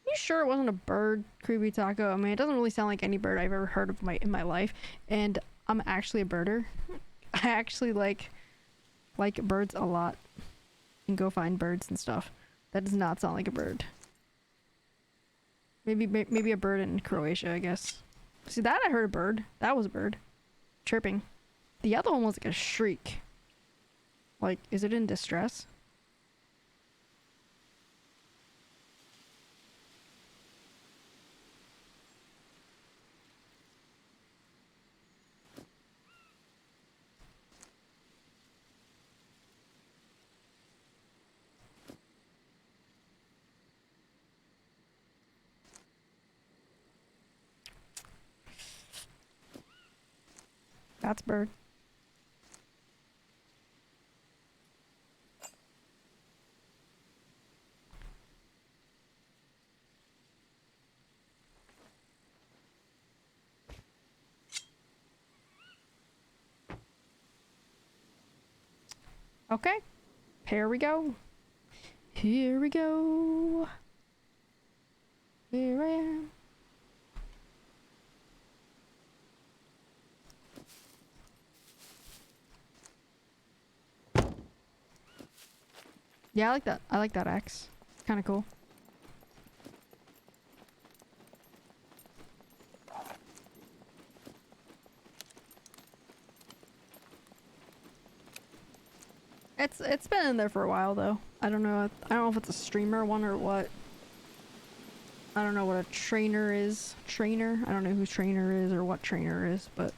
You sure it wasn't a bird, Creepy Taco? I mean, it doesn't really sound like any bird I've ever heard of in my life, and I'm actually a birder. I actually like like birds a lot. And go find birds and stuff. That does not sound like a bird. Maybe a bird in Croatia, I guess. See, that I heard a bird. That was a bird. Chirping. The other one was like a shriek. Like, is it in distress? That's bird. Okay. Here we go. Here we go. Here I am. Yeah, I like that. I like that axe. It's kind of cool. It's been in there for a while though. I don't know. I don't know if it's a streamer one or what. I don't know what a trainer is. Trainer? I don't know who trainer is or what trainer is, but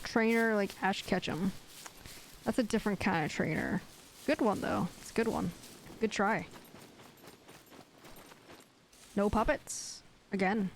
trainer like Ash Ketchum. That's a different kind of trainer. Good one though. It's a good one. Good try. No puppets. Again.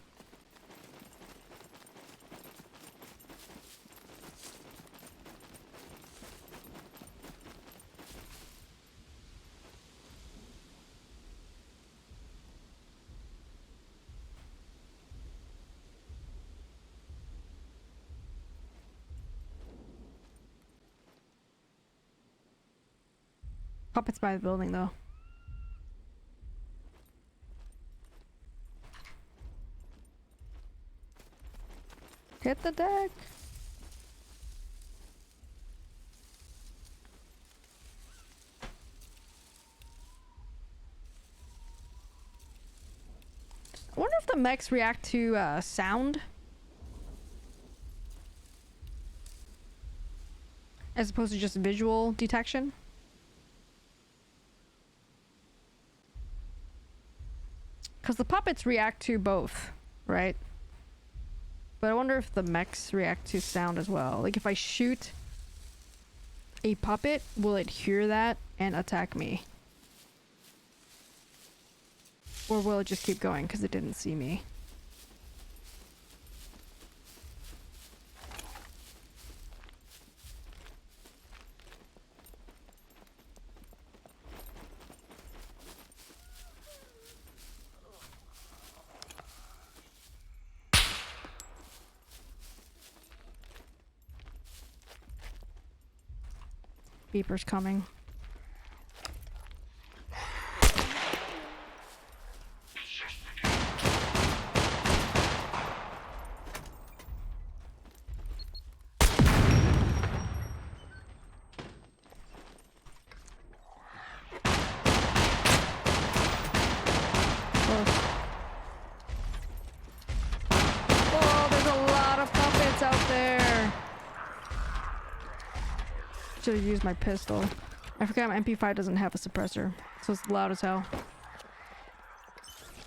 Puppets by the building though. Hit the deck. I wonder if the mechs react to sound as opposed to just visual detection. Because the puppets react to both, right? But I wonder if the mechs react to sound as well. Like if I shoot a puppet, will it hear that and attack me? Or will it just keep going because it didn't see me? Beeper's coming. Oh, there's a lot of puppets out there. Should have used my pistol. I forgot my MP5 doesn't have a suppressor, so it's loud as hell.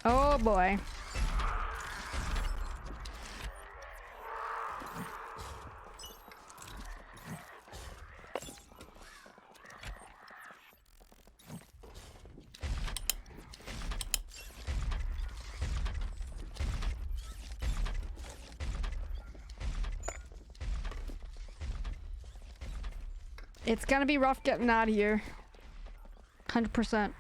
Oh boy. It's gonna be rough getting out of here. 100%.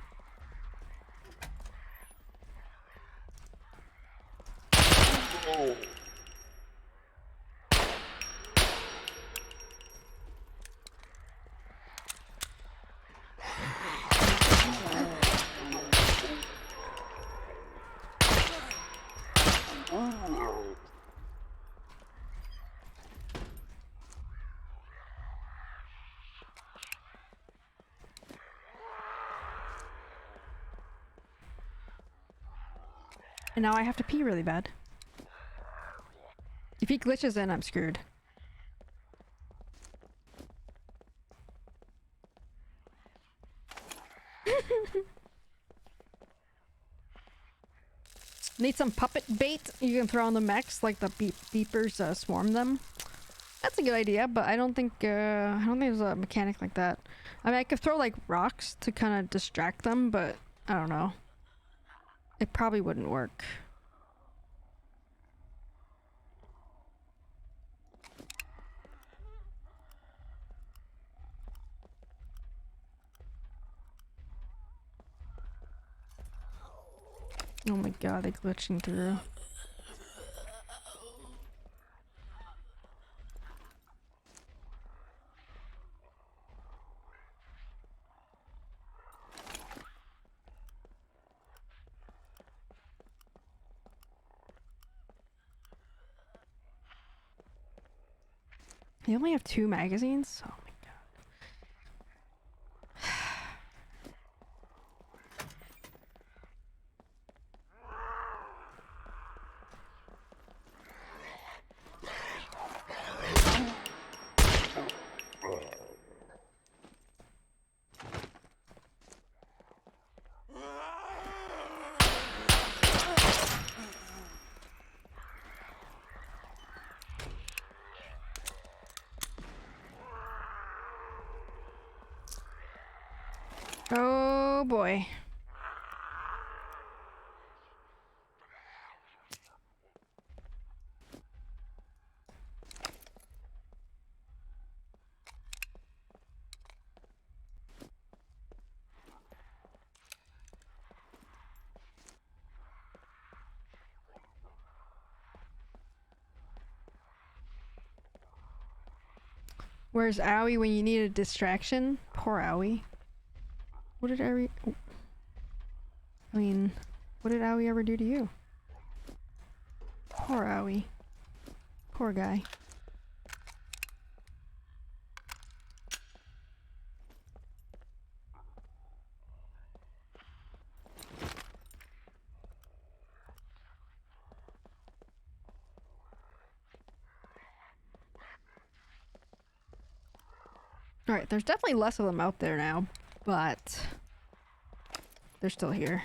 And now I have to pee really bad. If he glitches in, I'm screwed. Need some puppet bait you can throw on the mechs, like the beepers swarm them. That's a good idea, but I don't think there's a mechanic like that. I mean, I could throw like rocks to kind of distract them, but I don't know. It probably wouldn't work. Oh my god, they're glitching through. They only have 2 magazines? Oh my god. Oh boy. Where's Owie when you need a distraction? Poor Owie. What did Owie... I mean, what did Owie ever do to you? Poor Owie. Poor guy. Alright, there's definitely less of them out there now, but they're still here.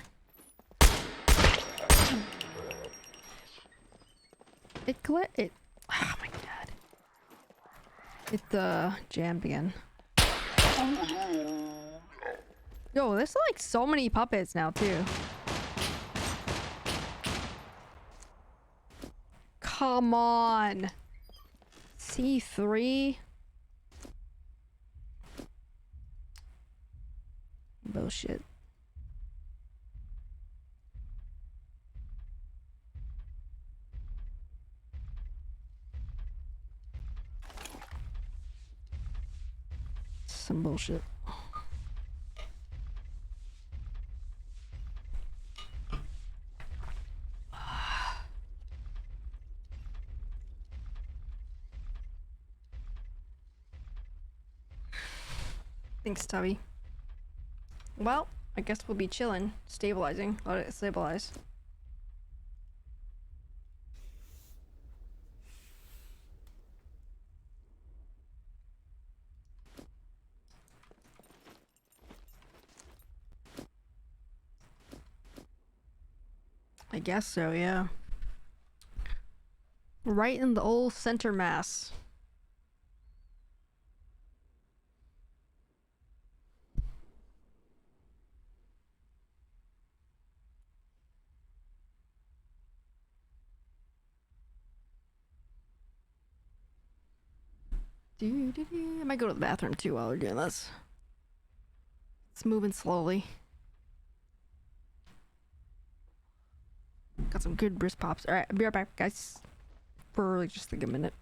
It oh my god. It jammed again. Yo, there's like so many puppets now too. Come on. C3. Bullshit. Some bullshit. Thanks, Tubby. Well, I guess we'll be chilling, stabilizing. Let it stabilize. I guess so, yeah. Right in the old center mass. I might go to the bathroom too while we're doing this. It's moving slowly. Got some good brisk pops. Alright, I'll be right back, guys. For like just like a minute.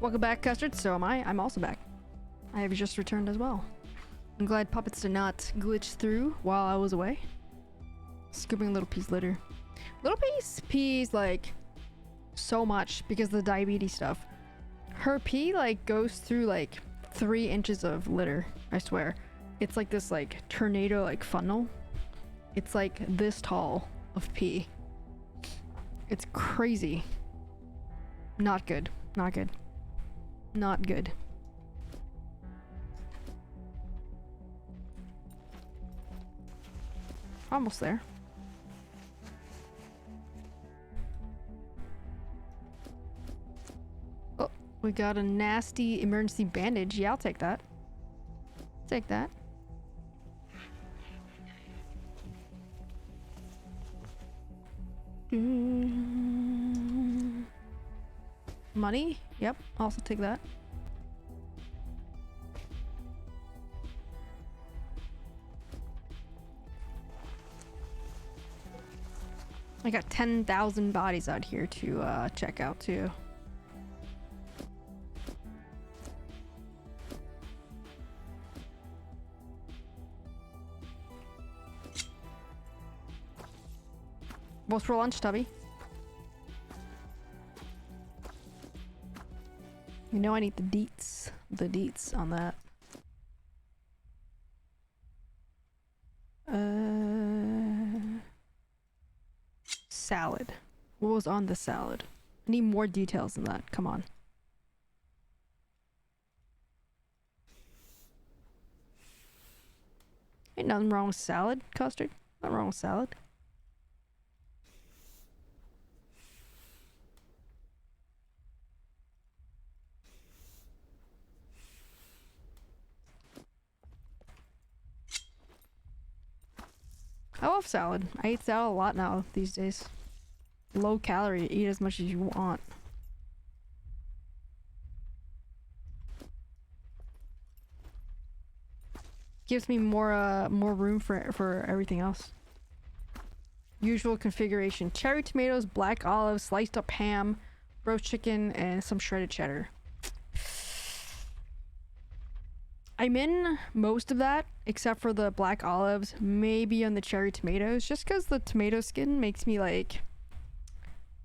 Welcome back, Custard. So am I. I'm also back. I have just returned as well. I'm glad puppets did not glitch through while I was away. Scooping Little P's litter. Little P's like so much because of the diabetes stuff. Her pee like goes through like 3 inches of litter, I swear. It's like this like tornado like funnel. It's like this tall of pee. It's crazy. Not good. Not good. Not good. Almost there. Oh, we got a nasty emergency bandage. Yeah, I'll take that. Take that. Money? Yep, also take that. I got 10,000 bodies out here to check out too. What's for lunch, Tubby? You know I need the deets on that. Salad. What was on the salad? I need more details than that. Come on. Ain't nothing wrong with salad, Custard. Nothing wrong with salad. I love salad. I eat salad a lot now these days. Low calorie, eat as much as you want. Gives me more room for everything else. Usual configuration: cherry tomatoes, black olives, sliced up ham, roast chicken, and some shredded cheddar. I'm in most of that, except for the black olives, maybe on the cherry tomatoes, just because the tomato skin makes me like...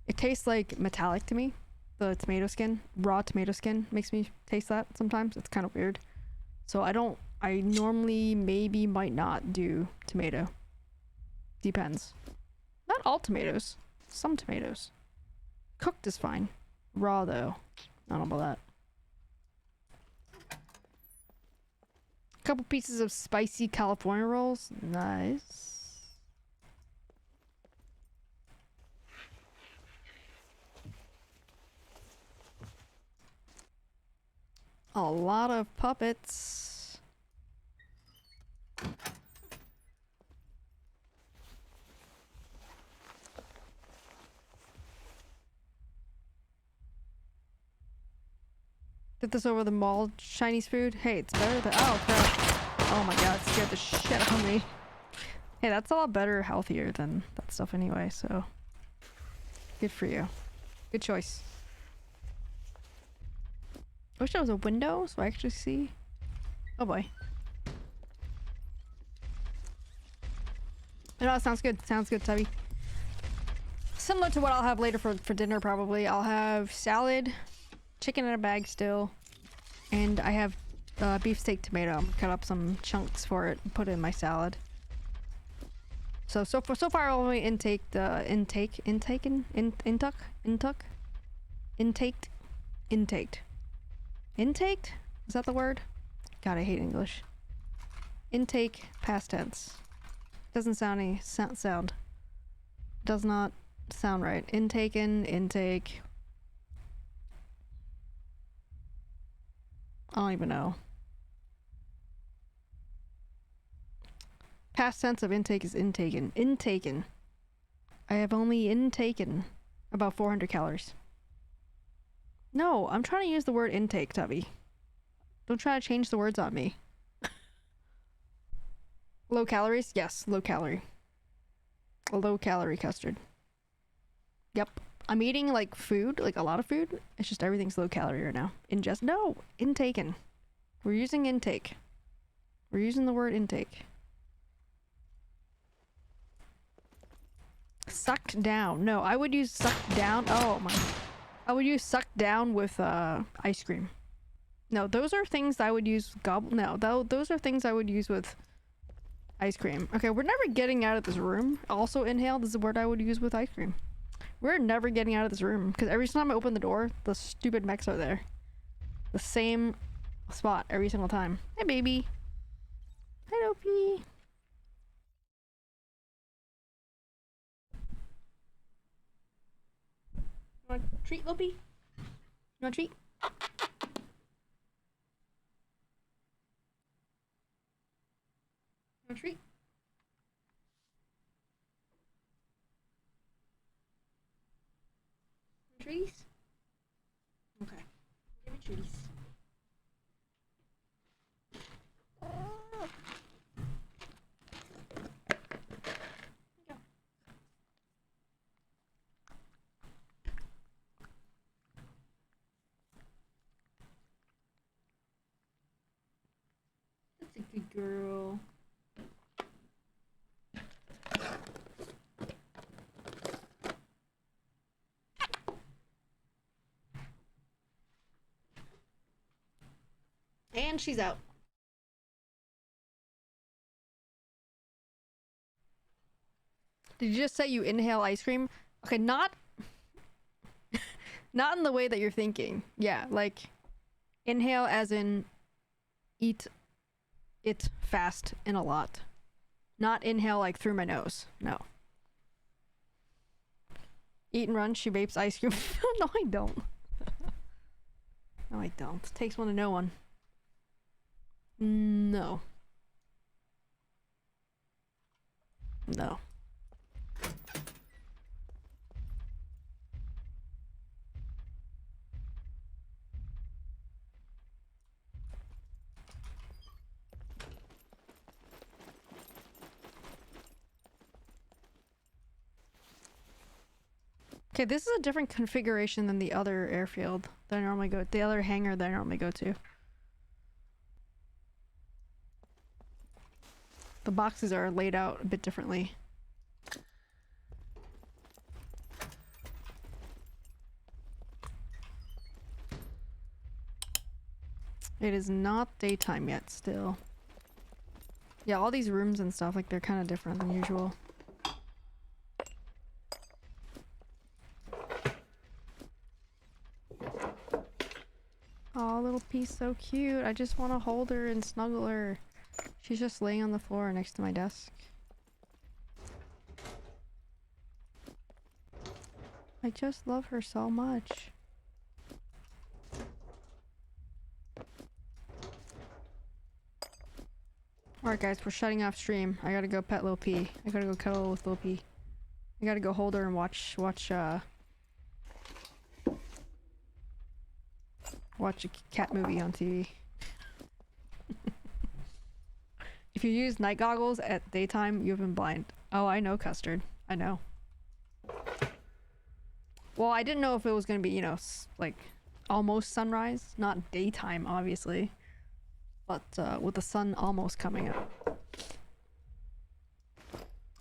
It tastes like metallic to me, the tomato skin. Raw tomato skin makes me taste that sometimes. It's kind of weird. So I don't I normally maybe might not do tomato. Depends. Not all tomatoes. Some tomatoes. Cooked is fine. Raw though. I don't know about that. Couple pieces of spicy California rolls. Nice. A lot of puppets. Get this over the mall Chinese food. Hey, it's better than— oh crap. Oh my god, it scared the shit out of me. Hey, that's a lot better, healthier than that stuff anyway, so good for you. Good choice. I wish there was a window so I actually see. Oh boy. No, it sounds good. Sounds good, Tubby. Similar to what I'll have later for dinner, probably. I'll have salad, chicken in a bag still, and I have beefsteak tomato. I'm gonna cut up some chunks for it and put it in my salad. So far I'll only intake the intaked. Intaked? Is that the word? God, I hate English. Intake, past tense. Doesn't sound any sound. Does not sound right. Intaken, intake. I don't even know. Past tense of intake is intaken. Intaken. I have only intaken about 400 calories. No, I'm trying to use the word intake, Tubby. Don't try to change the words on me. Low calories? Yes, low calorie. A low calorie custard. Yep. I'm eating like food, like a lot of food. It's just everything's low calorie right now. No, intaken. We're using intake. We're using the word intake. Sucked down. No, I would use sucked down. Oh my. I would use sucked down with ice cream. No, those are things I would use those are things I would use with ice cream. Okay, we're never getting out of this room. Also inhale, this is a word I would use with ice cream. We're never getting out of this room because every time I open the door, the stupid mechs are there. The same spot every single time. Hey baby. Hi Dopey. You want a treat, Loopy? You want a treat? You want a treat? Treaties? Okay. Give me treaties. That's a good girl. And she's out. Did you just say you inhale ice cream? Okay, not in the way that you're thinking. Yeah, like inhale as in eat it fast and a lot. Not inhale like through my nose. No. Eat and run, she vapes ice cream. No, I don't. No, I don't. It takes one to know one. No. No. Okay, this is a different configuration than the other airfield that I normally go— the other hangar that I normally go to. The boxes are laid out a bit differently. It is not daytime yet still. Yeah, all these rooms and stuff, like, they're kind of different than usual. Aw, little P's so cute. I just want to hold her and snuggle her. She's just laying on the floor next to my desk. I just love her so much. Alright guys, we're shutting off stream. I gotta go pet Lil P. I gotta go cuddle with Lil P. I gotta go hold her and watch a cat movie on TV. If you use night goggles at daytime, you've been blind. Oh, I know, Custard. I know. Well, I didn't know if it was gonna be, you know, like, almost sunrise. Not daytime, obviously. But, with the sun almost coming up.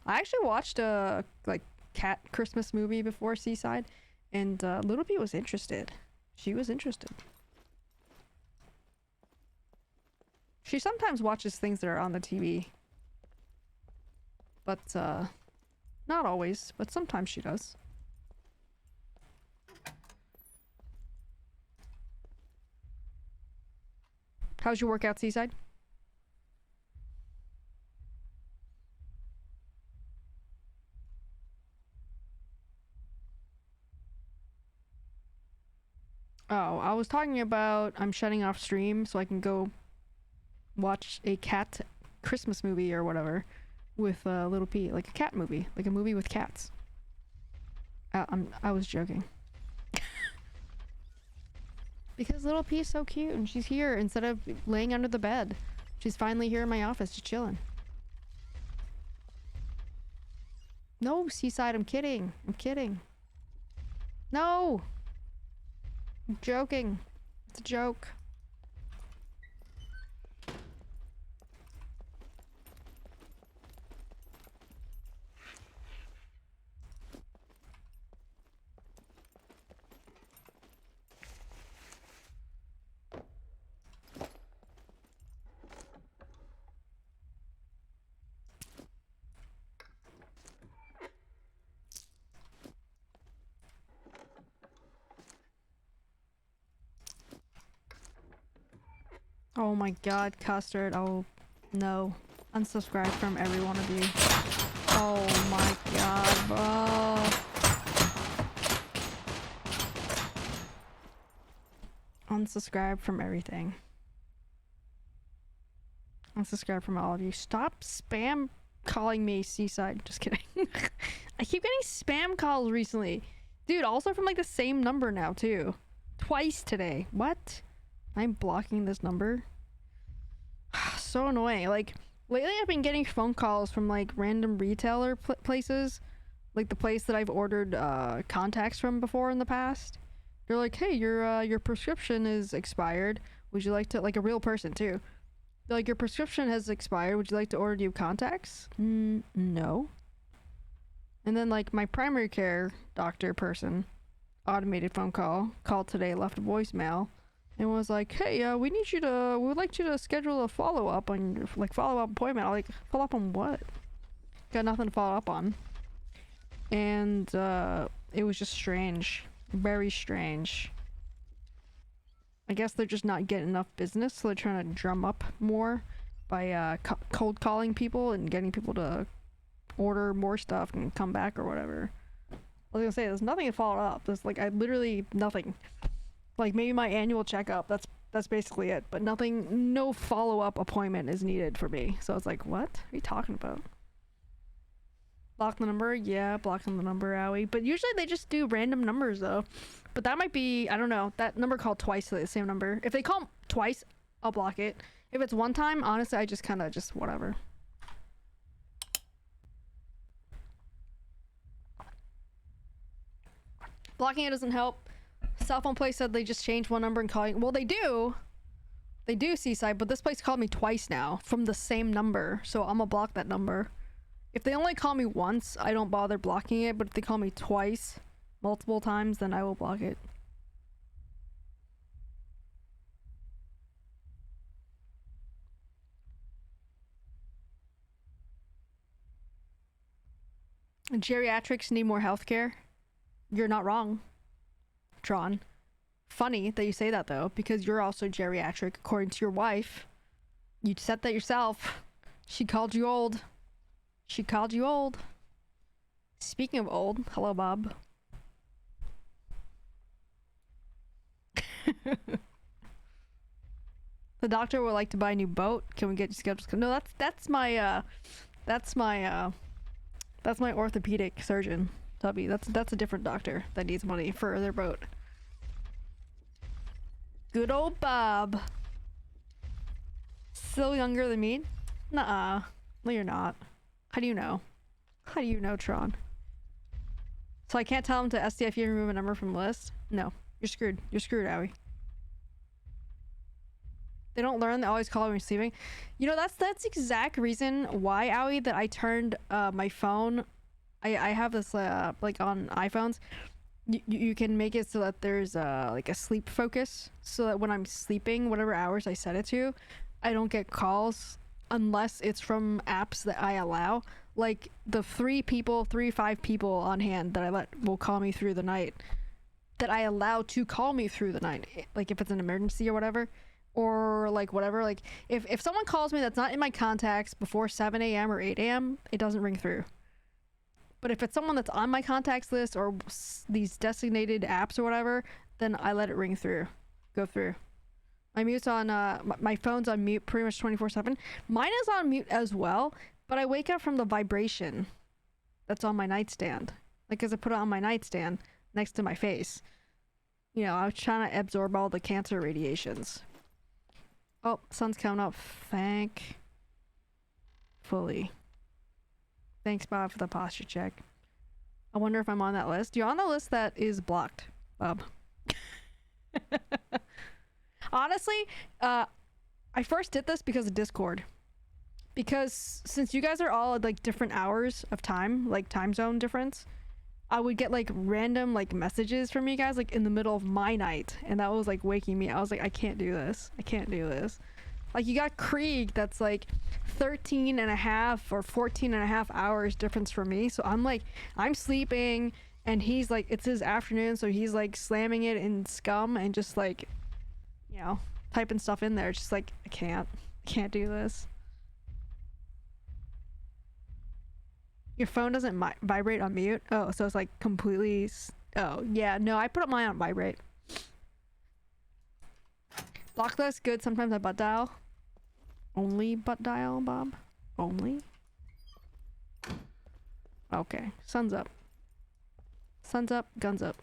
I actually watched a, like, cat Christmas movie before Seaside, and, Little P was interested. She was interested. She sometimes watches things that are on the TV. But, not always, but sometimes she does. How's your workout, Seaside? Oh, I was talking about I'm shutting off stream so I can go watch a cat Christmas movie or whatever with Little P, like a cat movie, like a movie with cats. I was joking. Because Little P is so cute and she's here instead of laying under the bed. She's finally here in my office, just chilling. No, Seaside, I'm kidding. I'm kidding. No! I'm joking. It's a joke. Oh my god, Custard. Oh, no. Unsubscribe from every one of you. Oh my god, bro. Unsubscribe from everything. Unsubscribe from all of you. Stop spam calling me, Seaside. Just kidding. I keep getting spam calls recently. Dude, also from like the same number now, too. Twice today. What? I'm blocking this number. So annoying. Like, lately I've been getting phone calls from like random retailer places. Like the place that I've ordered contacts from before in the past. They're like, hey, your prescription is expired. Would you like to, like a real person too. They're like, your prescription has expired. Would you like to order new contacts? No. And then like my primary care doctor person, automated phone call, called today, left a voicemail. And was like, hey, we would like you to schedule a follow-up on your, like, follow-up appointment. I'm like, follow up on what? Got nothing to follow up on. And, it was just strange. Very strange. I guess they're just not getting enough business, so they're trying to drum up more by, cold calling people and getting people to order more stuff and come back or whatever. I was gonna say, there's nothing to follow up. There's, like, nothing. Like, maybe my annual checkup, that's basically it. But no follow-up appointment is needed for me. So it's like, what are you talking about? Block the number? Yeah, blocking the number, owie. But usually they just do random numbers, though. But that might be, I don't know, that number called twice, the same number. If they call twice, I'll block it. If it's one time, honestly, I just kind of just whatever. Blocking it doesn't help. Cell phone place said they just changed one number and calling. Well, they do, Seaside, but this place called me twice now from the same number, so I'm gonna block that number. If they only call me once, I don't bother blocking it, but if they call me twice, multiple times, then I will block it. Geriatrics need more healthcare. You're not wrong, Tron. Funny that you say that though, because you're also geriatric according to your wife. You said that yourself. She called you old. She called you old. Speaking of old, hello Bob. The doctor would like to buy a new boat. Can we get you scheduled? No, that's my orthopedic surgeon, Tubby. That's a different doctor that needs money for their boat. Good old Bob. Still younger than me? Nuh-uh. No, you're not. How do you know? How do you know, Tron? So I can't tell him to SDFU and remove a number from the list? No. You're screwed. You're screwed, Owie. They don't learn. They always call when you're sleeping. You know, that's the exact reason why, Owie, that I turned my phone. I have this like on iPhones. You can make it so that there's like a sleep focus, so that when I'm sleeping, whatever hours I set it to, I don't get calls unless it's from apps that I allow. Like the 5 people on hand that I let will call me through the night, that I allow to call me through the night, like if it's an emergency or whatever. Or like whatever, like if someone calls me that's not in my contacts before 7 a.m. or 8 a.m., it doesn't ring through. But if it's someone that's on my contacts list or these designated apps or whatever, then I let it ring through, go through. My mute's on, my phone's on mute pretty much 24/7. Mine is on mute as well, but I wake up from the vibration that's on my nightstand. Like, cause I put it on my nightstand next to my face. You know, I was trying to absorb all the cancer radiations. Oh, sun's coming up. Thankfully. Thanks, Bob, for the posture check. I wonder if I'm on that list. You're on the list that is blocked, Bob. Honestly, I first did this because of Discord. Because since you guys are all at like different hours of time, like time zone difference, I would get like random like messages from you guys like in the middle of my night, and that was like waking me. I was like, I can't do this. I can't do this. Like, you got Krieg that's like 13 and a half or 14 and a half hours difference from me. So I'm like, I'm sleeping and he's like, it's his afternoon. So he's like slamming it in SCUM and just like, you know, typing stuff in there. It's just like, I can't do this. Your phone doesn't vibrate on mute? Oh, so it's like completely... Oh, yeah. No, I put up mine on vibrate. Blocklist, good. Sometimes I butt dial. Only butt dial, Bob? Only? Okay. Sun's up. Sun's up, guns up.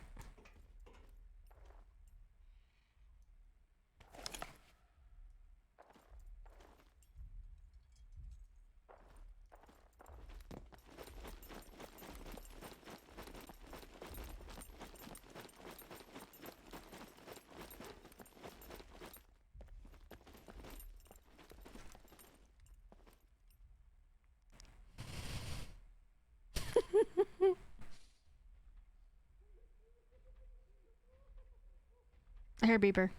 I hear beeper.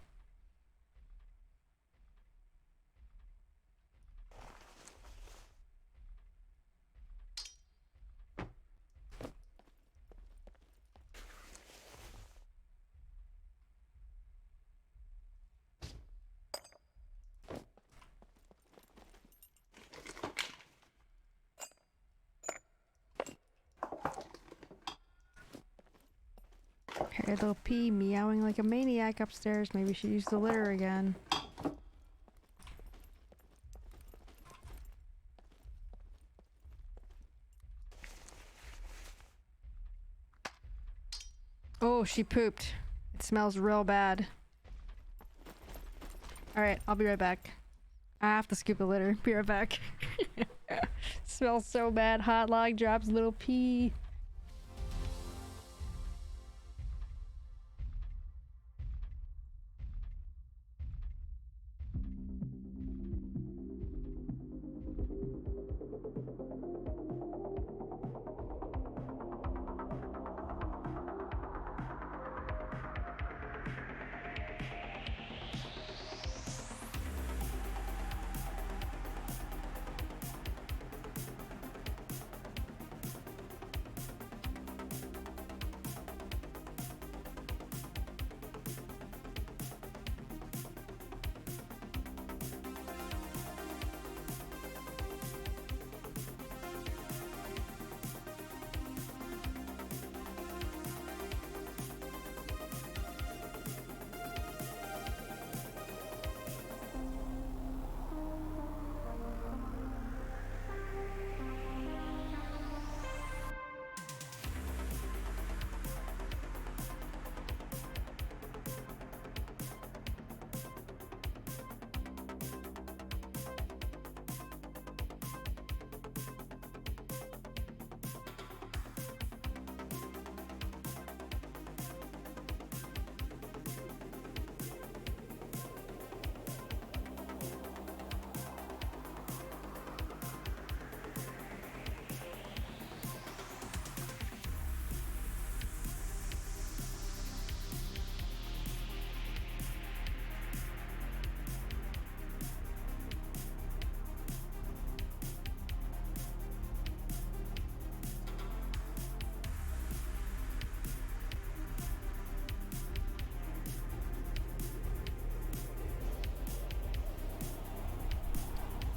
Hear little P meowing like a maniac upstairs. Maybe she used the litter again. Oh, she pooped. It smells real bad. Alright, I'll be right back. I have to scoop the litter. Be right back. Smells so bad. Hot log drops little pee.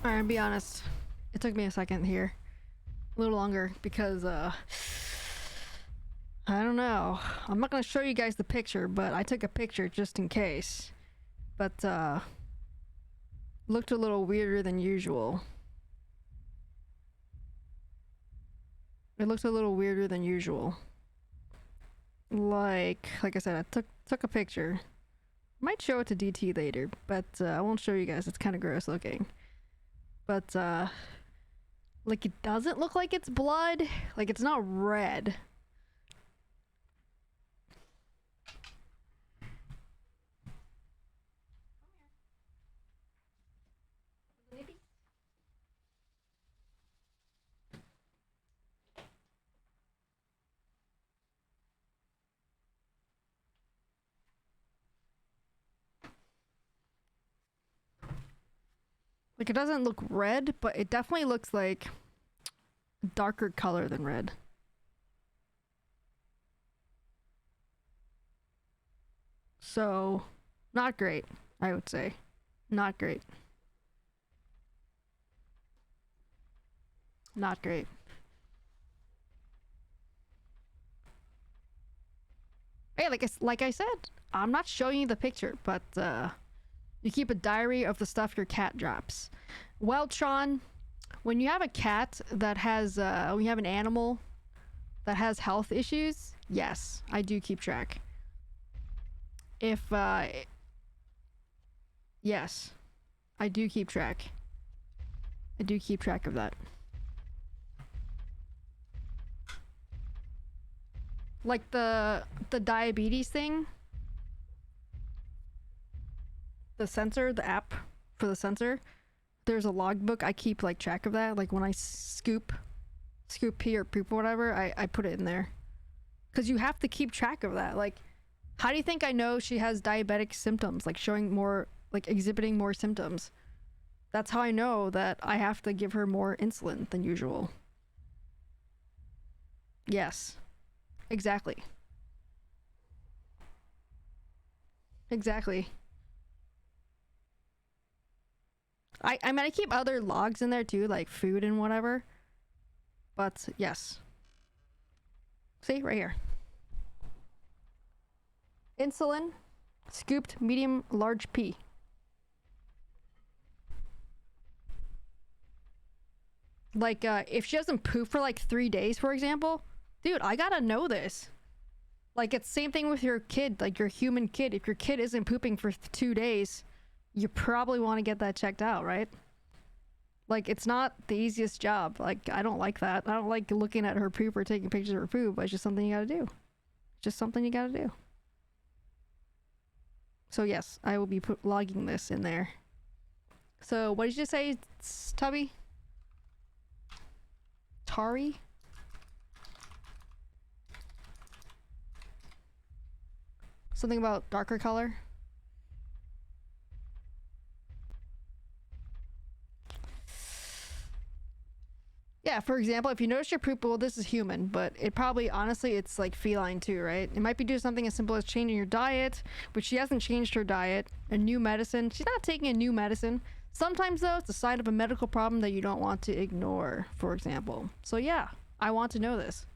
Alright, be honest. It took me a second here. A little longer because, I don't know. I'm not gonna show you guys the picture, but I took a picture just in case. But, looked a little weirder than usual. It looked a little weirder than usual. Like I said, I took a picture. Might show it to DT later, but I won't show you guys. It's kind of gross looking. But like it doesn't look like it's blood. Like it's not red. Like, it doesn't look red, but it definitely looks like a darker color than red. So, not great, I would say. Not great. Not great. Hey, like I said, I'm not showing you the picture, but you keep a diary of the stuff your cat drops. Well, Tron, when you have a cat that has, when you have an animal that has health issues, yes, I do keep track. If, yes, I do keep track. I do keep track of that. Like the diabetes thing. The sensor, the app for the sensor, there's a logbook. I keep like track of that. Like when I scoop pee or poop or whatever, I put it in there. Cause you have to keep track of that. Like, how do you think I know she has diabetic symptoms? Like showing more, like exhibiting more symptoms. That's how I know that I have to give her more insulin than usual. Yes. Exactly. Exactly. I mean, I keep other logs in there too, like food and whatever. But yes. See, right here. Insulin, scooped, medium, large P. Like, if she doesn't poop for like 3 days, for example, dude, I gotta know this. Like, it's same thing with your kid, like your human kid. If your kid isn't pooping for 2 days, you probably want to get that checked out, right? Like, it's not the easiest job. Like, I don't like that. I don't like looking at her poop or taking pictures of her poop, but it's just something you gotta do. Just something you gotta do. So yes, I will be logging this in there. So, what did you say, Tubby? Tari? Something about darker color? Yeah, for example, if you notice your poop, well, this is human, but it probably, honestly, it's like feline too, right? It might be doing something as simple as changing your diet, but she hasn't changed her diet. A new medicine. She's not taking a new medicine. Sometimes, though, it's a sign of a medical problem that you don't want to ignore, for example. So yeah, I want to know this.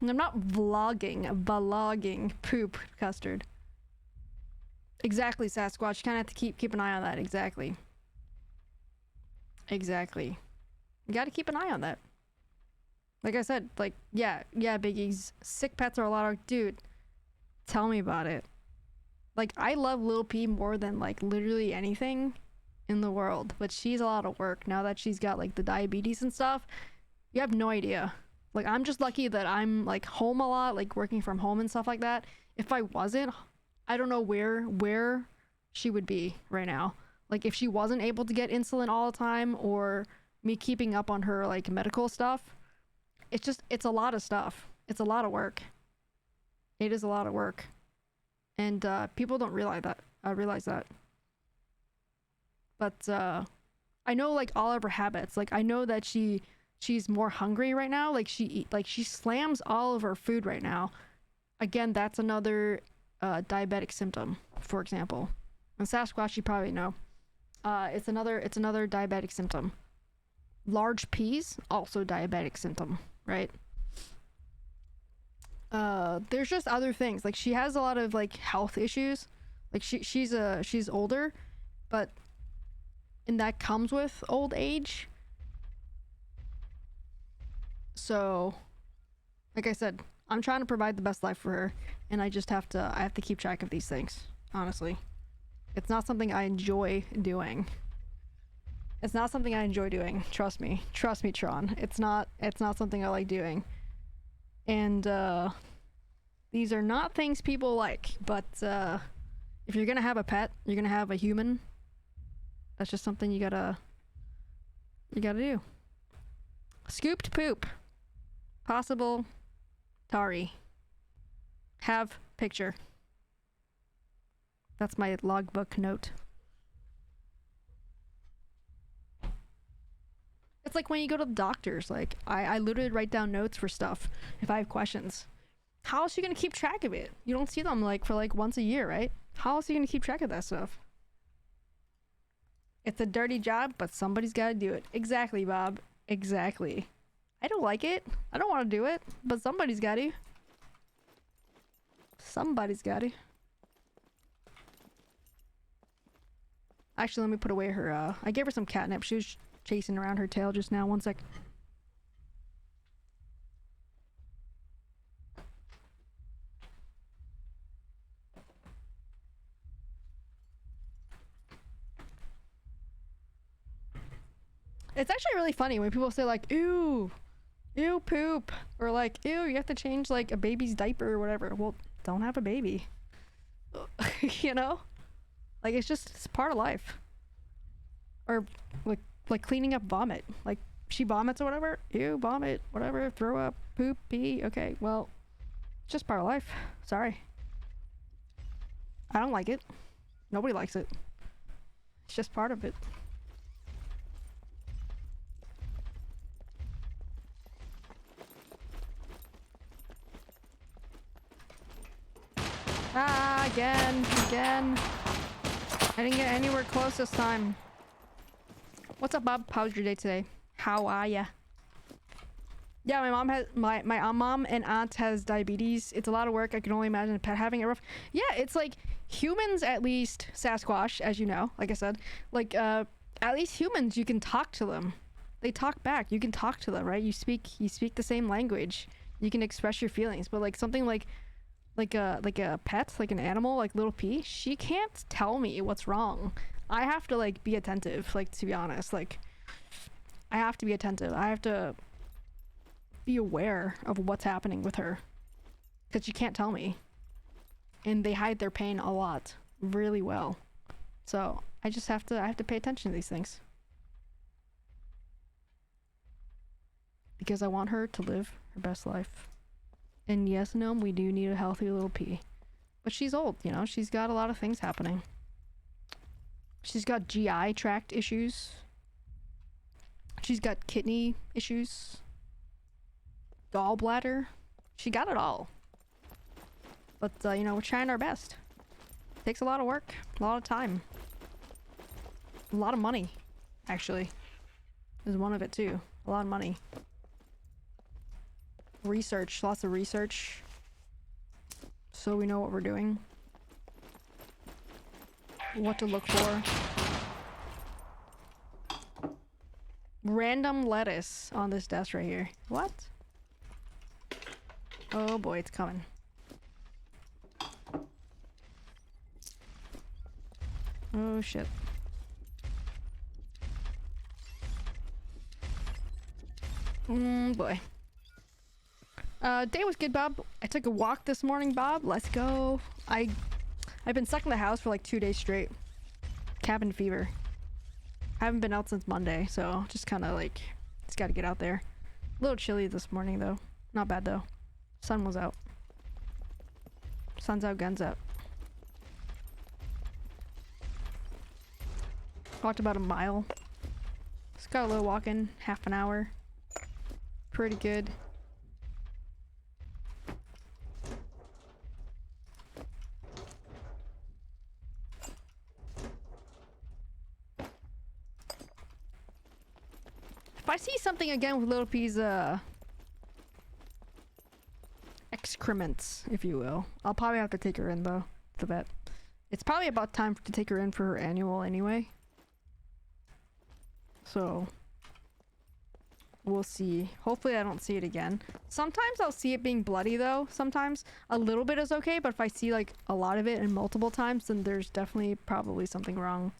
And I'm not vlogging poop, Custard. Exactly, Sasquatch. You kind of have to keep an eye on that. Exactly. Exactly. You gotta keep an eye on that. Like I said, like, yeah, biggies. Sick pets are a lot of... Dude, tell me about it. Like, I love Lil P more than, like, literally anything in the world. But she's a lot of work now that she's got, like, the diabetes and stuff. You have no idea. Like, I'm just lucky that I'm, like, home a lot, like, working from home and stuff like that. If I wasn't, I don't know where she would be right now. Like, if she wasn't able to get insulin all the time, or me keeping up on her, like, medical stuff, it's a lot of stuff. It's a lot of work. It is a lot of work. And people don't realize that. But I know, like, all of her habits. Like, I know that she's more hungry right now. Like, she slams all of her food right now. Again, that's another diabetic symptom, for example. And Sasquatch, you probably know. It's another diabetic symptom. Large P's, also diabetic symptom, right? There's just other things. Like, she has a lot of like health issues. Like, she's older, and that comes with old age. So, like I said, I'm trying to provide the best life for her, and I have to keep track of these things, honestly. It's not something I enjoy doing. It's not something I enjoy doing. Trust me, Tron. It's not something I like doing. And these are not things people like, but if you're gonna have a pet, you're gonna have a human. That's just something you gotta do. Scooped poop. Possible Tari. Have picture. That's my logbook note. It's like when you go to the doctors. Like, I literally write down notes for stuff if I have questions. How else are you gonna keep track of it? You don't see them like for like once a year, right? How else are you gonna keep track of that stuff? It's a dirty job, but somebody's gotta do it. Exactly, Bob. Exactly. I don't like it. I don't want to do it, but somebody's got to. Somebody's got to. Actually, let me put away her, I gave her some catnip. She was chasing around her tail just now. One sec. It's actually really funny when people say like, ew, poop, or like, ew, you have to change like a baby's diaper or whatever. Well, don't have a baby. You know? Like, it's part of life. Or like cleaning up vomit. Like, she vomits or whatever. Ew, vomit, whatever, throw up, poop, pee. Okay, well, it's just part of life. Sorry. I don't like it. Nobody likes it. It's just part of it. Ah, again. I didn't get anywhere close this time. What's up, Bob? How's your day today? How are ya? Yeah, my mom has my mom and aunt has diabetes. It's a lot of work. I can only imagine a pet having it rough. Yeah, it's like humans, at least Sasquatch, as you know, like I said, like at least humans, you can talk to them. They talk back. You can talk to them, right? You speak the same language. You can express your feelings. But like something like a pet, like an animal, like little P, she can't tell me what's wrong. I have to like be attentive, like, to be honest. Like, I have to be attentive. I have to be aware of what's happening with her, because she can't tell me, and they hide their pain a lot, really well. So I have to pay attention to these things, because I want her to live her best life. And yes, no, we do need a healthy little P. But she's old, you know? She's got a lot of things happening. She's got GI tract issues. She's got kidney issues. Gallbladder. She got it all. But, you know, we're trying our best. Takes a lot of work. A lot of time. A lot of money, actually. Is one of it, too. A lot of money. Research, lots of research, so we know what we're doing, what to look for. Random lettuce on this desk right here. What? Oh boy, it's coming. Oh shit. Boy. Day was good, Bob. I took a walk this morning, Bob. Let's go. I've been stuck in the house for like 2 days straight. Cabin fever. I haven't been out since Monday, so just kind of like, just gotta get out there. A little chilly this morning, though. Not bad, though. Sun was out. Sun's out, guns out. Walked about a mile. Just got a little walking, half an hour. Pretty good. If I see something again with Little P's excrements, if you will, I'll probably have to take her in though, to the vet. It's probably about time to take her in for her annual anyway. So we'll see. Hopefully I don't see it again. Sometimes I'll see it being bloody though. Sometimes a little bit is okay, but if I see like a lot of it and multiple times, then there's definitely probably something wrong.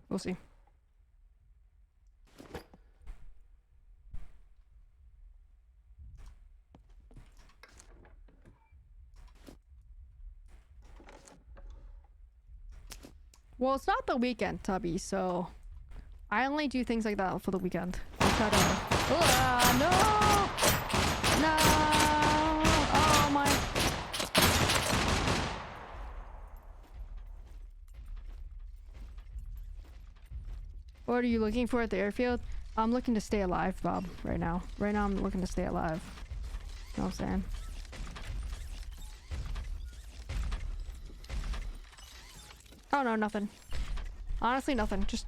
We'll see. Well, it's not the weekend, Tubby, so I only do things like that for the weekend. I try to... no! No! Oh my... What are you looking for at the airfield? I'm looking to stay alive, Bob, right now. Right now I'm looking to stay alive. You know what I'm saying? Oh no, nothing. Honestly, nothing. Just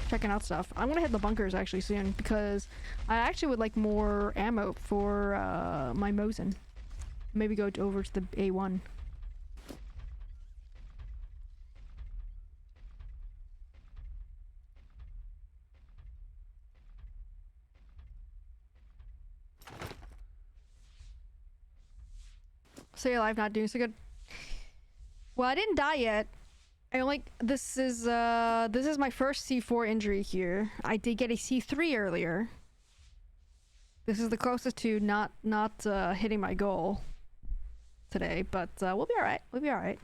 checking out stuff. I'm gonna hit the bunkers actually soon because I actually would like more ammo for my Mosin. Maybe go over to the A1. Stay alive, not doing so good. Well, I didn't die yet. I only this is my first C4 injury here. I did get a C3 earlier. This is the closest to not hitting my goal today, but we'll be all right. We'll be all right.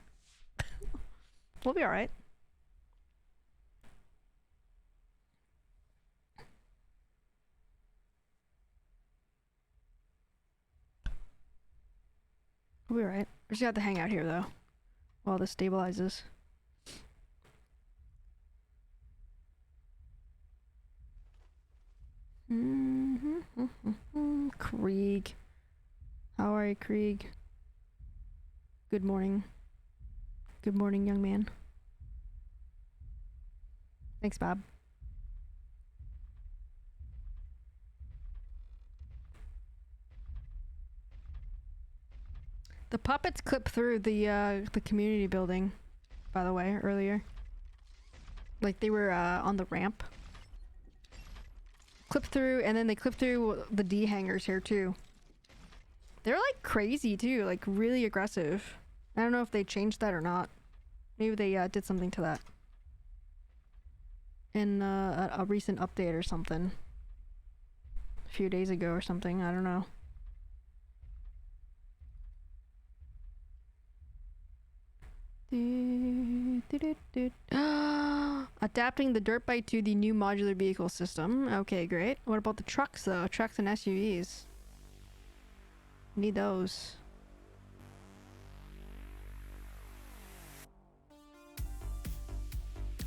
We'll be all right. We'll be all right. We just have to hang out here though, while this stabilizes. Krieg. How are you, Krieg? Good morning. Good morning, young man. Thanks, Bob. The puppets clipped through the community building, by the way, earlier. Like they were on the ramp. Clipped through, and then they clipped through the D hangars here too. They're like crazy too, like really aggressive. I don't know if they changed that or not. Maybe they did something to that in a recent update or something. A few days ago or something, I don't know. Adapting the dirt bike to the new modular vehicle system. Okay, great. What about the trucks though? Trucks and SUVs. Need those.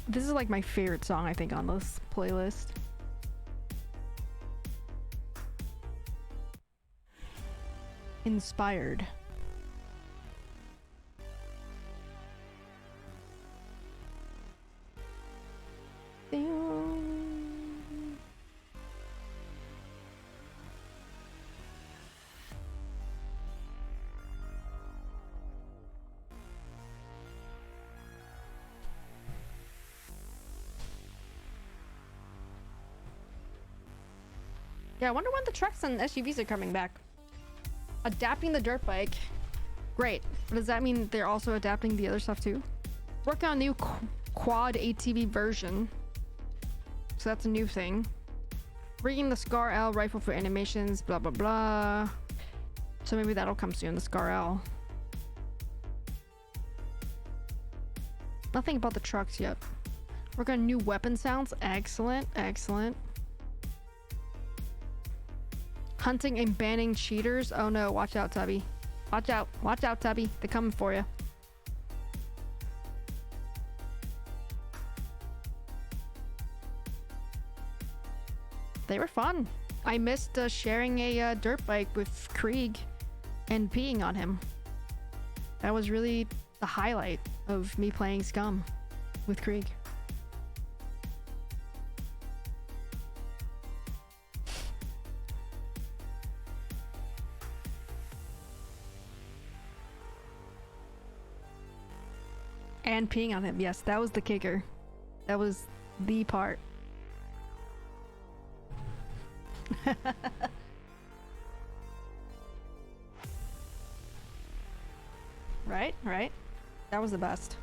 This is like my favorite song, I think, on this playlist. Inspired. Yeah, I wonder when the trucks and SUVs are coming back. Adapting the dirt bike. Great. But does that mean they're also adapting the other stuff too? Working on a new quad ATV version. So that's a new thing. Rigging the Scar L rifle for animations, blah blah blah. So maybe that'll come soon, the Scar L. Nothing about the trucks yet. Working on new weapon sounds. Excellent, excellent. Hunting and banning cheaters. Oh no, watch out, Tubby. Watch out, Tubby. They're coming for you. They were fun. I missed sharing a dirt bike with Krieg and peeing on him. That was really the highlight of me playing SCUM with Krieg. And peeing on him. Yes, that was the kicker. That was the part. Right, right. That was the best.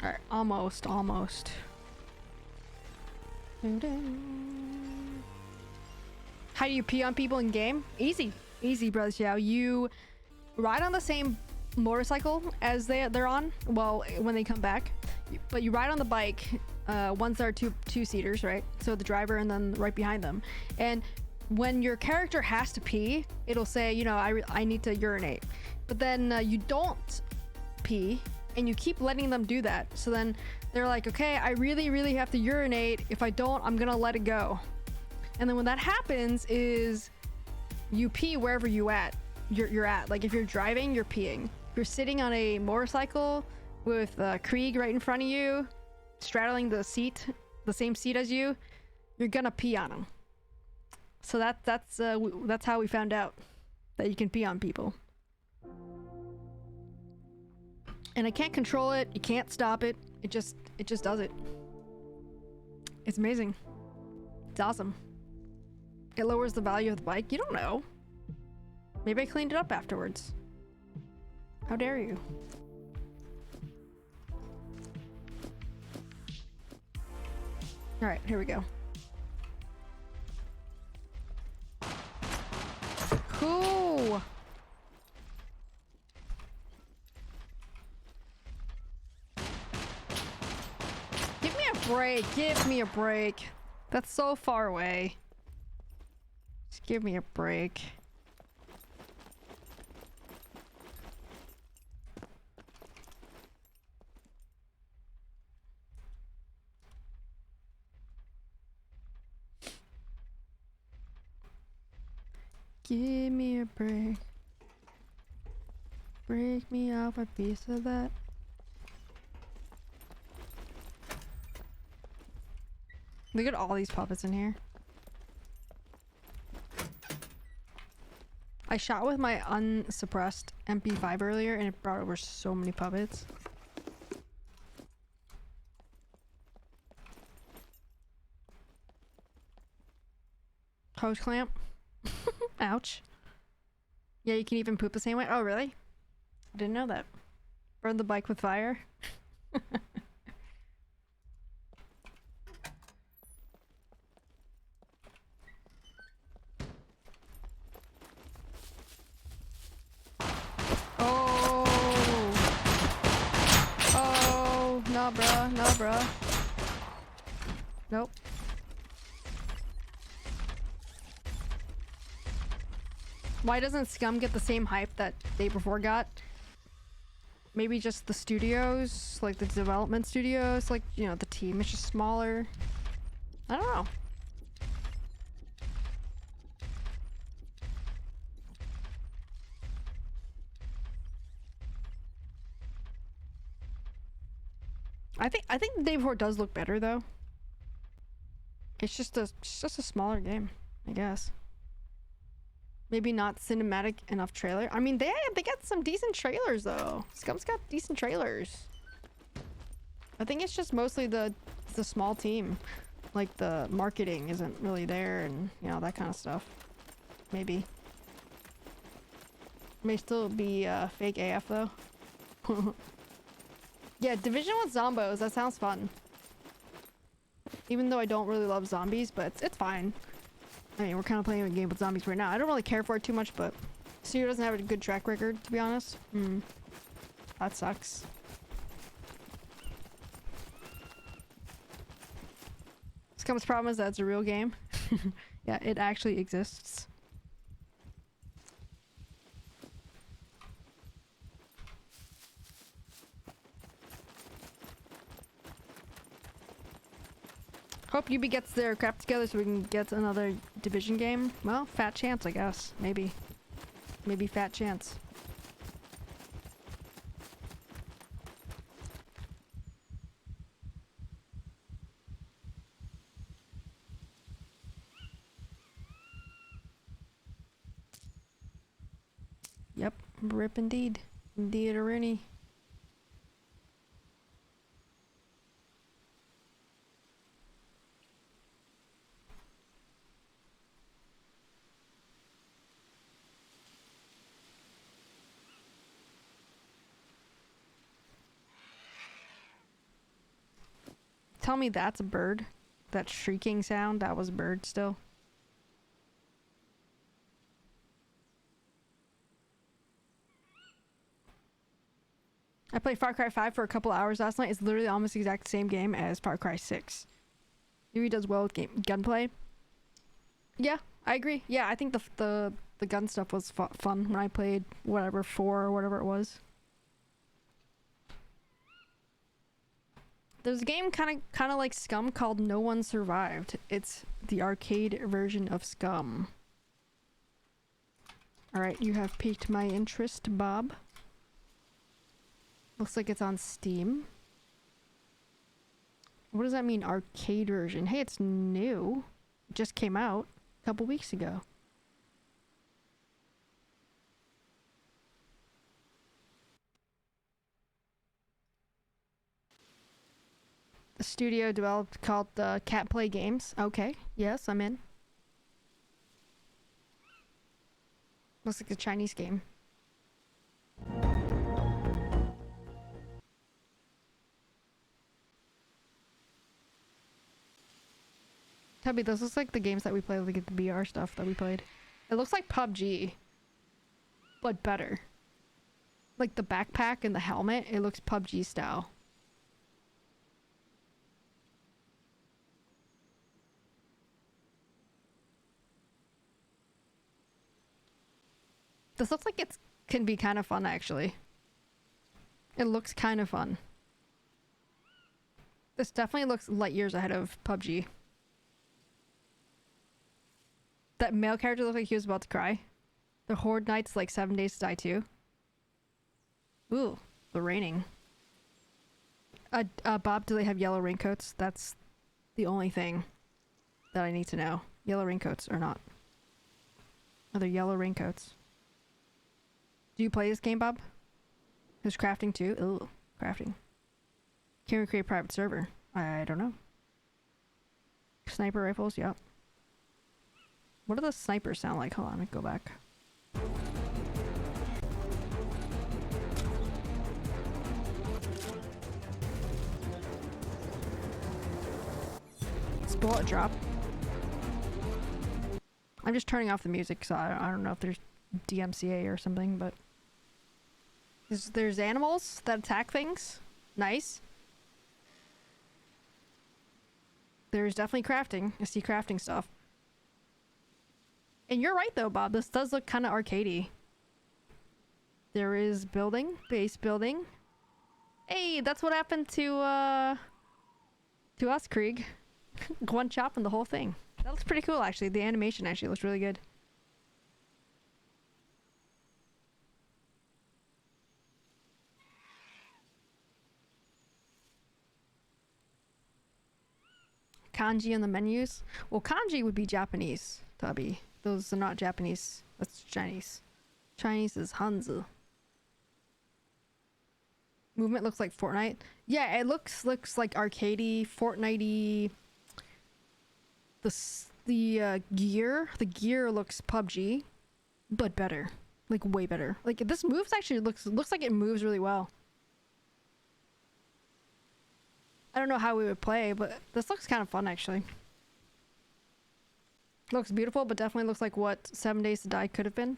Alright, almost. How do you pee on people in game? Easy. Easy, Brother Xiao. You ride on the same motorcycle as they're on, well, when they come back. But you ride on the bike, ones that are two-seaters, right? So the driver and then right behind them. And when your character has to pee, it'll say, you know, I need to urinate. But then you don't pee, and you keep letting them do that. So then they're like, okay, I really have to urinate. If I don't, I'm gonna let it go. And then when that happens is you pee wherever you're at. Like if you're driving, you're peeing. If you're sitting on a motorcycle with Krieg right in front of you, straddling the seat, the same seat as you, you're gonna pee on him. So that's how we found out that you can pee on people. And I can't control it. You can't stop it. It just does it. It's amazing. It's awesome. It lowers the value of the bike. You don't know. Maybe I cleaned it up afterwards. How dare you? All right, here we go. Cool. Give me a break. Give me a break. That's so far away. Just give me a break. Give me a break. Break me off a piece of that. Look at all these puppets in here. I shot with my unsuppressed MP5 earlier and it brought over so many puppets. Hose clamp. Ouch. Yeah, you can even poop the same way. Oh, really? I didn't know that. Burn the bike with fire. Nah, bruh. Nah, bruh. Nope. Why doesn't SCUM get the same hype that Day Before got? Maybe just the studios, like the development studios, like, you know, the team is just smaller. I don't know. I think the Day Before does look better though. It's just a smaller game, I guess. Maybe not cinematic enough trailer. I mean, they got some decent trailers though. SCUM's got decent trailers. I think it's just mostly the small team. Like the marketing isn't really there and, you know, that kind of stuff. Maybe. May still be fake AF though. Yeah, Division with Zombos, that sounds fun. Even though I don't really love zombies, but it's fine. I mean, we're kind of playing a game with zombies right now. I don't really care for it too much, but Studio doesn't have a good track record, to be honest. That sucks. SCUM's problem is that it's a real game. Yeah, it actually exists. Hope UB gets their crap together so we can get another division game. Well, fat chance, I guess. Maybe. Maybe fat chance. Yep, rip indeed. Indeed a Rooney. Tell me that's a bird. That shrieking sound, that was a bird still. I played Far Cry 5 for a couple hours last night. It's literally almost the exact same game as Far Cry 6. It really does well with gunplay. Yeah, I agree. Yeah, I think the gun stuff was fun when I played whatever 4 or whatever it was. There's a game kind of like SCUM called No One Survived. It's the arcade version of SCUM. All right, you have piqued my interest, Bob. Looks like it's on Steam. What does that mean, arcade version? Hey, it's new. It just came out a couple weeks ago. The studio developed called Cat Play Games. Okay, yes, I'm in. Looks like a Chinese game. Tubby, this looks like the games that we played, like the VR stuff that we played. It looks like PUBG, but better. Like the backpack and the helmet, it looks PUBG style. This looks like it can be kind of fun, actually. It looks kind of fun. This definitely looks light years ahead of PUBG. That male character looked like he was about to cry. The Horde Knight's like 7 Days to Die too. Ooh, the raining. Bob, do they have yellow raincoats? That's the only thing that I need to know. Yellow raincoats or not? Are there yellow raincoats? Do you play this game, Bob? There's crafting too? Ooh, crafting. Can we create a private server? I don't know. Sniper rifles, yep. What do the snipers sound like? Hold on, let me go back. It's bullet drop. I'm just turning off the music, so I don't know if there's DMCA or something, but... There's animals that attack things. Nice. There's definitely crafting. I see crafting stuff. And you're right though, Bob. This does look kind of arcadey. There is building, base building. Hey, that's what happened to us, Krieg. One chop and the whole thing. That looks pretty cool, actually. The animation actually looks really good. Kanji in the menus? Well, kanji would be Japanese, Tubby. Those are not Japanese. That's Chinese. Chinese is Hanzi. Movement looks like Fortnite. Yeah, it looks like arcadey, Fortnitey. The gear looks PUBG, but better. Like way better. Like this moves actually looks like it moves really well. I don't know how we would play, but this looks kind of fun actually. Looks beautiful, but definitely looks like what 7 Days to Die could have been.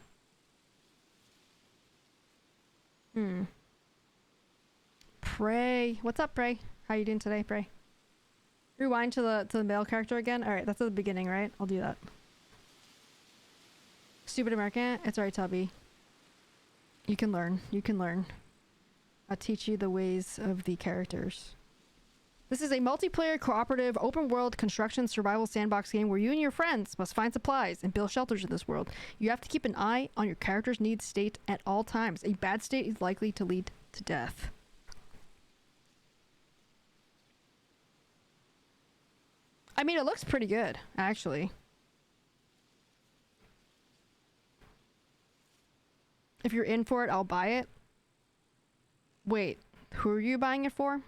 Prey. What's up, Prey? How you doing today, Prey? Rewind to the male character again. All right, that's at the beginning, right? I'll do that. Stupid American. It's alright, Tubby. You can learn. You can learn. I'll teach you the ways of the characters. This is a multiplayer, cooperative, open-world construction survival sandbox game where you and your friends must find supplies and build shelters in this world. You have to keep an eye on your character's need state at all times. A bad state is likely to lead to death. I mean, it looks pretty good, actually. If you're in for it, I'll buy it. Wait, who are you buying it for?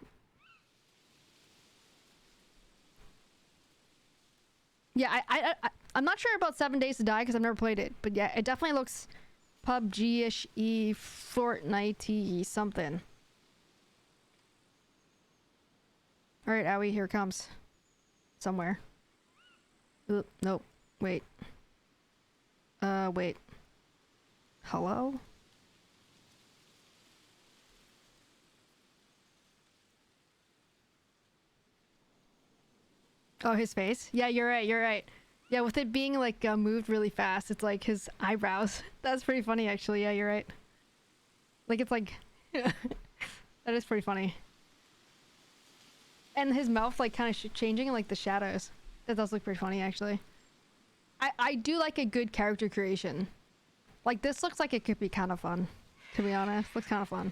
Yeah, I'm not sure about 7 Days to Die because I've never played it. But yeah, it definitely looks PUBG-ish-y, Fortnite-y something. Alright, Owie, here it comes. Somewhere. Oop, nope. Wait. Wait. Hello? Oh, his face? Yeah, you're right, you're right. Yeah, with it being, like, moved really fast, it's like his eyebrows. That's pretty funny, actually. Yeah, you're right. Like, it's like... that is pretty funny. And his mouth, like, kind of changing, like, the shadows. That does look pretty funny, actually. I do like a good character creation. Like, this looks like it could be kind of fun, to be honest. Looks kind of fun.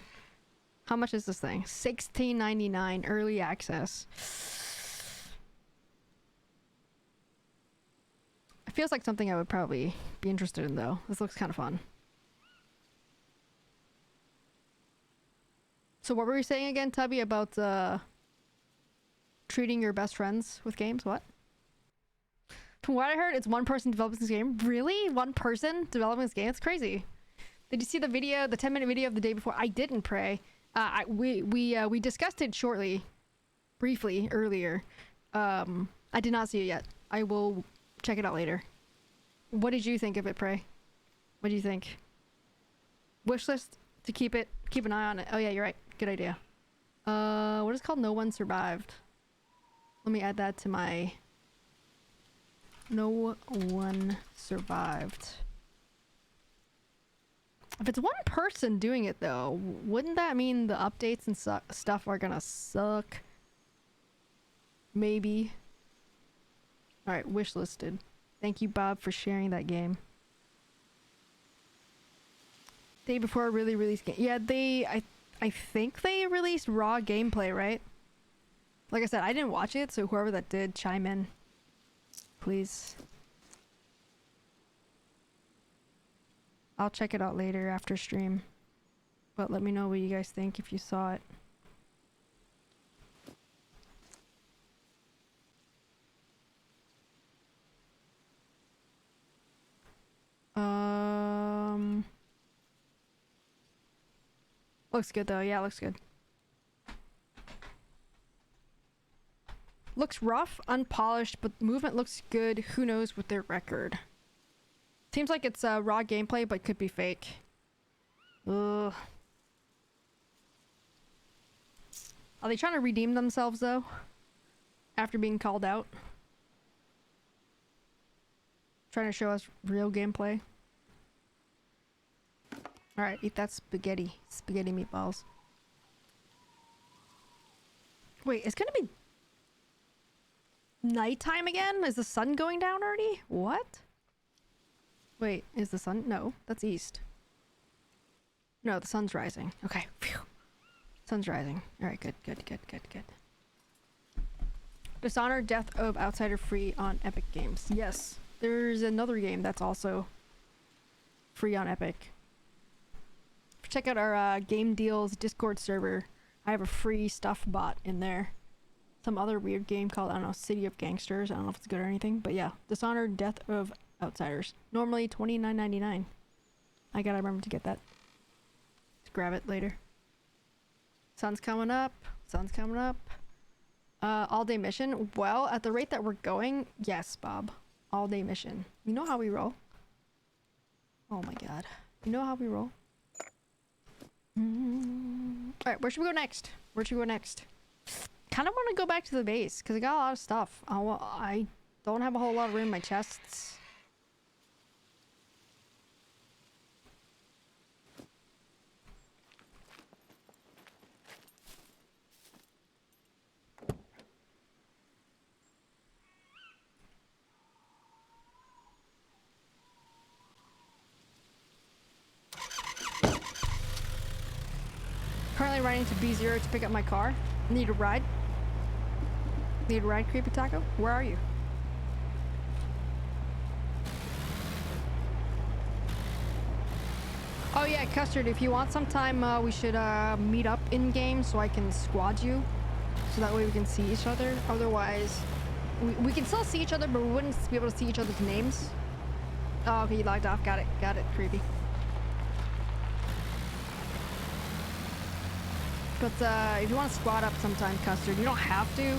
How much is this thing? $16.99 early access. It feels like something I would probably be interested in, though. This looks kind of fun. So what were we saying again, Tubby, about treating your best friends with games? What? From what I heard, it's one person developing this game. Really? One person developing this game? It's crazy. Did you see the video, the 10-minute video of the day before? I didn't, Pray. We discussed it briefly earlier. I did not see it yet. I will check it out later. What did you think of it, Pray? What do you think? Wishlist to keep an eye on it. Oh yeah, you're right. Good idea. What is it called? No One Survived. Let me add that to my... No One Survived. If it's one person doing it, though, wouldn't that mean the updates and stuff are gonna suck? Maybe. Alright, wishlisted. Thank you, Bob, for sharing that game. Day before really released game. Yeah, I think they released raw gameplay, right? Like I said, I didn't watch it, so whoever that did, chime in. Please. I'll check it out later after stream. But let me know what you guys think if you saw it. Looks good though. Yeah, looks good. Looks rough, unpolished, but movement looks good. Who knows with their record? Seems like it's raw gameplay, but could be fake. Ugh. Are they trying to redeem themselves though? After being called out? Trying to show us real gameplay? Alright, eat that spaghetti. Spaghetti meatballs. Wait, it's gonna be nighttime again? Is the sun going down already? What? Wait, is the sun? No, that's east. No, the sun's rising. Okay, phew. Sun's rising. Alright, good. Dishonored Death of Outsider free on Epic Games. Yes, there's another game that's also free on Epic. Check out our Game Deals Discord server. I have a free stuff bot in there. Some other weird game called, I don't know, City of Gangsters. I don't know if it's good or anything, but yeah. Dishonored Death of Outsiders. Normally $29.99. I gotta remember to get that. Let's grab it later. Sun's coming up. Sun's coming up. All day mission. Well, at the rate that we're going, yes, Bob. All day mission. You know how we roll. Oh my god. You know how we roll. Alright, where should we go next? Where should we go next? Kind of want to go back to the base because I got a lot of stuff. I don't have a whole lot of room in my chests. Currently riding to B0 to pick up my car. Need a ride? Need a ride, Creepy Taco? Where are you? Oh yeah, Custard, if you want sometime, we should meet up in game so I can squad you. So that way we can see each other. Otherwise, we can still see each other, but we wouldn't be able to see each other's names. Oh, okay, you logged off. Got it. Got it, Creepy. But if you want to squad up sometime, Custard, you don't have to.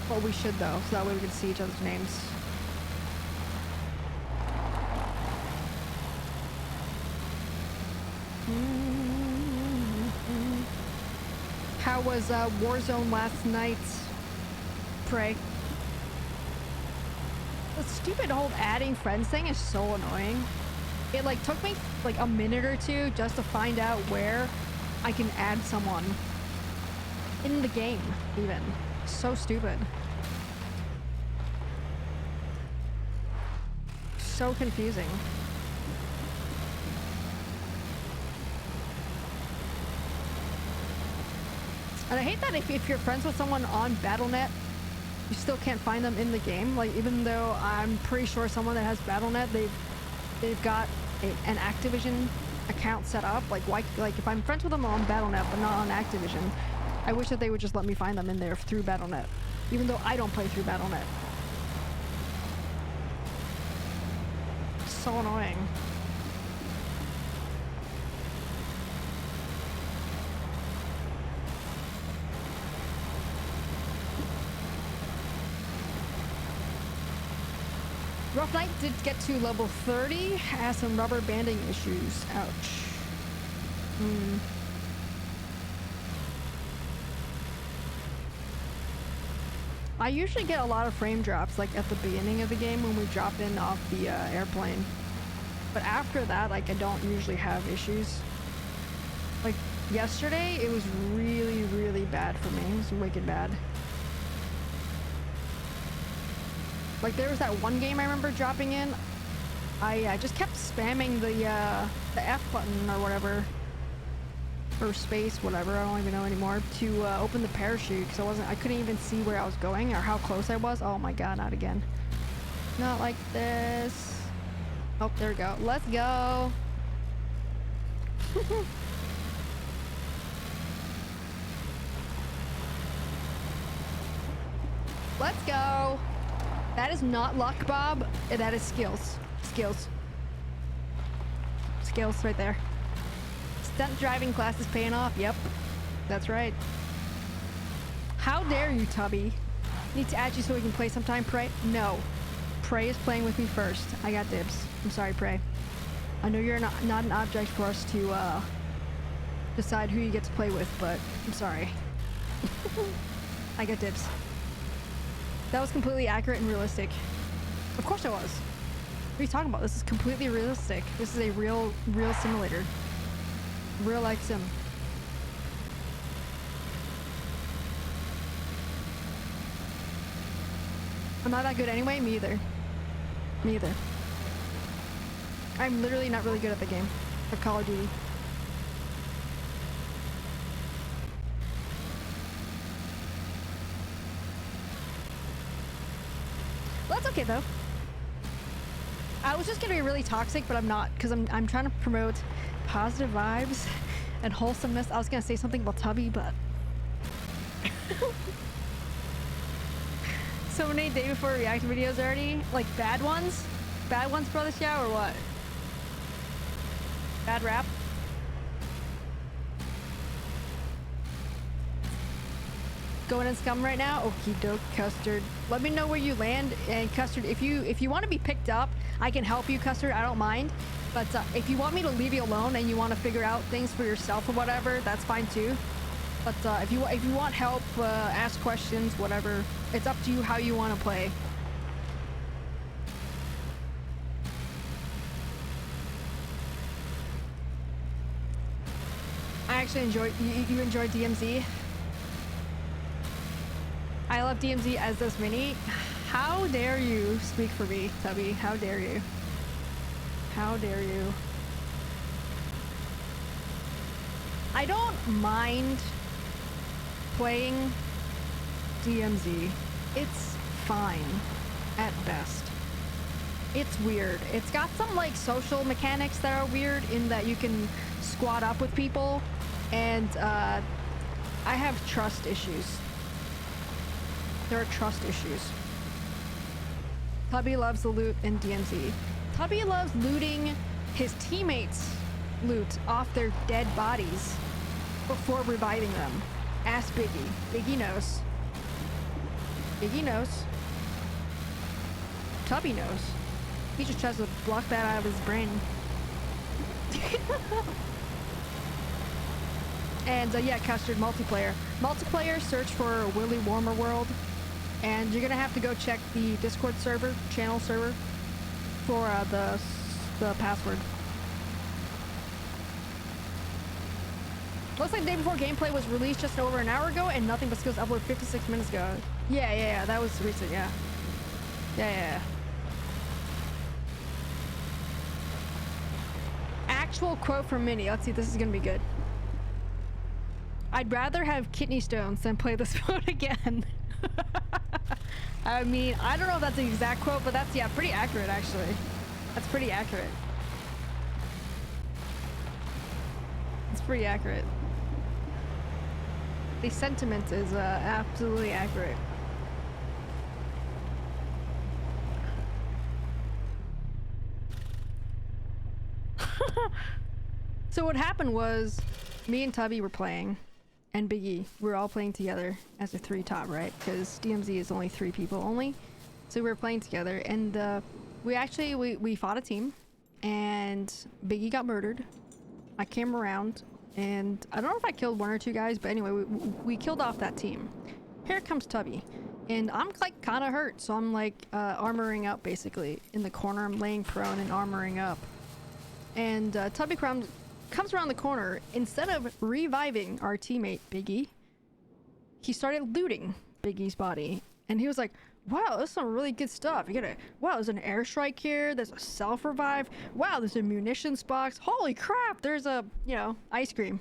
But we should though, so that way we can see each other's names. How was Warzone last night? Pray. The stupid whole adding friends thing is so annoying. It like took me like a minute or two just to find out where I can add someone in the game even. So stupid. So confusing. And I hate that if you're friends with someone on Battle.net, you still can't find them in the game. Like, even though I'm pretty sure someone that has Battle.net, they've got an Activision account set up. Like, why? Like, if I'm friends with them on Battle.net but not on Activision, I wish that they would just let me find them in there through Battle.net, even though I don't play through Battle.net. So annoying. Rough Knight did get to level 30, has some rubber banding issues. Ouch. I usually get a lot of frame drops like at the beginning of the game when we drop in off the airplane. But after that, like, I don't usually have issues. Like yesterday, it was really, really bad for me. It was wicked bad. Like, there was that one game I remember dropping in. I just kept spamming the F button or whatever. Or space, whatever, I don't even know anymore. To open the parachute, because I couldn't even see where I was going or how close I was. Oh my god, not again. Not like this. Oh, there we go. Let's go. Let's go. That is not luck, Bob. That is skills. Skills. Skills right there. Stunt driving class is paying off. Yep. That's right. How dare you, Tubby? Need to add you so we can play sometime, Prey? No. Prey is playing with me first. I got dibs. I'm sorry, Prey. I know you're not an object for us to decide who you get to play with, but I'm sorry. I got dibs. That was completely accurate and realistic. Of course it was. What are you talking about? This is completely realistic. This is a real simulator. Real life sim. I'm not that good anyway. Me either. Me either. I'm literally not really good at the game. At Call of Duty. Well, that's okay though. I was just gonna be really toxic, but I'm not, because I'm trying to promote positive vibes and wholesomeness. I was gonna say something about Tubby, but so many day before react videos already, like bad ones for the show or what? Bad rap. Going in SCUM right now? Okie doke, Custard. Let me know where you land, and Custard, if you want to be picked up, I can help you, Custard. I don't mind. But if you want me to leave you alone and you want to figure out things for yourself or whatever, that's fine too. But if you want help, ask questions, whatever, it's up to you how you want to play. I actually enjoy. You enjoy DMZ? I love DMZ as does Mini. How dare you speak for me, Tubby? How dare you? How dare you? I don't mind playing DMZ. It's fine at best. It's weird. It's got some like social mechanics that are weird in that you can squad up with people, and I have trust issues. There are trust issues. Tubby loves the loot in DMZ. Tubby loves looting his teammates' loot off their dead bodies before reviving them. Ask Biggie. Biggie knows. Biggie knows. Tubby knows. He just tries to block that out of his brain. And yeah, Custard, multiplayer. Multiplayer, search for Willy Warmer World. And you're gonna have to go check the Discord server, channel server, for the password. Looks like the day before gameplay was released just over an hour ago, and nothing but skills uploaded 56 minutes ago. Yeah, that was recent, yeah. Yeah. Actual quote from Minnie. Let's see, this is gonna be good. I'd rather have kidney stones than play this mode again. I mean, I don't know if that's the exact quote, but that's, yeah, pretty accurate, actually. That's pretty accurate. It's pretty accurate. The sentiment is absolutely accurate. So what happened was, me and Tubby were playing, and Biggie, we were all playing together as a 3 top, right? Because DMZ is only 3 people only. So we were playing together, and we fought a team, and Biggie got murdered. I came around, and I don't know if I killed 1 or 2 guys, but anyway, we killed off that team. Here comes Tubby, and I'm like kind of hurt, so I'm like armoring up basically in the corner. I'm laying prone and armoring up, and Tubby comes around the corner. Instead of reviving our teammate Biggie, he started looting Biggie's body, and he was like, wow, that's some really good stuff. Wow, there's an airstrike here, there's a self-revive, wow, there's a munitions box, holy crap, there's a, ice cream.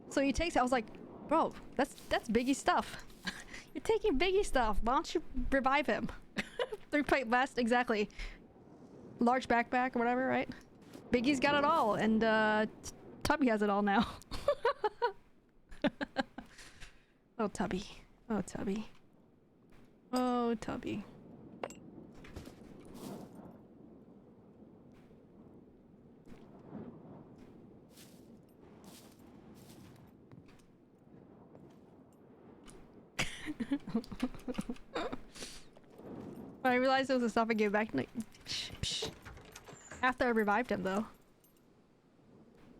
So he takes it. I was like, bro, that's Biggie's stuff. You're taking Biggie's stuff, why don't you revive him? 3-plate vest, exactly. Large backpack or whatever, right? Biggie's got it all, and Tubby has it all now. Oh, Tubby. Oh, Tubby. Oh, Tubby. When I realized it was the stuff I gave back, like, psh. After I revived him, though.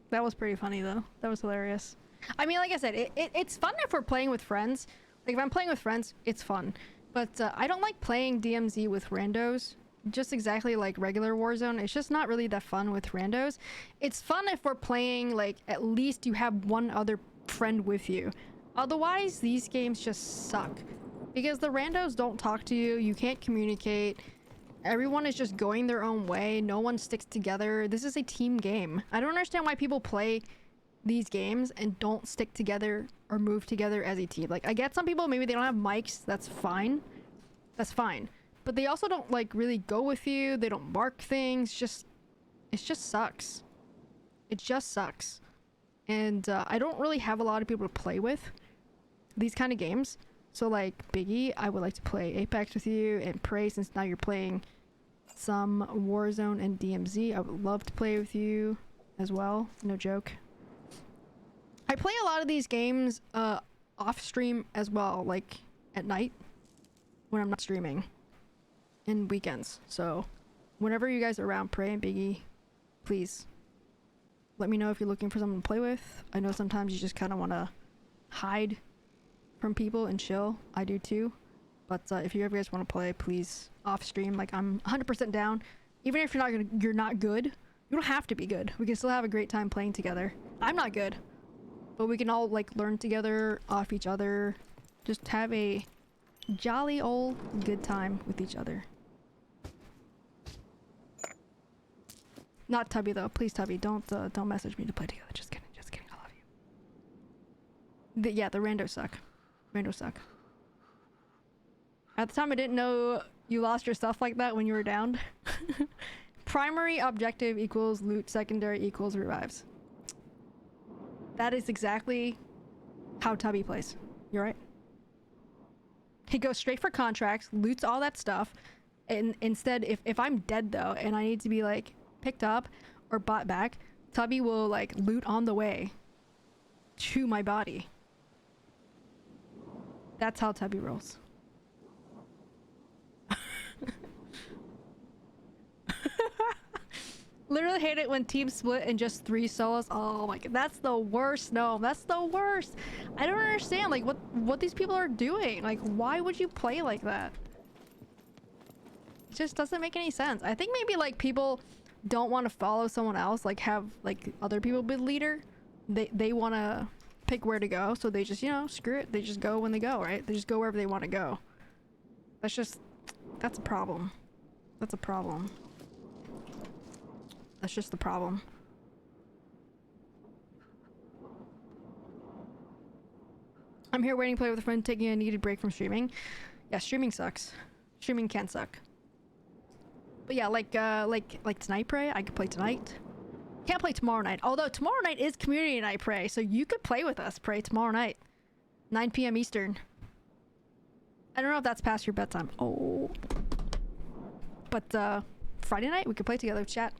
That was pretty funny, though. That was hilarious. I mean, like I said, it's fun if we're playing with friends. Like, if I'm playing with friends, it's fun. But I don't like playing DMZ with randos. Just exactly like regular Warzone. It's just not really that fun with randos. It's fun if we're playing, like, at least you have one other friend with you. Otherwise, these games just suck. Because the randos don't talk to you. You can't communicate. Everyone is just going their own way. No one sticks together. This is a team game. I don't understand why people play these games and don't stick together or move together as a team. Like, I get some people, maybe they don't have mics. That's fine. That's fine. But they also don't, like, really go with you. They don't mark things. It just sucks. It just sucks. And I don't really have a lot of people to play with these kind of games. So, like, Biggie, I would like to play Apex with you, and Prey, since now you're playing some Warzone and DMZ. I would love to play with you as well. No joke. I play a lot of these games off stream as well, like at night when I'm not streaming, and weekends. So whenever you guys are around, Prey and Biggie, please let me know if you're looking for someone to play with. I know sometimes you just kind of want to hide from people and chill. I do too. But if you ever guys want to play, please off stream. Like, I'm 100% down. Even if you're not good, you don't have to be good. We can still have a great time playing together. I'm not good, but we can all, like, learn together off each other. Just have a jolly old good time with each other. Not Tubby though. Please, Tubby, don't message me to play together. Just kidding. I love you. Yeah, the randos suck. Randos suck. At the time, I didn't know you lost your stuff like that when you were downed. Primary objective equals loot, secondary equals revives. That is exactly how Tubby plays. You're right. He goes straight for contracts, loots all that stuff, and instead, if I'm dead though, and I need to be like picked up or bought back, Tubby will like loot on the way to my body. That's how Tubby rolls. Literally hate it when teams split in just 3 solos. Oh my god, that's the worst. No, that's the worst. I don't understand like what these people are doing. Like, why would you play like that? It just doesn't make any sense. I think maybe like people don't want to follow someone else, like have like other people be leader. They want to pick where to go, so they just, you know, screw it. They just go when they go, right? They just go wherever they want to go. That's a problem. That's a problem. That's just the problem. I'm here waiting to play with a friend, taking a needed break from streaming. Yeah, streaming sucks. Streaming can suck. But yeah, like tonight, Prey, I could play tonight. Can't play tomorrow night. Although tomorrow night is community night, Prey, so you could play with us, Prey, tomorrow night. 9 p.m. Eastern. I don't know if that's past your bedtime. Oh. But Friday night, we could play together, chat.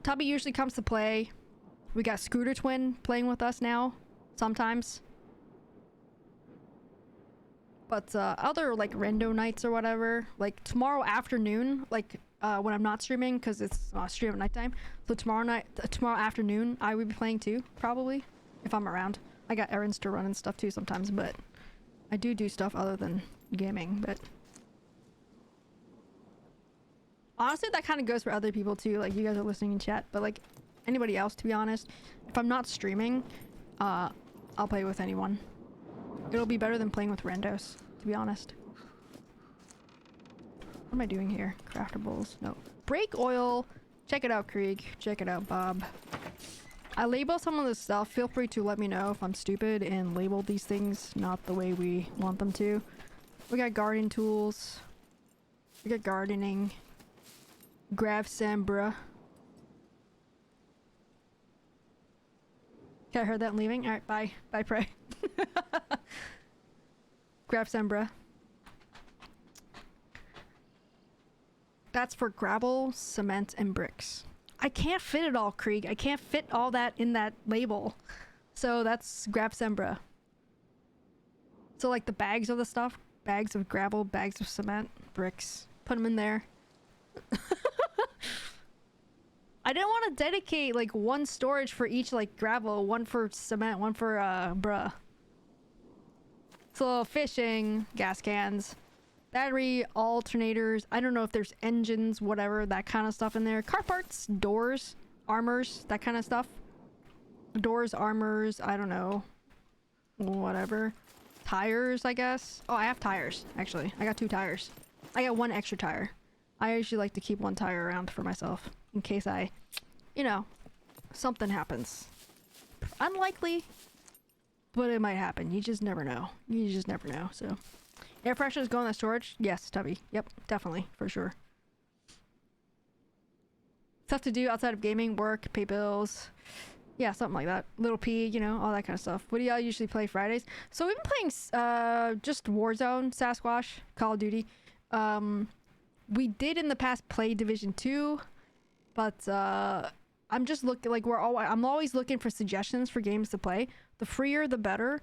Tubby usually comes to play. We got Scooter Twin playing with us now, sometimes. But other like rando nights or whatever, like tomorrow afternoon, like when I'm not streaming, because it's stream at nighttime. So tomorrow afternoon, I will be playing too, probably, if I'm around. I got errands to run and stuff too sometimes, but I do stuff other than gaming. But honestly, that kind of goes for other people too. Like, you guys are listening in chat, but like anybody else, to be honest, if I'm not streaming, I'll play with anyone. It'll be better than playing with randos, to be honest. What am I doing here? Craftables. No. Brake oil. Check it out, Krieg. Check it out, Bob. I label some of this stuff. Feel free to let me know if I'm stupid and label these things not the way we want them to. We got garden tools. We got gardening. Grav Sambra. Okay, I heard that and leaving. Alright, bye. Bye, Prey. Grav Sambra. That's for gravel, cement, and bricks. I can't fit it all, Krieg. I can't fit all that in that label. So that's Grav Sambra. So like the bags of the stuff. Bags of gravel, bags of cement, bricks. Put them in there. I didn't want to dedicate like one storage for each like gravel, one for cement, one for bruh. So fishing, gas cans, battery, alternators. I don't know if there's engines, whatever, that kind of stuff in there. Car parts, doors, armors, that kind of stuff. Doors, armors, I don't know. Whatever. Tires, I guess. Oh, I have tires, actually. I got 2 tires. I got 1 extra tire. I usually like to keep 1 tire around for myself in case I, you know, something happens. Unlikely, but it might happen. You just never know. You just never know. So, air fresheners go in the storage? Yes, Tubby. Yep, definitely, for sure. Stuff to do outside of gaming, work, pay bills. Yeah, something like that. Little P, you know, all that kind of stuff. What do y'all usually play Fridays? So we've been playing just Warzone, Sasquatch, Call of Duty. We did in the past play Division 2, but I'm just looking, like, I'm always looking for suggestions for games to play. The freer, the better.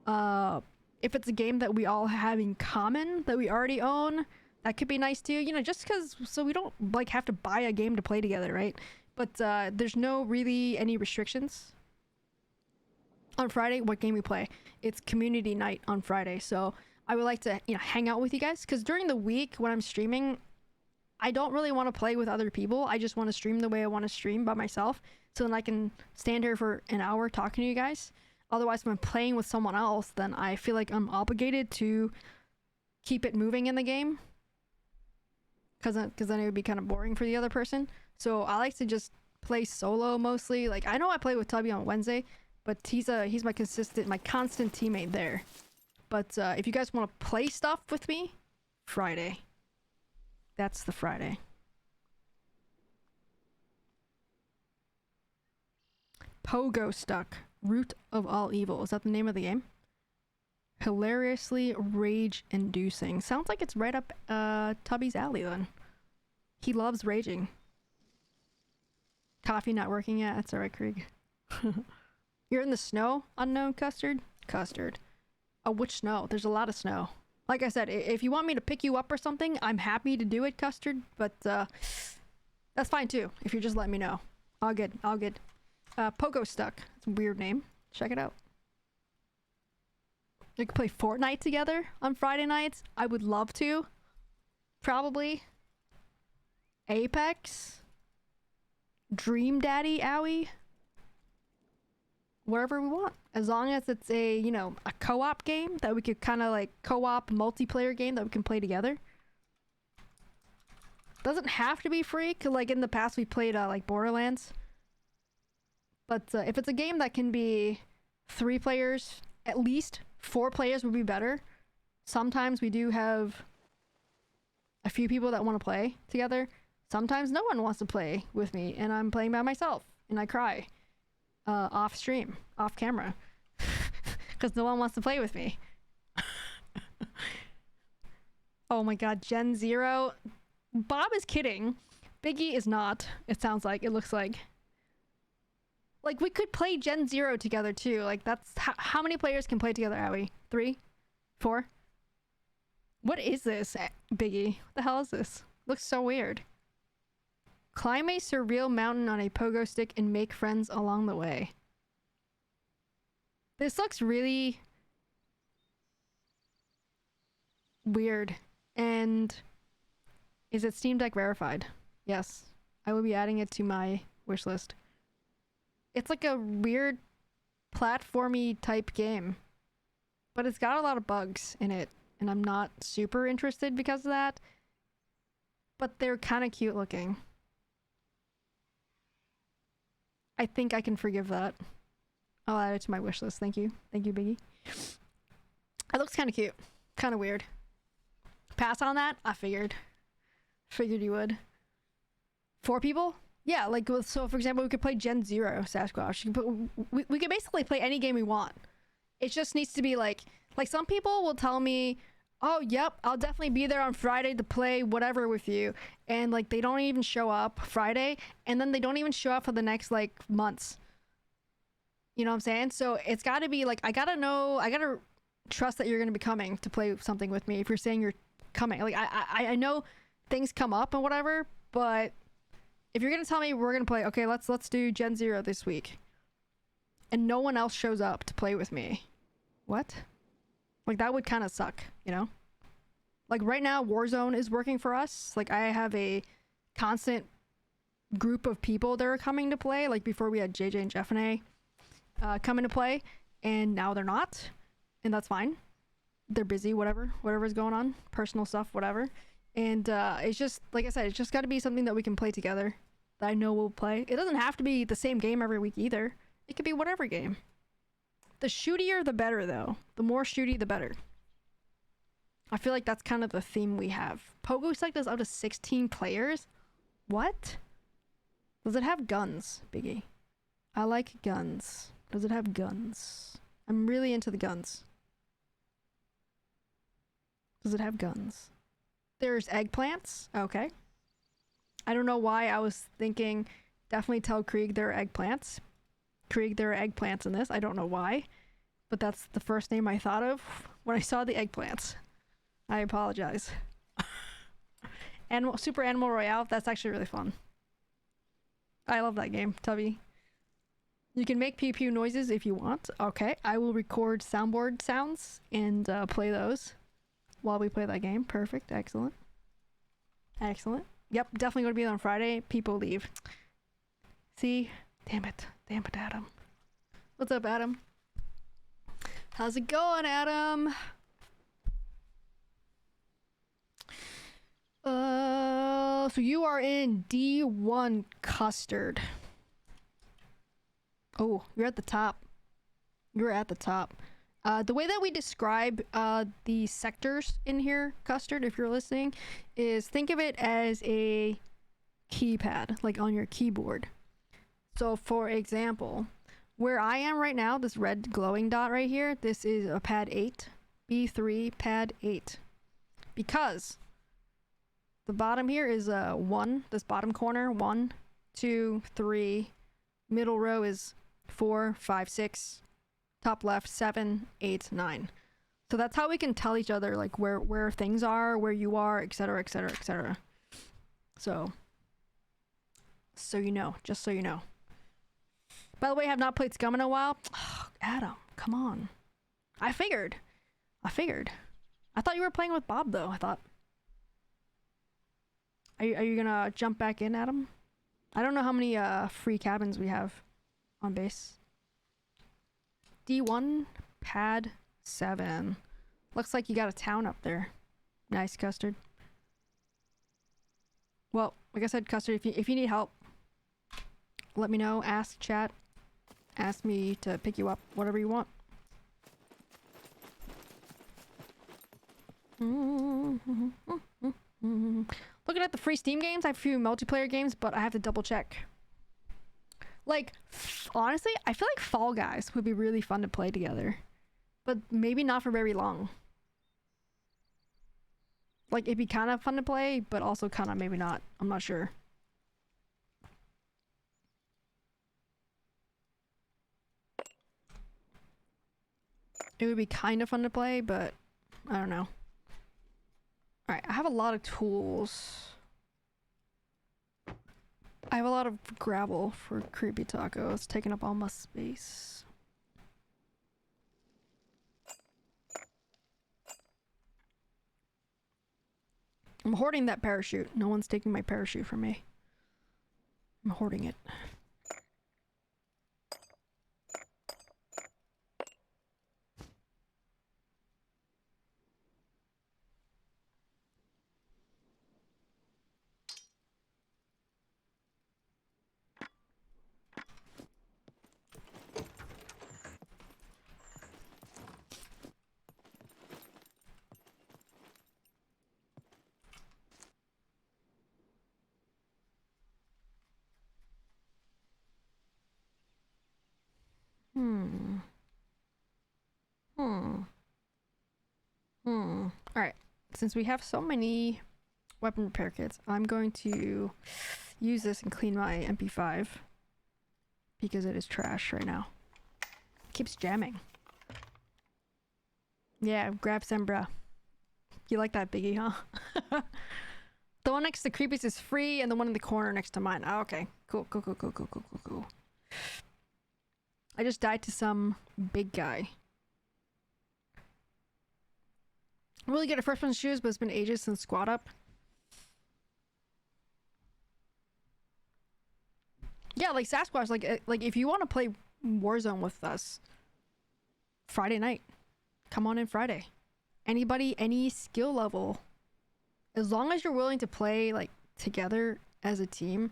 If it's a game that we all have in common, that we already own, that could be nice too. You know, just because, so we don't, like, have to buy a game to play together, right? But there's no really any restrictions. On Friday, what game we play? It's community night on Friday, so I would like to, you know, hang out with you guys, because during the week when I'm streaming, I don't really want to play with other people. I just want to stream the way I want to stream by myself, so then I can stand here for an hour talking to you guys. Otherwise, if I'm playing with someone else, then I feel like I'm obligated to keep it moving in the game, because then it would be kind of boring for the other person. So I like to just play solo mostly. Like, I know I play with Tubby on Wednesday, but he's my constant teammate there. But if you guys want to play stuff with me, Friday. That's the Friday. Pogo Stuck. Root of all evil. Is that the name of the game? Hilariously rage-inducing. Sounds like it's right up Tubby's alley then. He loves raging. Coffee not working yet? That's alright, Krieg. You're in the snow? Unknown Custard? Custard. Oh, which snow? There's a lot of snow. Like I said, if you want me to pick you up or something, I'm happy to do it, Custard. But that's fine too, if you just let me know. All good, all good. Pogo Stuck. It's a weird name. Check it out. We could play Fortnite together on Friday nights. I would love to. Probably. Apex. Dream Daddy Owie. Whatever we want. As long as it's a, you know, a co-op game that we could kind of like co-op multiplayer game that we can play together. Doesn't have to be free, 'cause like in the past we played like Borderlands. But if it's a game that can be 3 players, at least 4 players would be better. Sometimes we do have a few people that want to play together. Sometimes no one wants to play with me and I'm playing by myself and I cry. Off stream, off camera. Because no one wants to play with me. Oh my god, Gen Zero. Bob is kidding. Biggie is not. It sounds like, it looks like. Like, we could play Gen Zero together too. Like, that's how many players can play together, Owie? 3? 4? What is this, Biggie? What the hell is this? Looks so weird. Climb a surreal mountain on a pogo stick and make friends along the way. This looks really weird. And is it Steam Deck verified? Yes. I will be adding it to my wish list. It's like a weird platformy type game. But it's got a lot of bugs in it. And I'm not super interested because of that. But they're kind of cute looking. I think I can forgive that. I'll add it to my wish list. Thank you. Thank you, Biggie. It looks kind of cute. Kind of weird. Pass on that? I figured. Figured you would. 4 people? Yeah, like, so for example, we could play Gen Zero Sasquatch. We could basically play any game we want. It just needs to be like some people will tell me, oh, yep, I'll definitely be there on Friday to play whatever with you. And, like, they don't even show up Friday. And then they don't even show up for the next, like, months. You know what I'm saying? So it's got to be, like, I got to trust that you're going to be coming to play something with me if you're saying you're coming. Like, I know things come up and whatever, but if you're going to tell me we're going to play, okay, let's do Gen Zero this week. And no one else shows up to play with me. What? Like, that would kind of suck, you know? Like, right now, Warzone is working for us. Like, I have a constant group of people that are coming to play. Like, before we had JJ and Jeff and A coming to play. And now they're not. And that's fine. They're busy, whatever's going on. Personal stuff, whatever. And it's just, like I said, it's just got to be something that we can play together. That I know we'll play. It doesn't have to be the same game every week either. It could be whatever game. The shootier, the better, though. The more shooty, the better. I feel like that's kind of the theme we have. Pogo Select is up to 16 players? What? Does it have guns, Biggie? I like guns. Does it have guns? I'm really into the guns. Does it have guns? There's eggplants? Okay. I don't know why I was thinking definitely tell Krieg there are eggplants. Krieg, there are eggplants in this. I don't know why, but that's the first name I thought of when I saw the eggplants. I apologize. Super Animal Royale, that's actually really fun. I love that game, Tubby. You can make pew pew noises if you want. Okay, I will record soundboard sounds and play those while we play that game. Perfect, excellent. Excellent. Yep, definitely going to be on Friday. People leave. See? Damn it, Adam. What's up, Adam? How's it going, Adam? So you are in D1 Custard. Oh, you're at the top. You're at the top. The way that we describe the sectors in here, Custard, if you're listening, is think of it as a keypad, like on your keyboard. So for example, where I am right now, this red glowing dot right here, this is a pad 8, B3 pad 8. Because the bottom here is 1, this bottom corner, 1, 2, 3, middle row is 4, 5, 6, top left 7, 8, 9. So that's how we can tell each other like where things are, where you are, etc., etc., etc. So you know, just so you know. By the way, I have not played SCUM in a while. Oh, Adam, come on. I figured. I thought you were playing with Bob though. I thought. Are you gonna jump back in, Adam? I don't know how many free cabins we have on base. D1 pad 7. Looks like you got a town up there. Nice, Custard. Well, like I said, Custard, if you need help, let me know. Ask chat. Ask me to pick you up. Whatever you want. Looking at the free Steam games, I have a few multiplayer games, but I have to double check. Like, honestly, I feel like Fall Guys would be really fun to play together. But maybe not for very long. Like, it'd be kind of fun to play, but also kind of maybe not. I'm not sure. It would be kind of fun to play, but I don't know. Alright, I have a lot of tools. I have a lot of gravel for creepy taco. It's taking up all my space. I'm hoarding that parachute. No one's taking my parachute from me. I'm hoarding it. Alright, since we have so many weapon repair kits, I'm going to use this and clean my MP5 because it is trash right now. It keeps jamming. Yeah, grab some, bruh. You like that, Biggie, huh? The one next to Creepies is free and the one in the corner next to mine. Oh, okay. Cool. I just died to some big guy. I'm really good at first person shooters, but it's been ages since Squad Up. Yeah, like Sasquatch, like if you want to play Warzone with us, Friday night, come on in Friday. Anybody, any skill level, as long as you're willing to play like together as a team,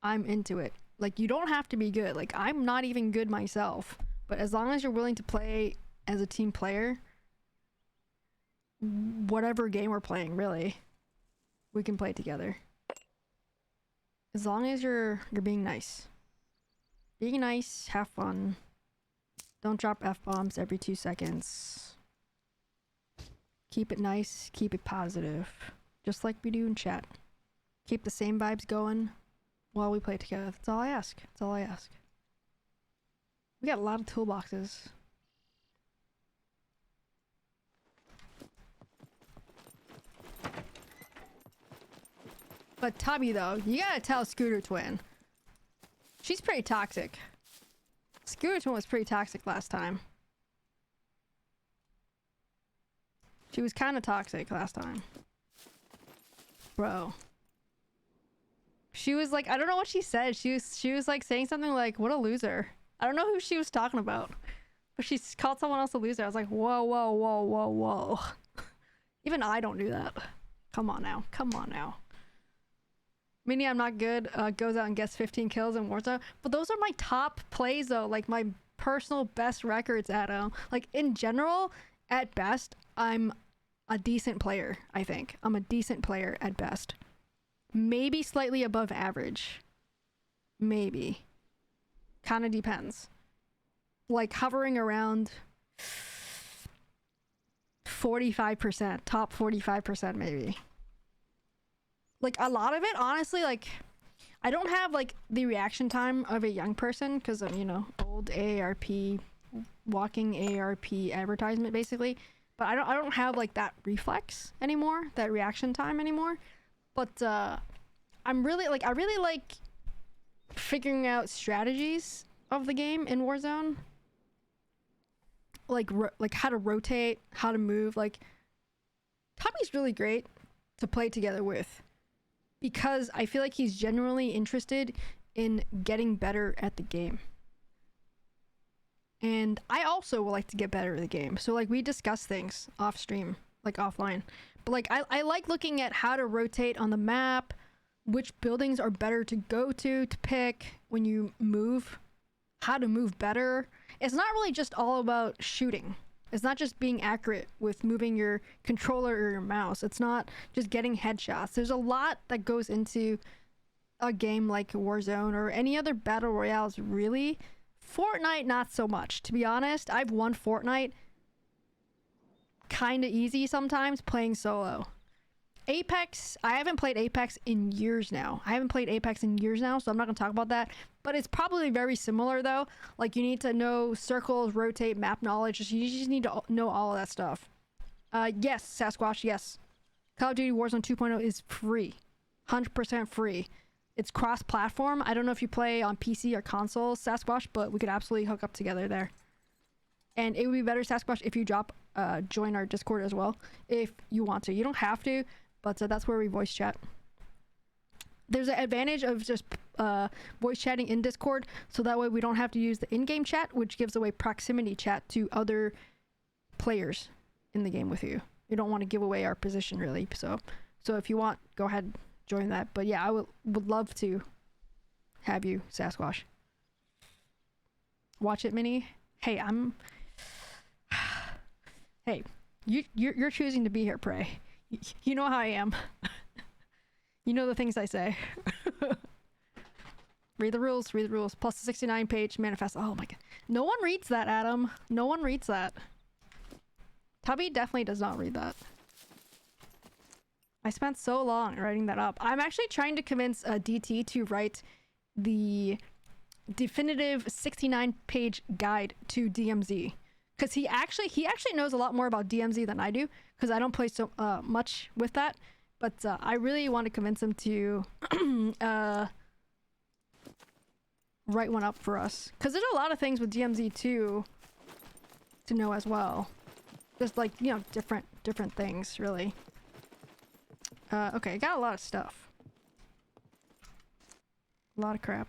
I'm into it. Like, you don't have to be good. Like, I'm not even good myself, but as long as you're willing to play as a team player, whatever game we're playing, really, we can play together. As long as you're being nice. Being nice, have fun. Don't drop F-bombs every 2 seconds. Keep it nice, keep it positive. Just like we do in chat. Keep the same vibes going while we play together. That's all I ask. That's all I ask. We got a lot of toolboxes. But Tubby, though, you gotta tell Scooter Twin. She's pretty toxic. Scooter Twin was pretty toxic last time. She was kind of toxic last time. Bro. She was like, I don't know what she said. She was like saying something like, what a loser. I don't know who she was talking about. But she called someone else a loser. I was like, whoa, whoa, whoa, whoa, whoa. Even I don't do that. Come on now. Come on now. Mini, I'm not good. Goes out and gets 15 kills in Warzone. But those are my top plays, though. Like, my personal best records, Adam. Like, in general, at best, I'm a decent player, I think. I'm a decent player at best. Maybe slightly above average. Maybe. Kind of depends. Like, hovering around 45%. Top 45%, maybe. Like, a lot of it, honestly, like, I don't have, like, the reaction time of a young person because I'm, you know, old AARP, walking AARP advertisement, basically. But I don't have, like, that reflex anymore, that reaction time anymore. But I'm really, like, I really like figuring out strategies of the game in Warzone. Like how to rotate, how to move. Like, Tommy's really great to play together with because I feel like he's genuinely interested in getting better at the game. And I also would like to get better at the game. So, like, we discuss things off stream, like offline. But, like, I like looking at how to rotate on the map, which buildings are better to go to pick when you move, how to move better. It's not really just all about shooting. It's not just being accurate with moving your controller or your mouse. It's not just getting headshots. There's a lot that goes into a game like Warzone or any other battle royales, really. Fortnite, not so much. To be honest, I've won Fortnite kind of easy sometimes playing solo. Apex, I haven't played Apex in years now. So I'm not going to talk about that. But it's probably very similar, though. Like, you need to know circles, rotate, map knowledge. You just need to know all of that stuff. Yes, Sasquatch, yes. Call of Duty Warzone 2.0 is free. 100% free. It's cross-platform. I don't know if you play on PC or console, Sasquatch, but we could absolutely hook up together there. And it would be better, Sasquatch, if you join our Discord as well, if you want to. You don't have to, but that's where we voice chat. There's an advantage of just voice chatting in Discord, so that way we don't have to use the in-game chat, which gives away proximity chat to other players in the game with you. You don't want to give away our position, really. So if you want, go ahead, join that. But yeah, I would love to have you, Sasquatch. Watch it, Mini. Hey, hey, you're choosing to be here, Prey. You know how I am. You know the things I say. Read the rules. Plus the 69-page manifest. Oh my god. No one reads that, Adam. No one reads that. Tubby definitely does not read that. I spent so long writing that up. I'm actually trying to convince DT to write the definitive 69-page guide to DMZ. Because he actually knows a lot more about DMZ than I do. Because I don't play so much with that. But I really want to convince him to write one up for us. Because there's a lot of things with DMZ too to know as well. Just like, you know, different things, really. Okay, got a lot of stuff. A lot of crap.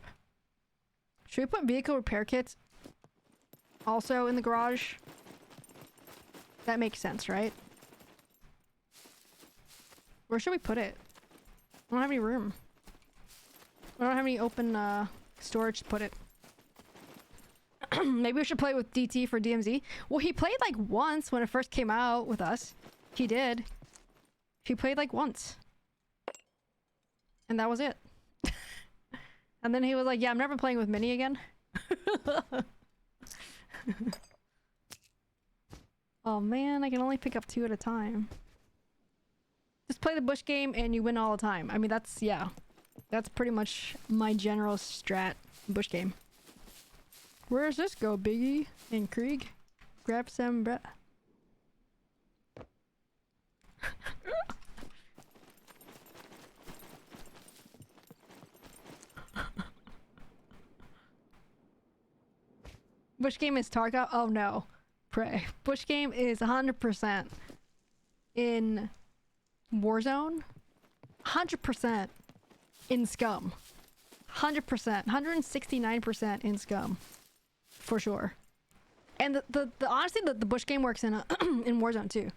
Should we put vehicle repair kits also in the garage? That makes sense, right? Where should we put it? I don't have any room. I don't have any open storage to put it. Maybe we should play with DT for DMZ. Well, he played like once when it first came out with us. He did. He played like once. And that was it. And then he was like, yeah, I'm never playing with Mini again. Oh man, I can only pick up 2 at a time. Just play the bush game and you win all the time. I mean, that's, yeah. That's pretty much my general strat bush game. Where does this go, Biggie and Krieg? Grab some Bush game is Tarkov? Oh no. Pray. Bush game is 100% in Warzone. 100% in SCUM. 100%. 169% in SCUM. For sure. And the honestly, the bush game works in in Warzone too.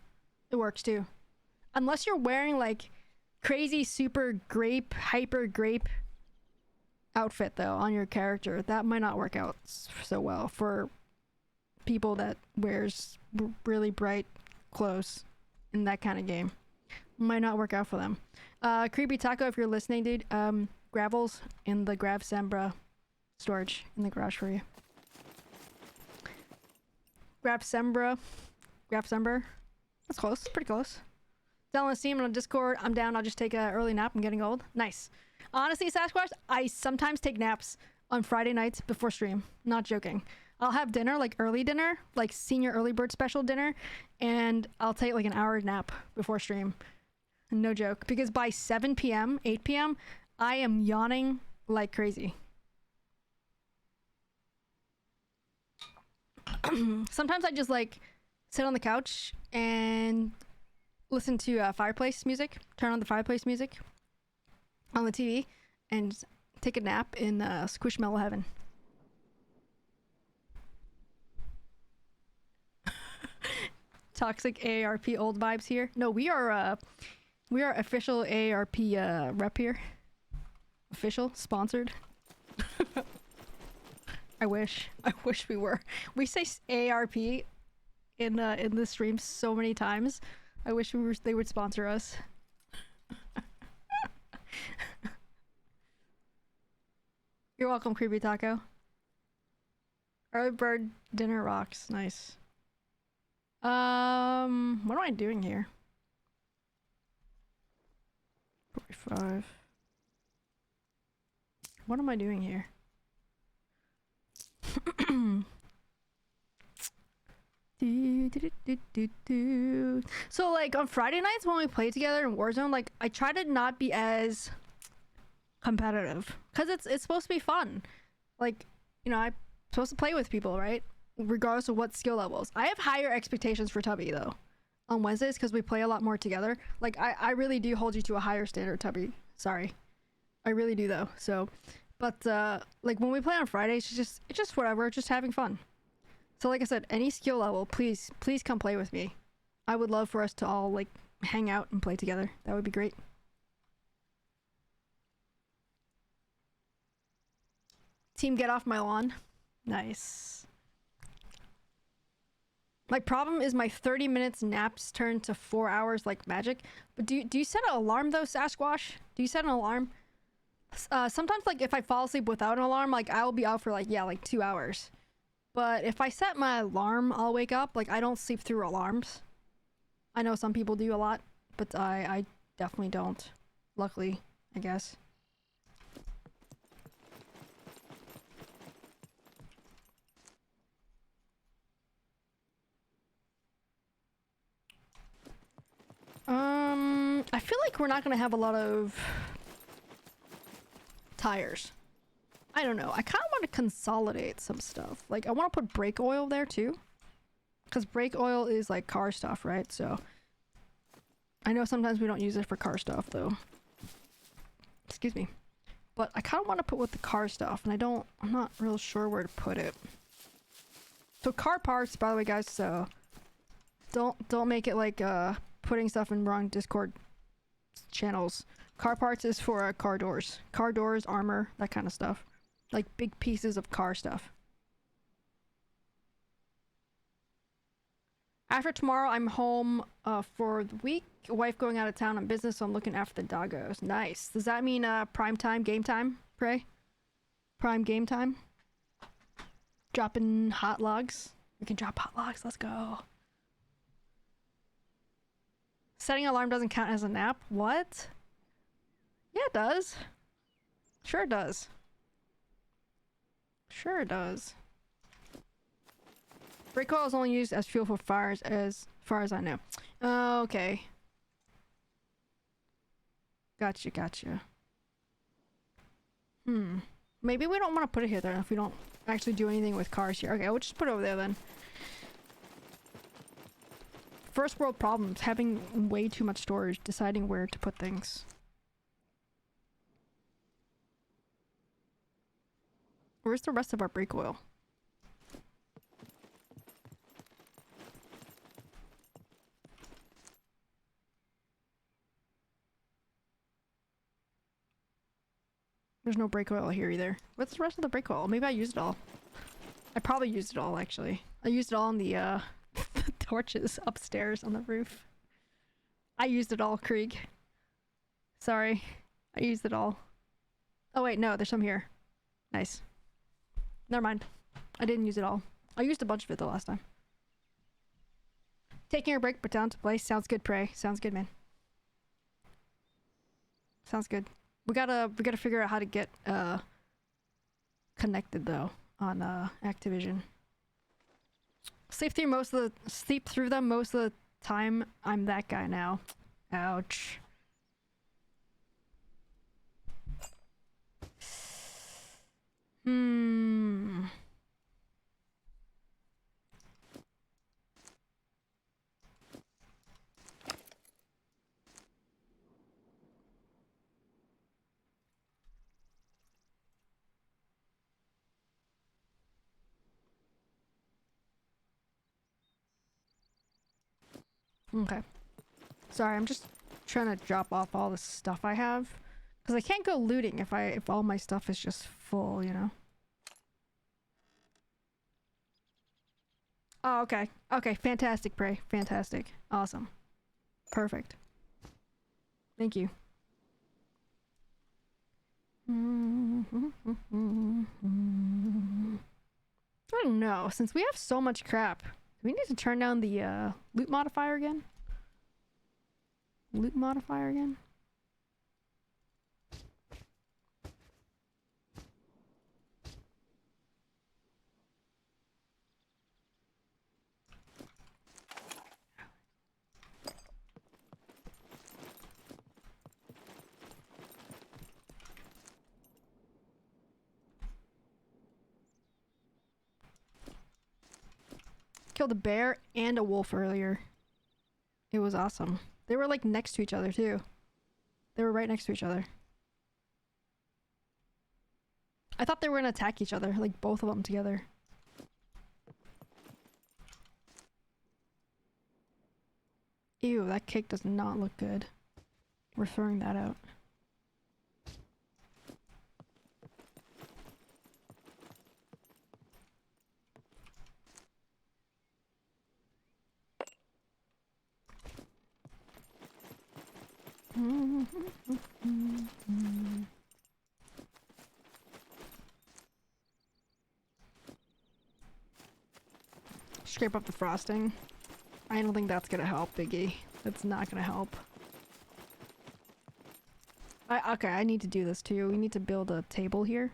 It works too. Unless you're wearing like crazy super grape, hyper grape outfit though on your character, that might not work out so well for people that wears really bright clothes in that kind of game. Might not work out for them. Creepy Taco, if you're listening, dude, Gravel's in the Grav Sembra storage in the garage for you. Grav Sembra. That's close. Pretty close. Down on Steam and on Discord. I'm down. I'll just take an early nap. I'm getting old. Nice. Honestly, Sasquatch, I sometimes take naps on Friday nights before stream. Not joking. I'll have dinner, like early dinner, like senior early bird special dinner, and I'll take like an hour nap before stream. No joke. Because by 7 p.m., 8 p.m., I am yawning like crazy. Sometimes I just like sit on the couch and listen to fireplace music, turn on the fireplace music on the TV, and take a nap in Squishmallow heaven. Toxic AARP old vibes here. No, we are official AARP rep here. Official, sponsored. I wish we were. We say AARP in the stream so many times. I wish they would sponsor us. You're welcome, Creepy Taco. Early bird dinner rocks. Nice. What am I doing here? 45. What am I doing here? So like on Friday nights when we play together in Warzone, like I try to not be as competitive because it's supposed to be fun. Like, you know, I'm supposed to play with people, right? Regardless of what skill levels. I have higher expectations for Tubby though on Wednesdays because we play a lot more together. Like I really do hold you to a higher standard, Tubby. Sorry, I really do though. So, but like when we play on Fridays, it's just whatever, just having fun. So like I said, any skill level, please come play with me. I would love for us to all like hang out and play together. That would be great. Team, get off my lawn. Nice. My problem is my 30 minutes naps turn to 4 hours like magic. But do you set an alarm though, Sasquatch? Do you set an alarm? Sometimes like if I fall asleep without an alarm, like I'll be out for like 2 hours. But if I set my alarm, I'll wake up. Like I don't sleep through alarms. I know some people do a lot, but I definitely don't. Luckily, I guess. I feel like we're not gonna have a lot of tires. I don't know. I kind of want to consolidate some stuff. Like I want to put brake oil there too, because brake oil is like car stuff, right? So I know sometimes we don't use it for car stuff though. Excuse me. But I kind of want to put with the car stuff, and I'm not real sure where to put it. So car parts, by the way, guys. So don't make it like putting stuff in wrong Discord channels. Car parts is for car doors, armor, that kind of stuff, like big pieces of car stuff. After tomorrow, I'm home for the week. Wife going out of town on business, so I'm looking after the doggos. Nice. Does that mean prime time, game time, Prey? Prime game time? Dropping hot logs? We can drop hot logs. Let's go. Setting alarm doesn't count as a nap? What? Yeah, it does. Sure it does. Sure it does. Brake oil is only used as fuel for fires as far as I know. Okay. Gotcha. Maybe we don't want to put it here then if we don't actually do anything with cars here. Okay, we'll just put it over there then. First world problems, having way too much storage, deciding where to put things. Where's the rest of our brake oil? There's no brake oil here either. What's the rest of the brake oil? Maybe I used it all. I probably used it all, actually. I used it all on the the torches upstairs on the roof. I used it all, Krieg. Sorry. I used it all. Oh wait, no, there's some here. Nice. Never mind. I didn't use it all. I used a bunch of it the last time. Taking a break but down to play. Sounds good, Prey. Sounds good, man. Sounds good. We gotta figure out how to get connected though on Activision. Sleep through them most of the time. I'm that guy now. Ouch. Okay. Sorry, I'm just trying to drop off all the stuff I have. Because I can't go looting if all my stuff is just full, you know? Oh, okay. Okay, fantastic, Prey. Fantastic. Awesome. Perfect. Thank you. I don't know. Since we have so much crap, do we need to turn down the loot modifier again? Loot modifier again? Killed a bear and a wolf earlier. It was awesome. They were like next to each other too. They were right next to each other. I thought they were gonna attack each other, like both of them together. Ew, that cake does not look good. We're throwing that out. Scrape up the frosting. I don't think that's gonna help, Biggie. That's not gonna help. Okay, I need to do this too. We need to build a table here.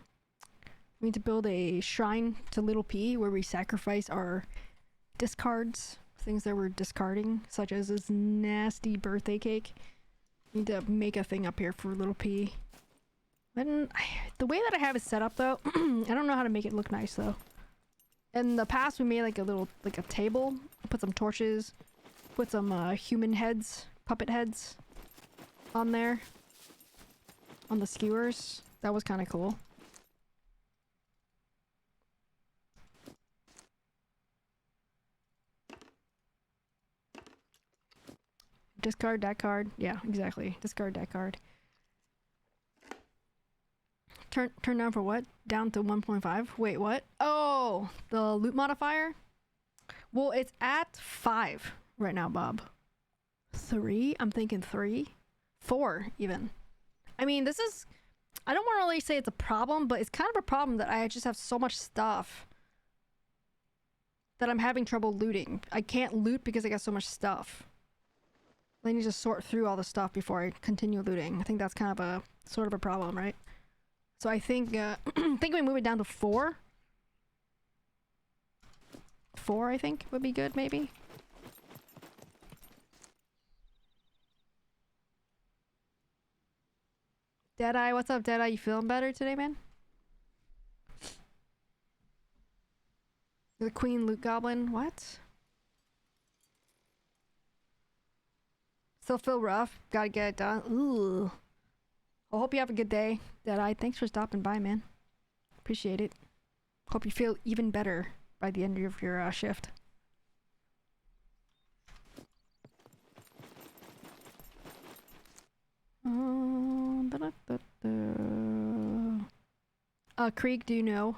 We need to build a shrine to Little P where we sacrifice our discards, things that we're discarding, such as this nasty birthday cake. We need to make a thing up here for Little P. The way that I have it set up though, I don't know how to make it look nice though. In the past we made like a table, put some torches, put some human heads, puppet heads on there. On the skewers. That was kind of cool. Discard that card. Yeah, exactly. Discard that card. Turn down for what? Down to 1.5? Wait, what? Oh, the loot modifier? Well, it's at 5 right now, Bob. 3? I'm thinking 3? 4, even. I mean, this is... I don't want to really say it's a problem, but it's kind of a problem that I just have so much stuff that I'm having trouble looting. I can't loot because I got so much stuff. I need to sort through all the stuff before I continue looting. I think that's kind of a sort of a problem, right? So I think think we move it down to 4. 4, I think, would be good, maybe. Deadeye, what's up, Deadeye? You feeling better today, man? The Queen Loot Goblin, what? Still feel rough. Gotta get it done. Ooh. I hope you have a good day, Deadeye. Thanks for stopping by, man. Appreciate it. Hope you feel even better by the end of your shift. Krieg, do you know?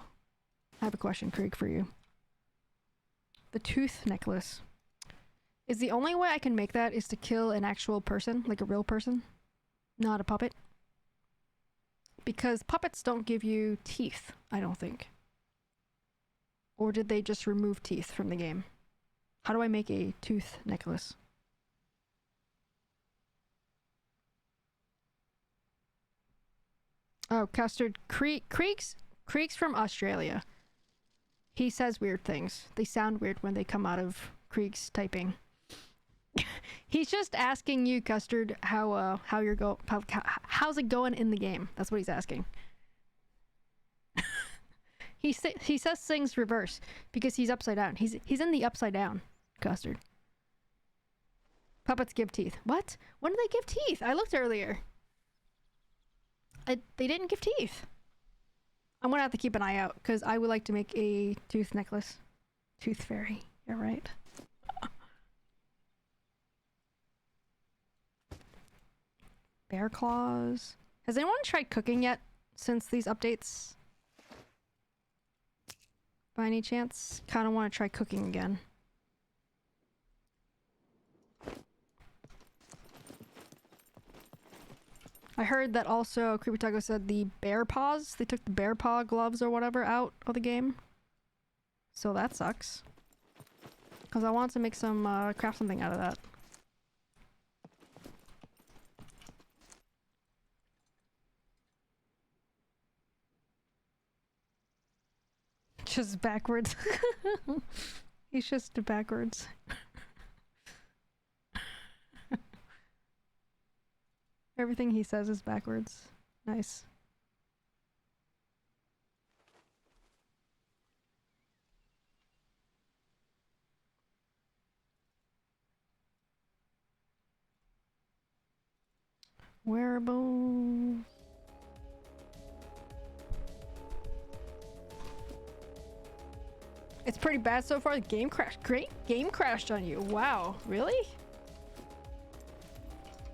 I have a question, Krieg, for you. The tooth necklace. Is the only way I can make that is to kill an actual person, like a real person, not a puppet. Because puppets don't give you teeth, I don't think. Or did they just remove teeth from the game? How do I make a tooth necklace? Oh, Custard Creek's from Australia. He says weird things. They sound weird when they come out of Creek's typing. He's just asking you, Custard, how's it going in the game? That's what he's asking. He says things reverse because he's upside down. He's in the upside down, Custard. Puppets give teeth. What? When do they give teeth? I looked earlier. They didn't give teeth. I'm gonna have to keep an eye out because I would like to make a tooth necklace. Tooth fairy. Yeah, right. Bear claws. Has anyone tried cooking yet since these updates? By any chance? Kind of want to try cooking again. I heard that also Creepy Taco said the bear paws, they took the bear paw gloves or whatever out of the game. So that sucks. Because I want to make some, craft something out of that. Just backwards. He's just backwards. Everything he says is backwards. Nice. Wearable. It's pretty bad so far. The game crashed. Great game crashed on you. Wow. Really?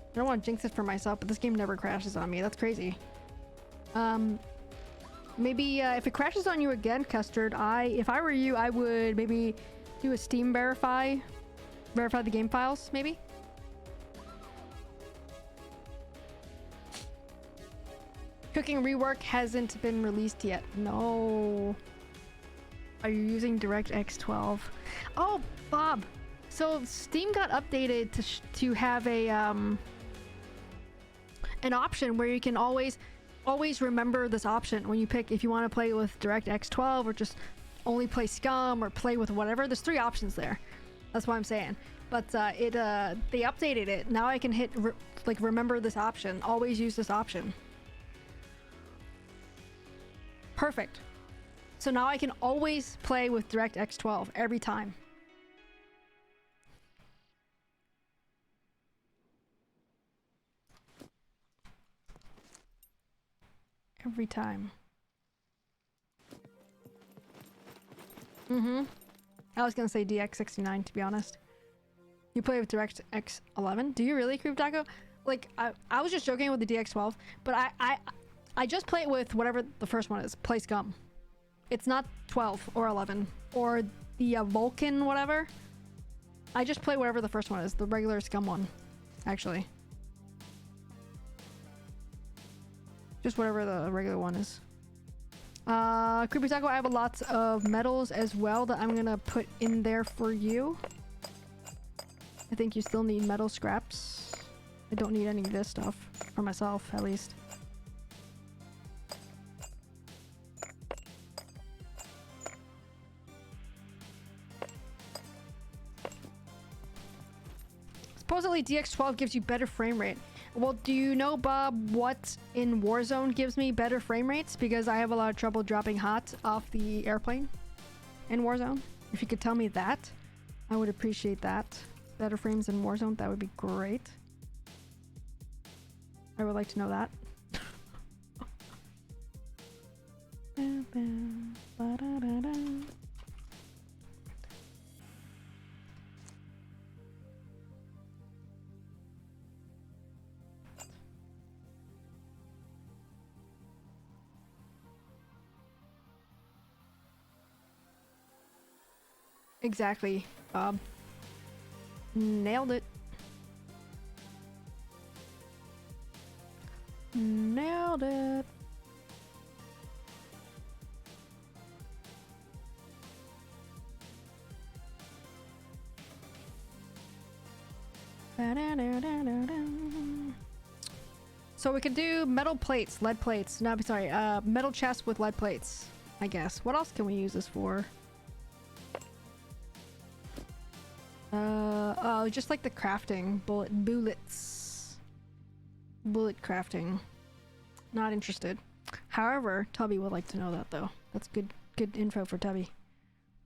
I don't want to jinx it for myself, but this game never crashes on me. That's crazy. Maybe if it crashes on you again, Custard, if I were you, I would maybe do a Steam verify the game files, maybe? Cooking Rework hasn't been released yet. No. Are you using DirectX 12? Oh, Bob. So Steam got updated to have a an option where you can always remember this option when you pick if you want to play with DirectX 12 or just only play SCUM or play with whatever. There's 3 options there. That's what I'm saying. But they updated it. Now I can hit remember this option. Always use this option. Perfect. So now I can always play with DirectX 12 every time. Every time. I was gonna say DX69 to be honest. You play with DirectX 11? Do you really, Creep Taco? Like, I was just joking with the DX12, but I just play it with whatever the first one is. Play SCUM. It's not 12 or 11 or the Vulcan whatever. I just play whatever the first one is. The regular SCUM one, actually. Just whatever the regular one is. Creepy Taco, I have a lot of metals as well that I'm gonna put in there for you. I think you still need metal scraps. I don't need any of this stuff. For myself, at least. Supposedly DX12 gives you better frame rate. Well, do you know, Bob, what in Warzone gives me better frame rates? Because I have a lot of trouble dropping hot off the airplane in Warzone. If you could tell me that, I would appreciate that. Better frames in Warzone, that would be great. I would like to know that. Exactly, Bob. Nailed it. Nailed it. So we could do metal plates, lead plates. No, I'm sorry, metal chests with lead plates, I guess. What else can we use this for? Oh, just like the crafting. Bullets. Bullet crafting. Not interested. However, Tubby would like to know that though. That's good info for Tubby.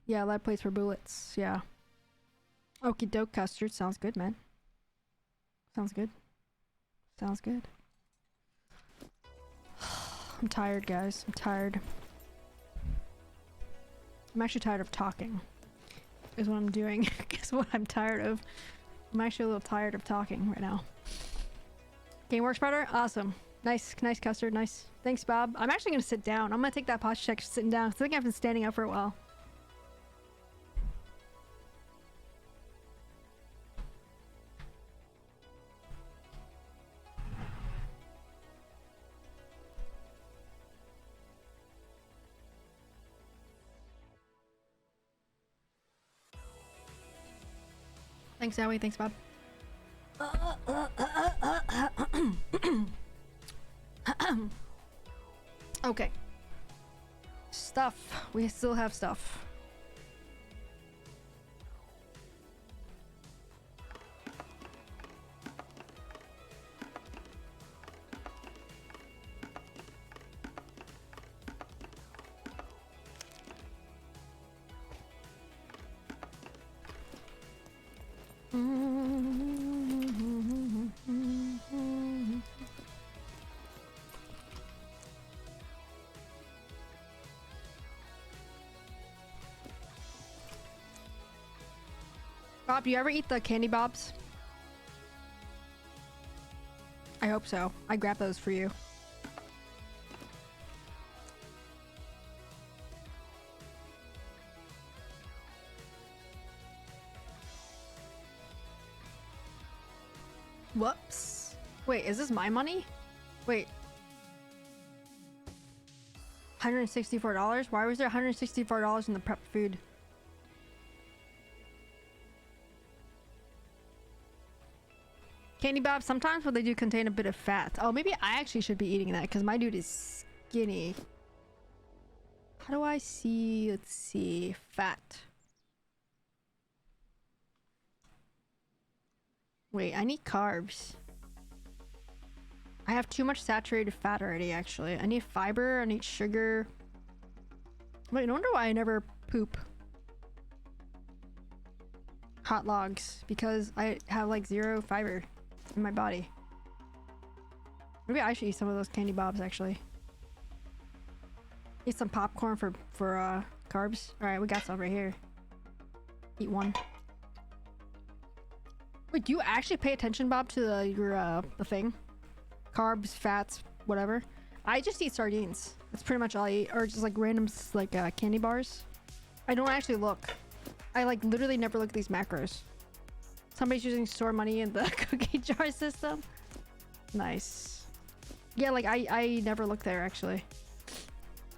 Yeah, lead plates for bullets, yeah. Okie doke custard, sounds good, man. Sounds good. Sounds good. I'm tired, guys. I'm tired. I'm actually tired of talking. Is what I'm doing. Guess what I'm tired of. I'm actually a little tired of talking right now. Game works better? Awesome. Nice custard, nice. Thanks, Bob. I'm actually gonna sit down. I'm gonna take that posture check sitting down. I think I've been standing up for a while. Thanks, Zoe. Thanks, Bob. Okay. Stuff. We still have stuff. Bob, do you ever eat the candy bobs? I hope so. I grabbed those for you. Whoops. Wait, is this my money? Wait. $164? Why was there $164 in the prep food? Candy bobs, sometimes what they do contain a bit of fat. Oh, maybe I actually should be eating that because my dude is skinny. How do I see? Let's see. Fat. Wait, I need carbs. I have too much saturated fat already, actually. I need fiber, I need sugar. Wait, no wonder why I never poop. Hot logs. Because I have like 0 fiber in my body. Maybe I should eat some of those candy bobs, actually. Eat some popcorn for carbs. Alright, we got some right here. Eat one. Wait, do you actually pay attention, Bob, to the thing? Carbs, fats, whatever. I just eat sardines. That's pretty much all I eat. Or just like random like candy bars. I don't actually look. I like literally never look at these macros. Somebody's using store money in the cookie jar system. Nice. Yeah, like I never look there actually.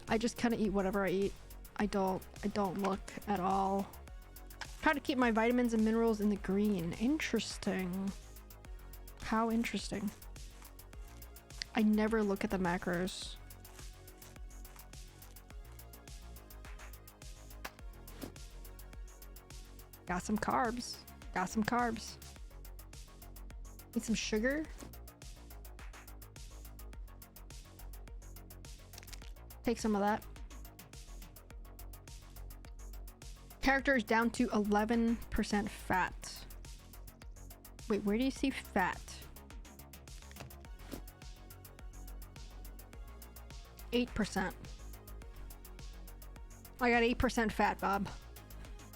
I just kind of eat whatever I eat. I don't look at all. Try to keep my vitamins and minerals in the green. Interesting. How interesting. I never look at the macros. Got some carbs. Got some carbs. Need some sugar. Take some of that. Character is down to 11% fat. Wait, where do you see fat? 8%. I got 8% fat, Bob.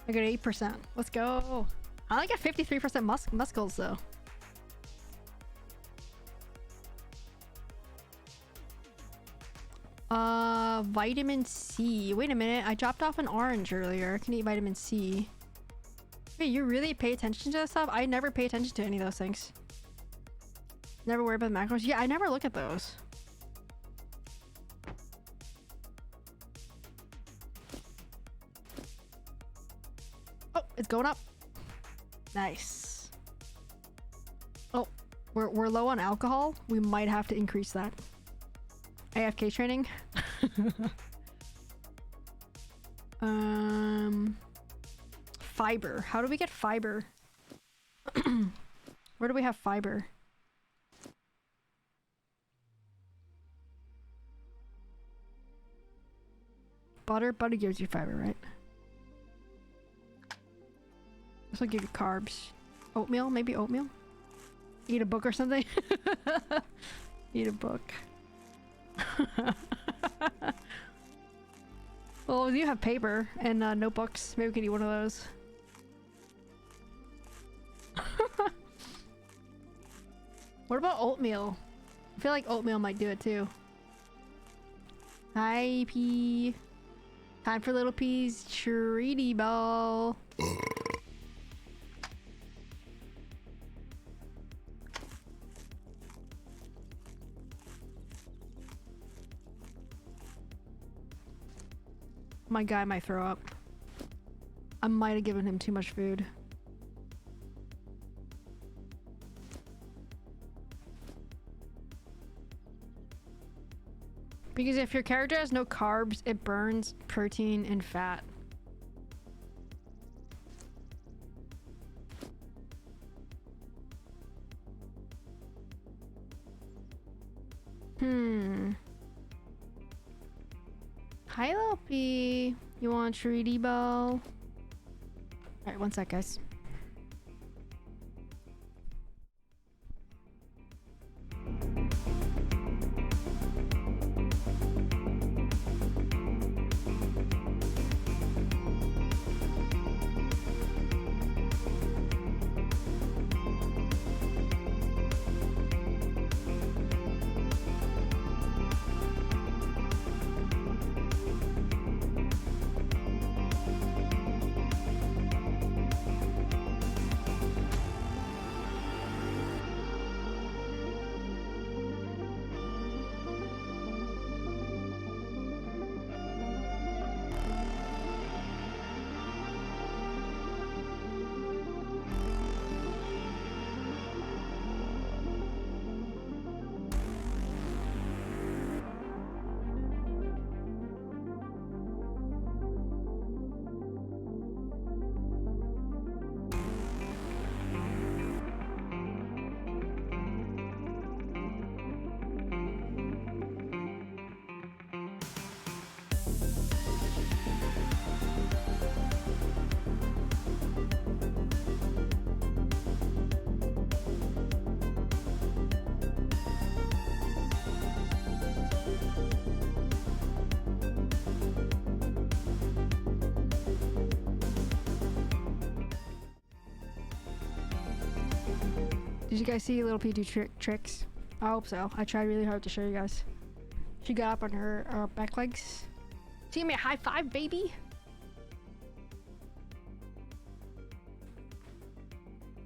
I got 8%. Let's go. I only got 53% muscles though. Vitamin C. Wait a minute. I dropped off an orange earlier. I can eat vitamin C. Wait, you really pay attention to that stuff? I never pay attention to any of those things. Never worry about the macros. Yeah, I never look at those. Oh, it's going up. Nice. Oh, we're low on alcohol. We might have to increase that. AFK training. Fiber. How do we get fiber? Where do we have fiber? Butter gives you fiber, right? This will give you carbs. Oatmeal? Maybe oatmeal? Eat a book or something? Eat a book. Well, you have paper and notebooks. Maybe we could eat one of those. What about oatmeal? I feel like oatmeal might do it too. Hi, P. Time for little P's treaty ball. My guy might throw up. I might have given him too much food. Because if your character has no carbs, it burns protein and fat. Hi, Lopi. You want a treaty ball? Alright, one sec, guys. Did you guys see Little P do tricks? I hope so. I tried really hard to show you guys. She got up on her back legs. She gave me a high five, baby.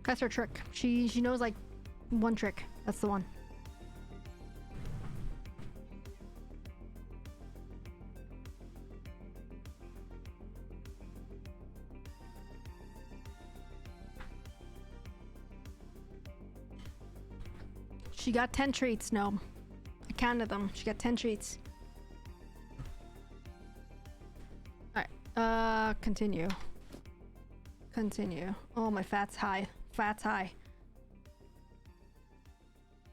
That's her trick. She knows like one trick. That's the one. She got 10 treats, no. I counted them. She got 10 treats. Alright, continue. Continue. Oh, my fat's high. Fat's high.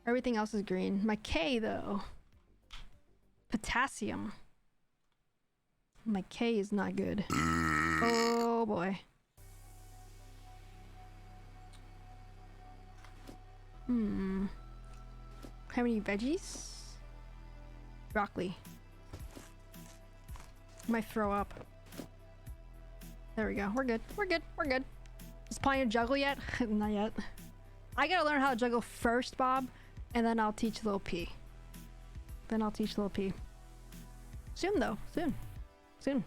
Everything else is green. My K, though. Potassium. My K is not good. Oh, boy. How many veggies? Broccoli. I might throw up. There we go. We're good. We're good. We're good. Is playing to juggle yet? Not yet. I gotta learn how to juggle first, Bob, and then I'll teach Lil P. Then I'll teach Lil P. Soon, though. Soon. Soon.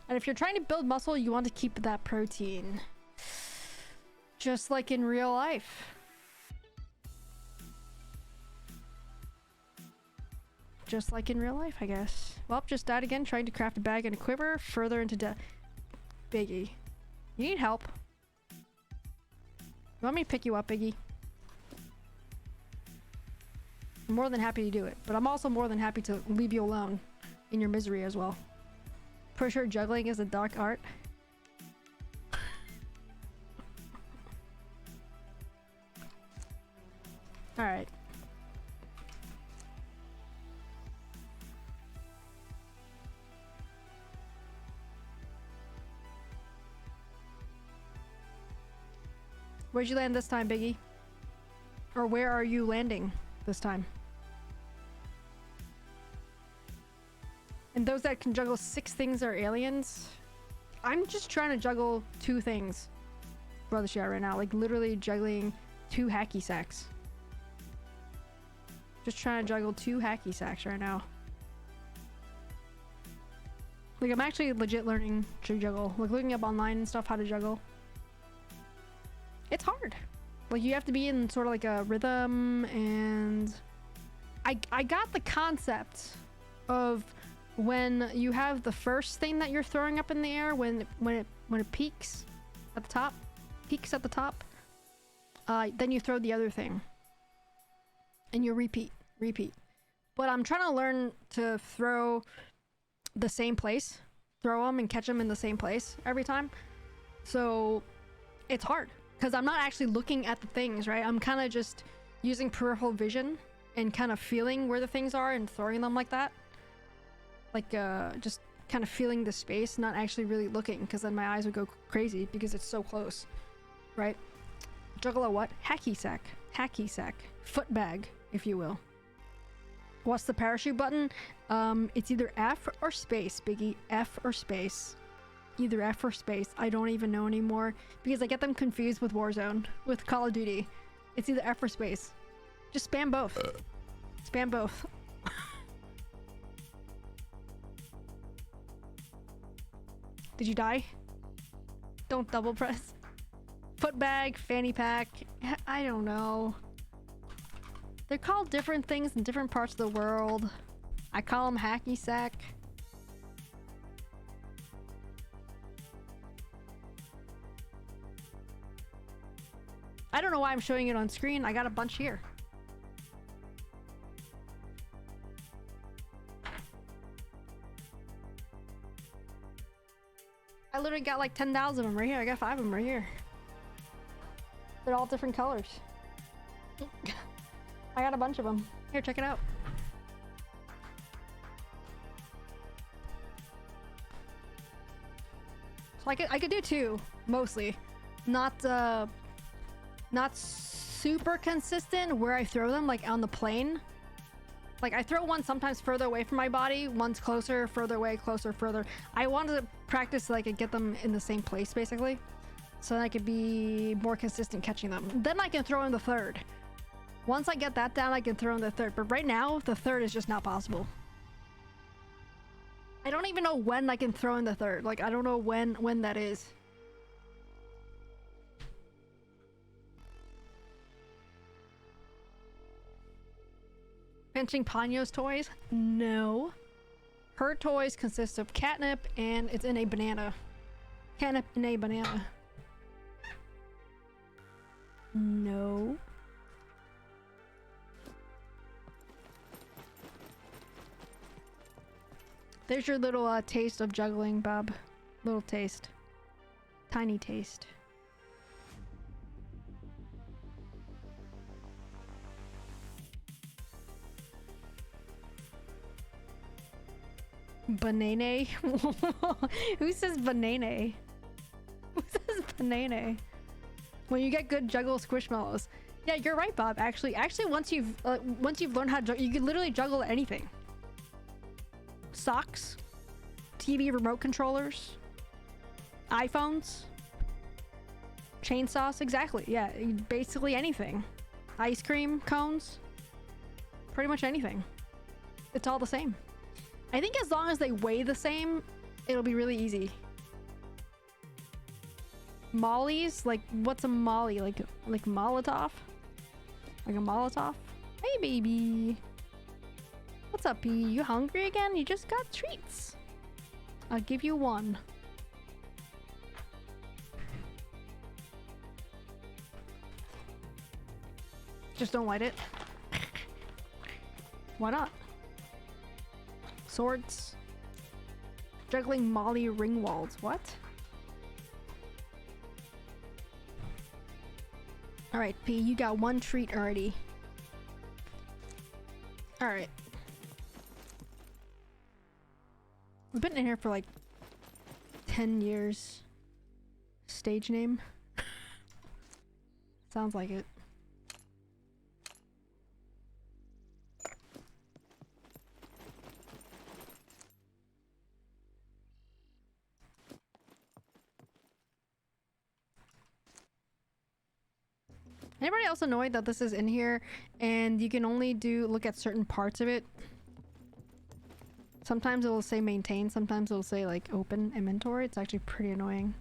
And if you're trying to build muscle, you want to keep that protein. Just like in real life. Just like in real life, I guess. Well, just died again trying to craft a bag and a quiver further into death. Biggie. You need help. You want me to pick you up, Biggie? I'm more than happy to do it, but I'm also more than happy to leave you alone in your misery as well. Pretty sure juggling is a dark art. Alright. Where'd you land this time, Biggie? Or where are you landing this time? And those that can juggle 6 things are aliens. I'm just trying to juggle 2 things. Brother shit right now. Like literally juggling 2 hacky sacks. Just trying to juggle 2 hacky sacks right now. Like I'm actually legit learning to juggle. Like looking up online and stuff how to juggle. It's hard. Like you have to be in sort of like a rhythm, and I got the concept of when you have the first thing that you're throwing up in the air, when it peaks at the top, then you throw the other thing, and you repeat. But I'm trying to learn to throw the same place, throw them and catch them in the same place every time. So it's hard because I'm not actually looking at the things, right? I'm kind of just using peripheral vision and kind of feeling where the things are and throwing them like that. Like just kind of feeling the space, not actually really looking, because then my eyes would go crazy because it's so close, right? Juggle a what? Hacky sack, foot bag, if you will. What's the parachute button? It's either F or space, Biggie. F or space. Either F or space. I don't even know anymore because I get them confused with Warzone, with Call of Duty. It's either F or space. Just spam both. Spam both. Did you die? Don't double press. Foot bag, fanny pack. I don't know. They're called different things in different parts of the world. I call them hacky sack. I don't know why I'm showing it on screen. I got a bunch here. I literally got like 10,000 of them right here. I got 5 of them right here. They're all different colors. I got a bunch of them. Here, check it out. So I could do 2, mostly. Not super consistent where I throw them, like on the plane. Like I throw one sometimes further away from my body, one's closer, further away, closer, further. I wanted to practice so I could get them in the same place, basically. So I could be more consistent catching them. Then I can throw in the third. Once I get that down, I can throw in the third. But right now, the third is just not possible. I don't even know when I can throw in the third. Like, I don't know when that is. Pinching Ponyo's toys? No. Her toys consist of catnip and it's in a banana. Catnip in a banana. No. There's your little taste of juggling, Bob. Little taste. Tiny taste. Banana? Who says banana? Who says banana? When you get good juggle squishmallows. Yeah, you're right, Bob. Actually, once you've learned how to juggle, you can literally juggle anything. Socks, TV remote controllers, iPhones, chainsaws. Exactly. Yeah, basically anything. Ice cream cones. Pretty much anything. It's all the same. I think as long as they weigh the same, it'll be really easy. Mollies? Like, what's a molly? Like Molotov? Like a Molotov? Hey, baby. What's up, P? You hungry again? You just got treats. I'll give you one. Just don't light it. Why not? Swords. Juggling Molly Ringwalds. What? Alright, P, you got one treat already. Alright. We've been in here for like 10 years. Stage name? Sounds like it. Anybody else annoyed that this is in here and you can only look at certain parts of it? Sometimes it will say maintain, sometimes it will say like open inventory. It's actually pretty annoying.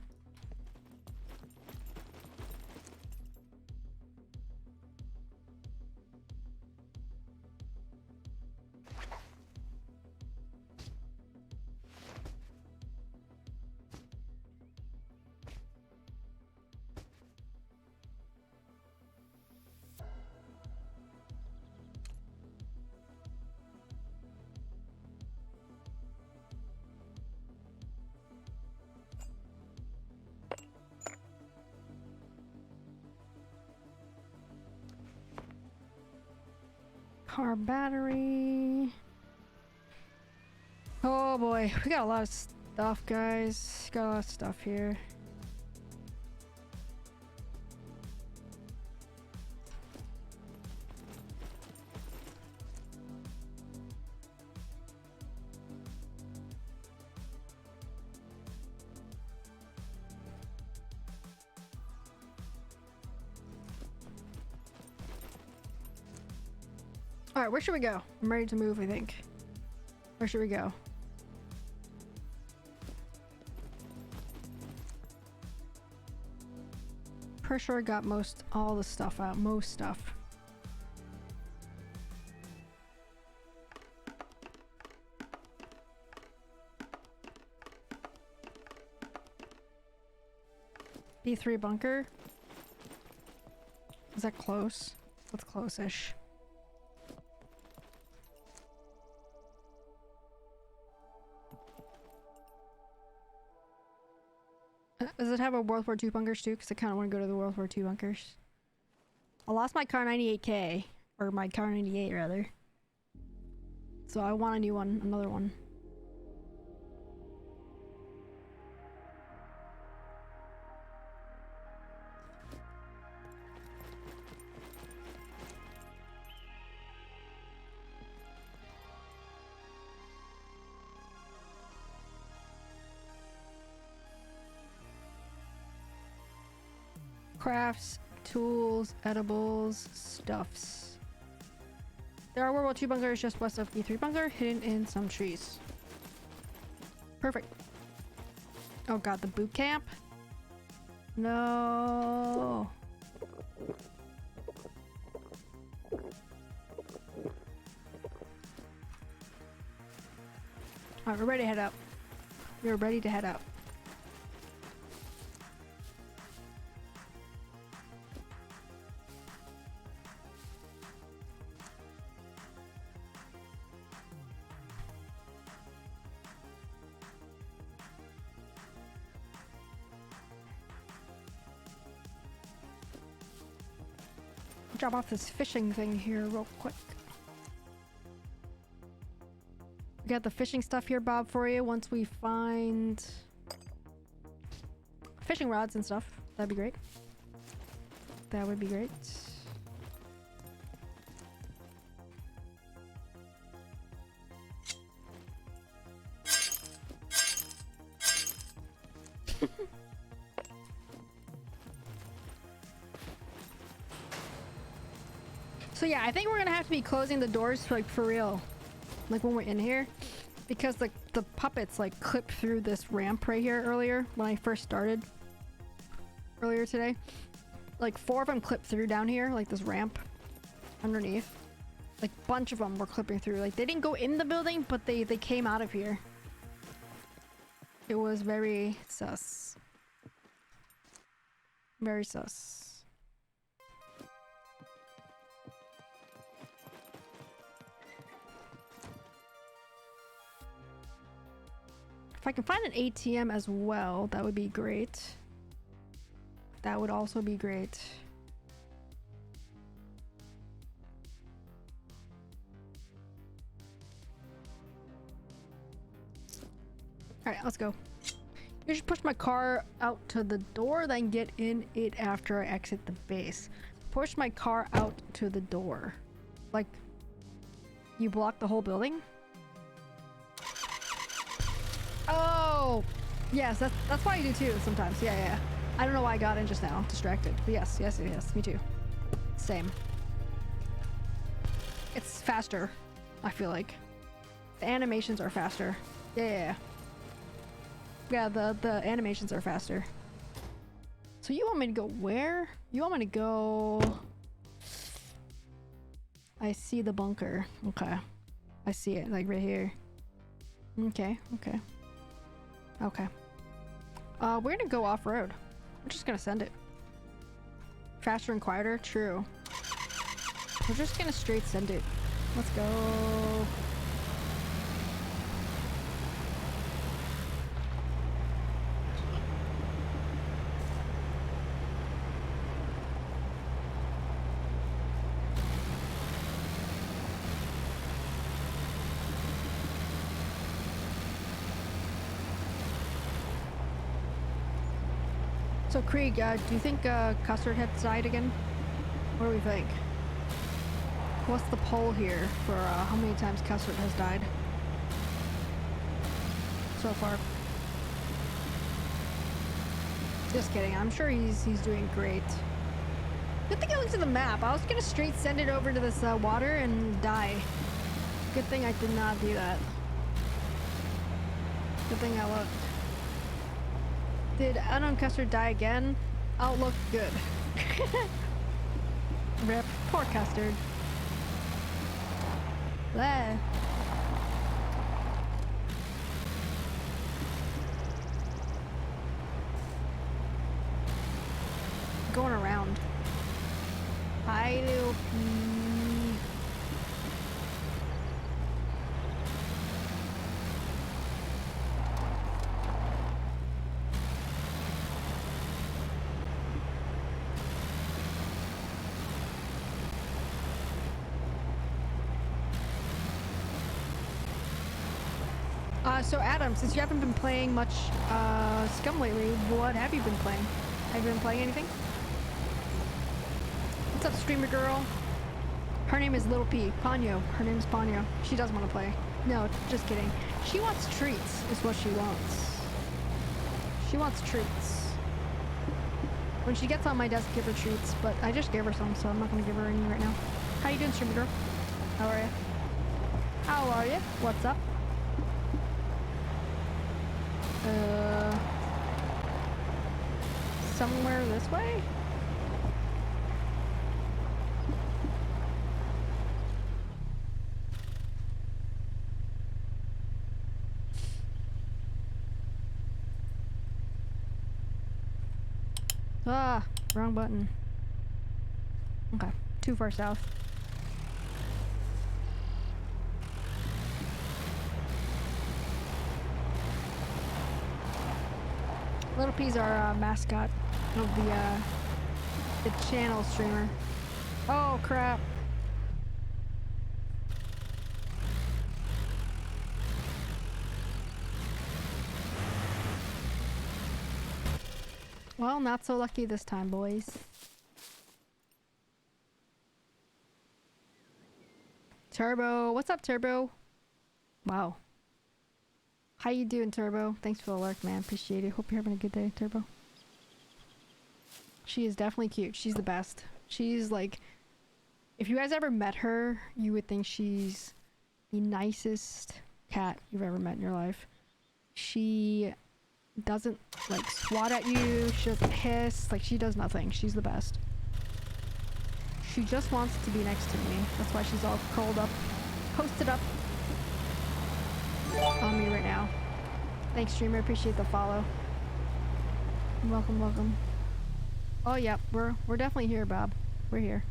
Car battery. Oh boy, we got a lot of stuff, guys. Got a lot of stuff here. Alright, where should we go? I'm ready to move, I think. Where should we go? Pretty sure I got all the stuff out. Most stuff. B3 bunker? Is that close? That's close-ish. Does it have a World War II bunkers too? Because I kind of want to go to the World War II bunkers. I lost my Car 98K. Or my Car 98 rather. So I want a new one. Another one. Crafts, tools, edibles, stuffs. There are World War II bunkers just west of E3 bunker, hidden in some trees. Perfect. Oh god, the boot camp? No. Alright, we're ready to head out. We're ready to head out. Drop off this fishing thing here real quick. We got the fishing stuff here, Bob, for you once we find fishing rods and stuff. That'd be great. That would be great. So yeah, I think we're gonna have to be closing the doors like for real, like when we're in here, because the puppets like clipped through this ramp right here earlier when I first started. earlier today. Like 4 of them clipped through down here, like this ramp underneath. Like bunch of them were clipping through. Like they didn't go in the building, but they came out of here. It was very sus. Very sus. If I can find an ATM as well, that would be great. That would also be great. Alright, let's go. You should push my car out to the door, then get in it after I exit the base. Push my car out to the door. Like, you block the whole building? Oh! Yes, that's why I do too sometimes. Yeah, yeah. I don't know why I got in just now. Distracted. But yes, me too. Same. It's faster, I feel like. The animations are faster. Yeah. Yeah, the animations are faster. So you want me to go where? You want me to go... I see the bunker. Okay. I see it, like right here. Okay. We're gonna go off-road. We're just gonna send it. Faster and quieter? True. We're just gonna straight send it. Let's go. So Krieg, do you think Custard has died again? What do we think? What's the poll here for how many times Custard has died so far? Just kidding. I'm sure he's doing great. Good thing I looked at the map. I was gonna straight send it over to this water and die. Good thing I did not do that. Good thing I looked. Did Unknown Custard die again? Outlook good. Rip. Poor Custard. Blah. Going around. I do. So Adam, since you haven't been playing much SCUM lately, what have you been playing? Have you been playing anything? What's up, streamer girl? Her name is Little P. Ponyo. Her name is Ponyo. She does want to play. No, just kidding. She wants treats, is what she wants. She wants treats. When she gets on my desk, give her treats, but I just gave her some, so I'm not going to give her any right now. How you doing, streamer girl? How are you? How are you? What's up? Somewhere this way? Ah, wrong button. Okay, too far south. Little P's our mascot of the channel streamer. Oh crap! Well, not so lucky this time, boys. Turbo, what's up, Turbo? Wow. How you doing, Turbo? Thanks for the lurk, man. Appreciate it. Hope you're having a good day, Turbo. She is definitely cute. She's the best. She's like... If you guys ever met her, you would think she's the nicest cat you've ever met in your life. She doesn't like swat at you, she doesn't hiss, like she does nothing. She's the best. She just wants to be next to me. That's why she's all curled up, posted up on me right now. Thanks, streamer. Appreciate the follow. Welcome, welcome. Oh, yep. We're definitely here, Bob. We're here.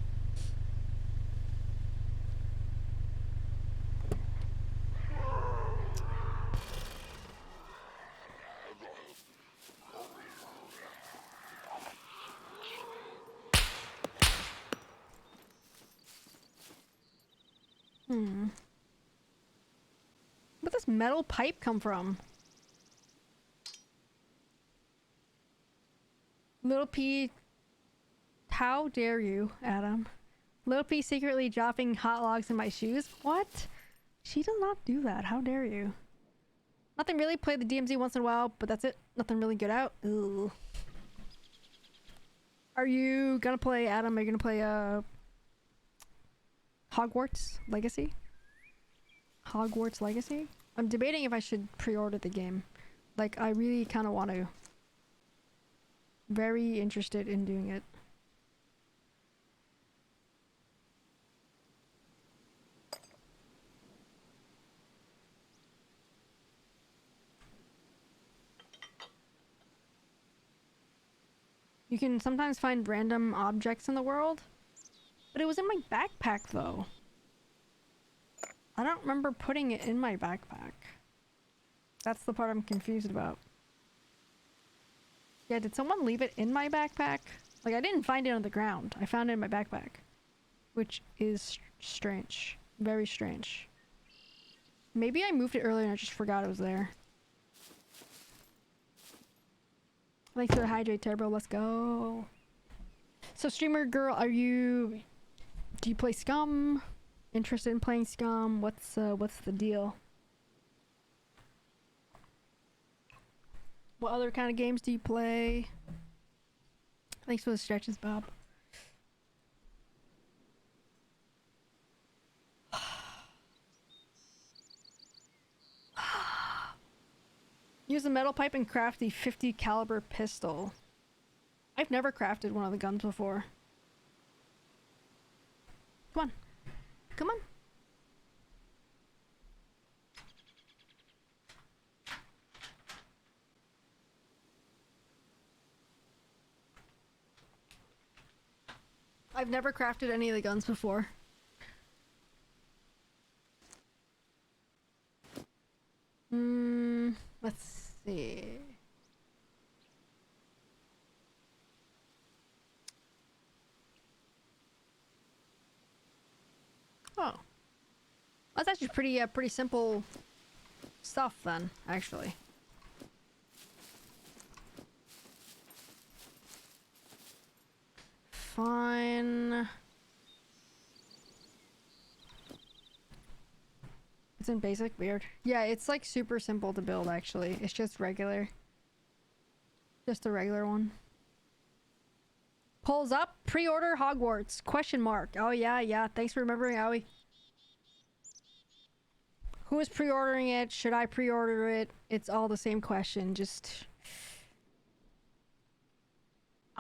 Where'd this metal pipe come from? Little P, how dare you, Adam? Little P secretly dropping hot logs in my shoes? What? She does not do that. How dare you? Nothing really. Play the DMZ once in a while, but that's it. Nothing really good out. Ooh. Are you gonna play, Adam? Are you gonna play Hogwarts Legacy? Hogwarts Legacy? I'm debating if I should pre-order the game. Like, I really kind of want to. Very interested in doing it. You can sometimes find random objects in the world, but it was in my backpack though. I don't remember putting it in my backpack. That's the part I'm confused about. Yeah, did someone leave it in my backpack? Like, I didn't find it on the ground. I found it in my backpack. Which is strange. Very strange. Maybe I moved it earlier and I just forgot it was there. Thanks for the hydrate, Turbo. Let's go. So, streamer girl, do you play SCUM? Interested in playing SCUM? What's the deal? What other kind of games do you play? Thanks for the stretches, Bob. Use a metal pipe and craft the 50 caliber pistol. I've never crafted one of the guns before. Come on. Come on. I've never crafted any of the guns before. Let's see. Oh. That's actually pretty simple stuff then, actually. Fine. It's in basic? Weird. Yeah, it's like super simple to build actually. It's just regular. Just a regular one. Polls up. Pre-order Hogwarts? Question mark. Oh yeah. Thanks for remembering, Owie. Who is pre-ordering it? Should I pre-order it? It's all the same question. Just...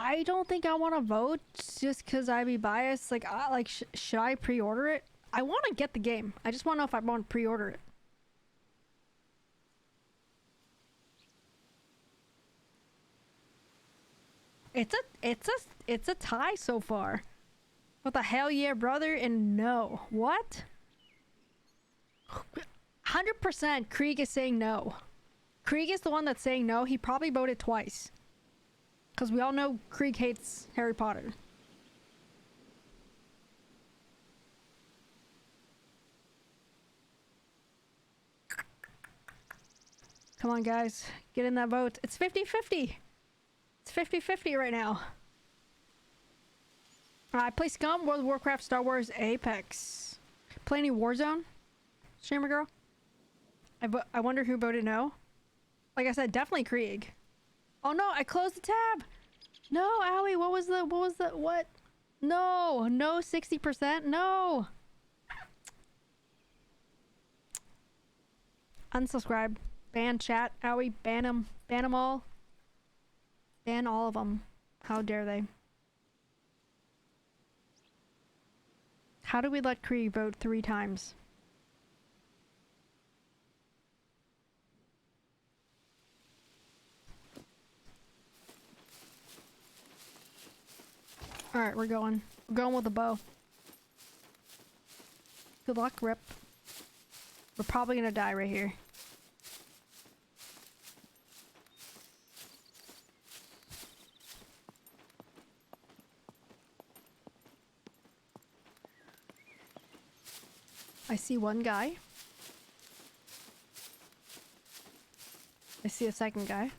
I don't think I want to vote just because I'd be biased. Like, should I pre-order it? I want to get the game. I just want to know if I want to pre-order it. It's a tie so far. What the hell, yeah, brother, and no. What? 100% Krieg is saying no. Krieg is the one that's saying no. He probably voted twice. Because we all know Krieg hates Harry Potter. Come on, guys. Get in that vote. It's 50-50. It's 50-50 right now. I play SCUM, World of Warcraft, Star Wars, Apex. Play any Warzone? Streamer girl? I wonder who voted no. Like I said, definitely Krieg. Oh no, I closed the tab. No, Owie, what? No, 60%, no. Unsubscribe. Ban chat, owie, ban them. Ban them all. Ban all of them. How dare they? How do we let Krieg vote 3 times? Alright, we're going. We're going with the bow. Good luck, Rip. We're probably gonna die right here. I see one guy. I see a second guy.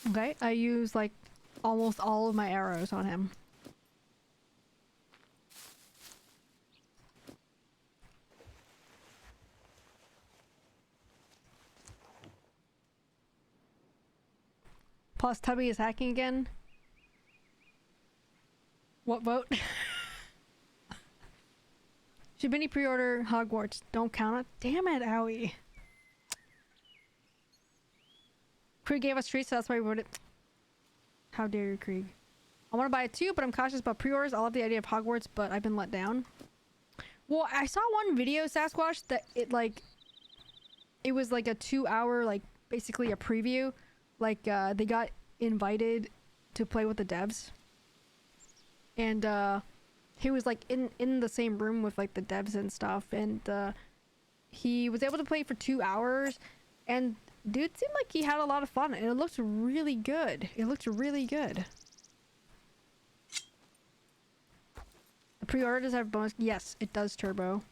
Okay, I use like almost all of my arrows on him. Plus Tubby is hacking again. What vote? Should mini pre-order Hogwarts? Don't count it. Damn it, owie. Krieg gave us treats, so that's why we voted. How dare you, Krieg. I want to buy it too, but I'm cautious about pre-orders. I love the idea of Hogwarts, but I've been let down. Well, I saw one video, Sasquatch, that it was like a 2-hour, like, basically a preview. Like, they got invited to play with the devs. And, he was, like, in the same room with, like, the devs and stuff. And, he was able to play for 2 hours. And dude seemed like he had a lot of fun. And it looked really good. It looked really good. The pre-order does have bonus. Yes, it does, Turbo.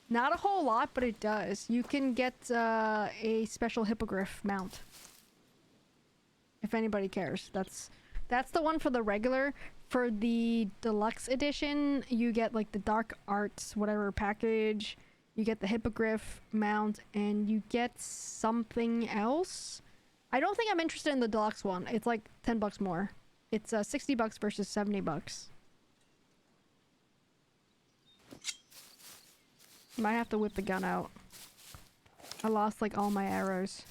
Not a whole lot, but it does. You can get a special hippogriff mount. If anybody cares. That's the one for the regular. For the deluxe edition, you get like the dark arts whatever package. You get the hippogriff mount and you get something else. I don't think I'm interested in the deluxe one. It's like $10 more. It's $60 versus $70. Might have to whip the gun out. I lost like all my arrows.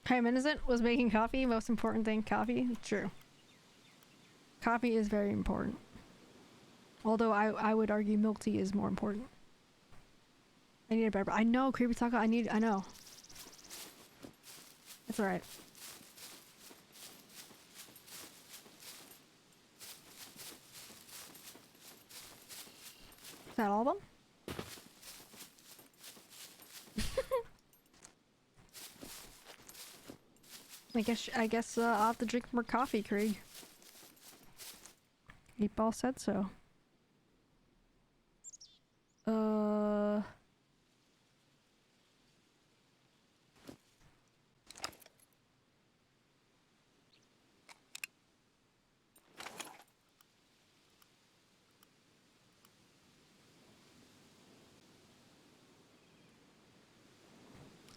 I'm innocent was making coffee. Most important thing, coffee. True. Coffee is very important. Although I would argue milk tea is more important. I need a better. I know, Creepy Taco. I know. It's alright. Is that all of them? I guess I'll have to drink more coffee, Krieg. 8-Ball said so.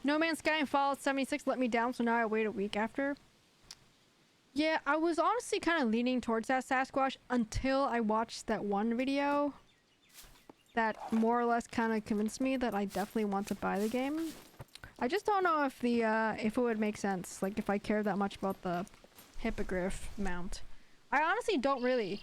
No Man's Sky and Fallout 76 let me down, so now I wait a week after. Yeah, I was honestly kind of leaning towards that, Sasquatch, until I watched that one video that more or less kind of convinced me that I definitely want to buy the game. I just don't know if if it would make sense, like if I care that much about the hippogriff mount. I honestly don't really.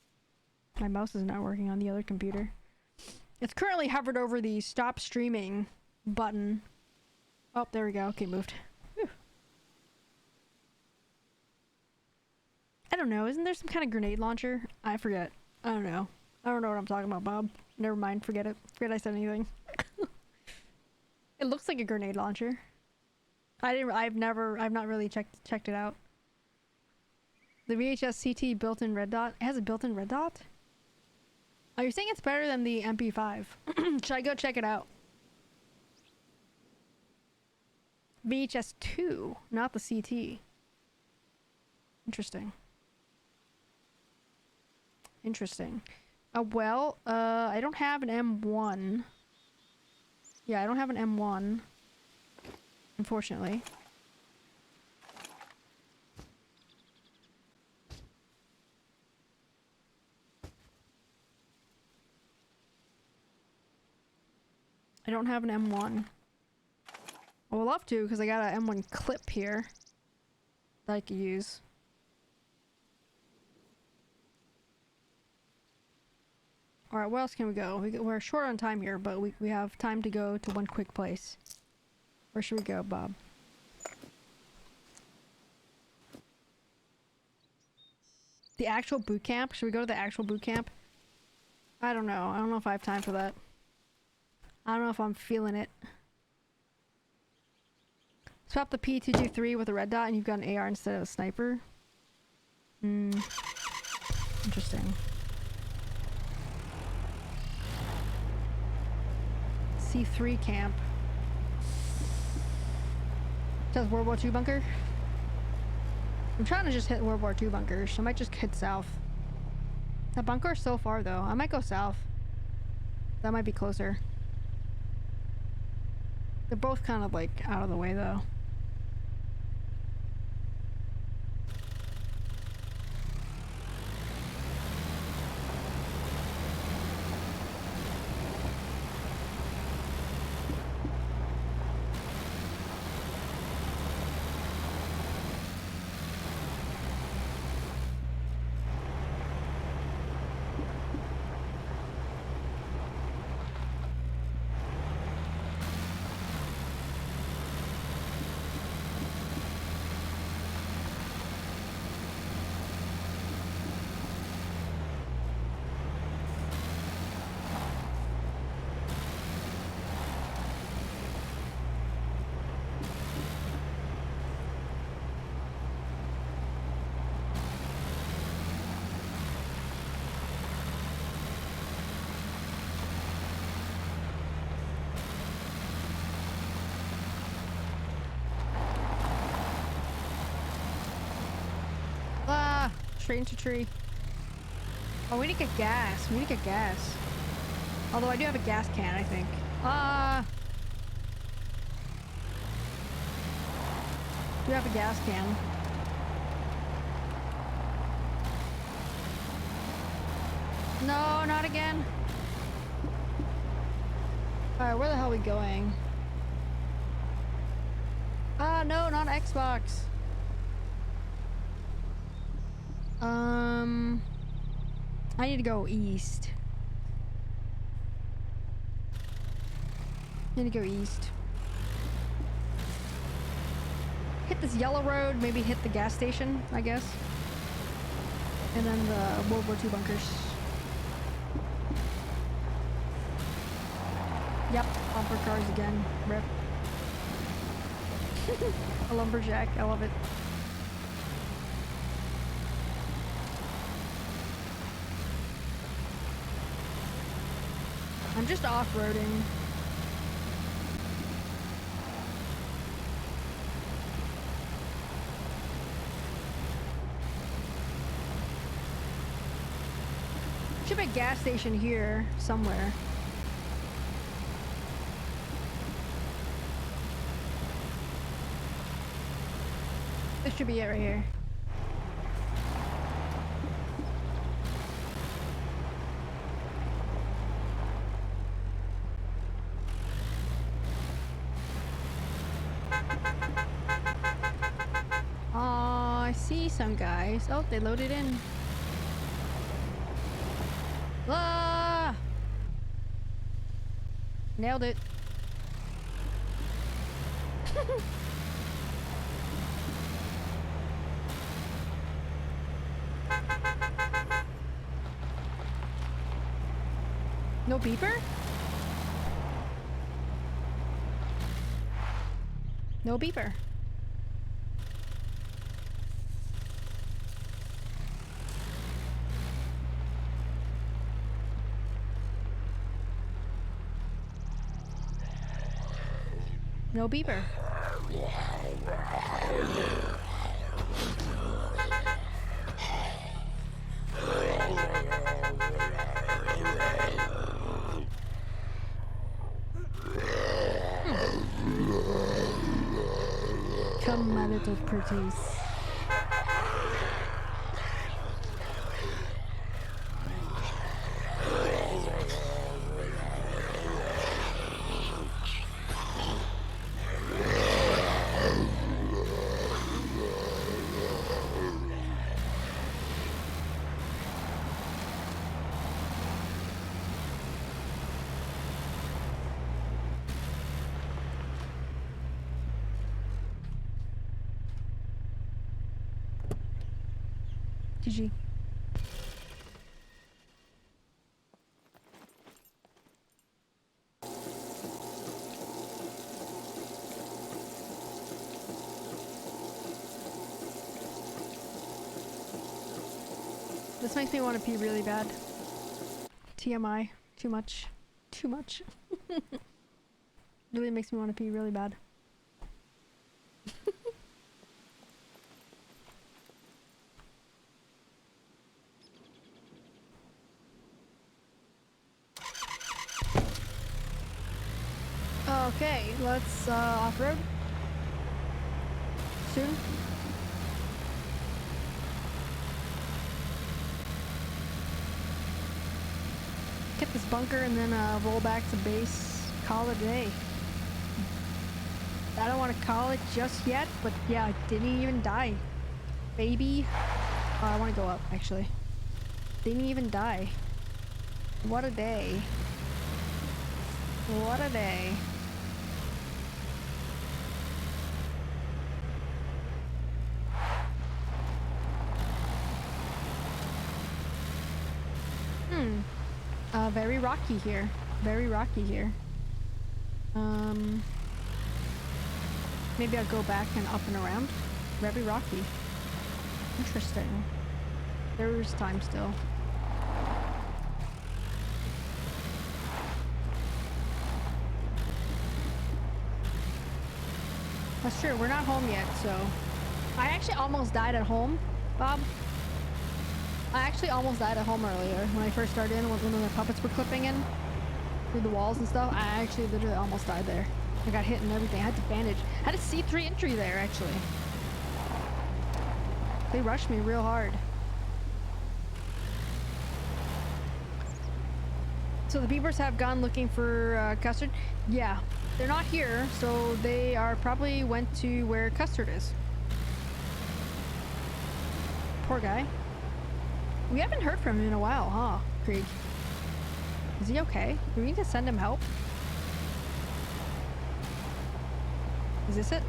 My mouse is not working on the other computer. It's currently hovered over the stop streaming button. Oh, there we go. Okay, moved. Whew. I don't know. Isn't there some kind of grenade launcher? I forget. I don't know. I don't know what I'm talking about, Bob. Never mind. Forget it. Forget I said anything. It looks like a grenade launcher. I've not really checked it out. The VHS CT built-in red dot. It has a built-in red dot? Oh, you're saying it's better than the MP5. Should I go check it out? VHS 2, not the CT. Interesting. Interesting. Well, I don't have an M1. Yeah, I don't have an M1. Unfortunately. I don't have an M1. I would love to, because I got an M1 clip here that I could use. Alright, where else can we go? We're short on time here, but we have time to go to one quick place. Where should we go, Bob? The actual boot camp? Should we go to the actual boot camp? I don't know. I don't know if I have time for that. I don't know if I'm feeling it. Swap the P223 with a red dot and you've got an AR instead of a sniper. Interesting. C3 camp. Does World War II bunker? I'm trying to just hit World War II bunkers. I might just head south. That bunker is so far though. I might go south. That might be closer. They're both kind of like out of the way though. Straight into tree. Oh, we need to get gas. We need to get gas. Although I do have a gas can, I think. Do have a gas can. No, not again. Alright, where the hell are we going? No, not Xbox. I need to go east. I need to go east. Hit this yellow road, maybe hit the gas station, I guess. And then the World War II bunkers. Yep, bumper cars again. Rip. A lumberjack, I love it. I'm just off-roading. Should be a gas station here somewhere. This should be it right here. I see some guys. Oh, they loaded in. Ah! Nailed it. No beeper? No beeper. No beeper. Come, my little pretties. GG. This makes me want to pee really bad. TMI. Too much. Too much. Really makes me want to pee really bad. Okay, let's off-road. Soon. Get this bunker and then roll back to base. Call it a day. I don't want to call it just yet, but yeah, I didn't even die. Baby. Oh, I want to go up, actually. Didn't even die. What a day. What a day. Very rocky here. Very rocky here. Maybe I'll go back and up and around. Very rocky. Interesting. There's time still. That's true, we're not home yet, so... I actually almost died at home, Bob. I actually almost died at home earlier when I first started in, when the puppets were clipping in through the walls and stuff. I actually literally almost died there. I got hit and everything. I had to bandage. I had a C3 injury there, actually. They rushed me real hard. So the beavers have gone looking for Custard? Yeah, they're not here, so they are probably went to where Custard is. Poor guy. We haven't heard from him in a while, huh, Krieg? Is he okay? Do we need to send him help? Is this it?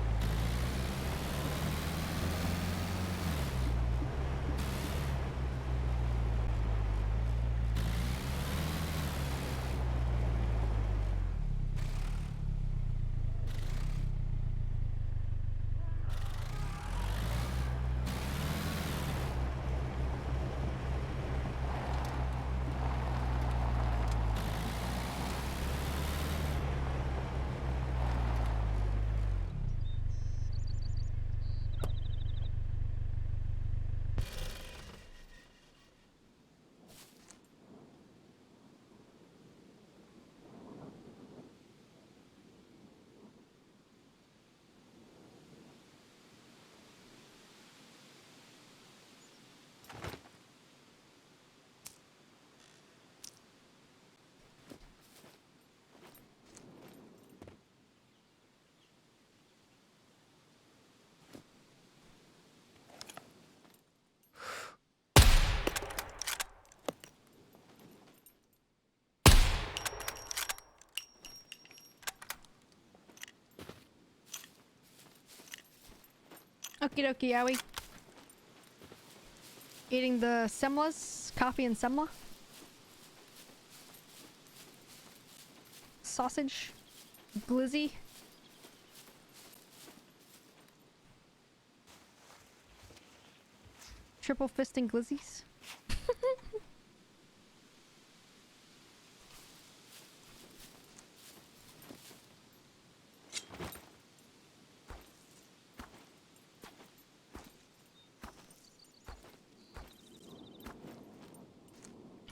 Okie dokie, Yowie. Eating the semlas, coffee and semla. Sausage. Glizzy. Triple fisting glizzies.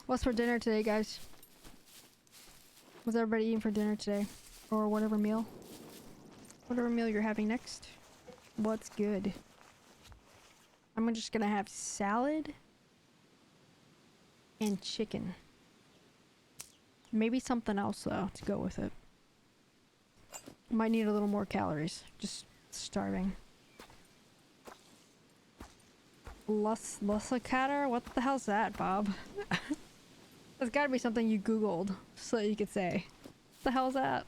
What's for dinner today, guys? What's everybody eating for dinner today? Or whatever meal? Whatever meal you're having next. What's good? I'm just gonna have salad and chicken. Maybe something else though to go with it. Might need a little more calories. Just starving. Lussicatter? What the hell's that, Bob? That's gotta be something you googled so that you could say. What the hell's that?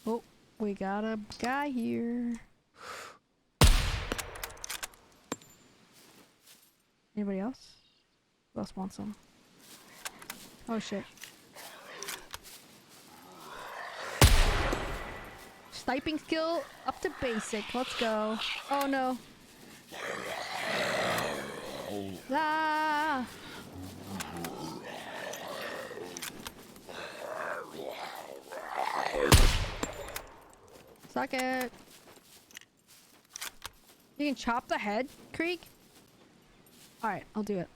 Oh, we got a guy here. Anybody else? Who else wants some? Oh shit. Sniping skill up to basic. Let's go. Oh no. Ah! Suck it. You can chop the head, Krieg? Alright, I'll do it.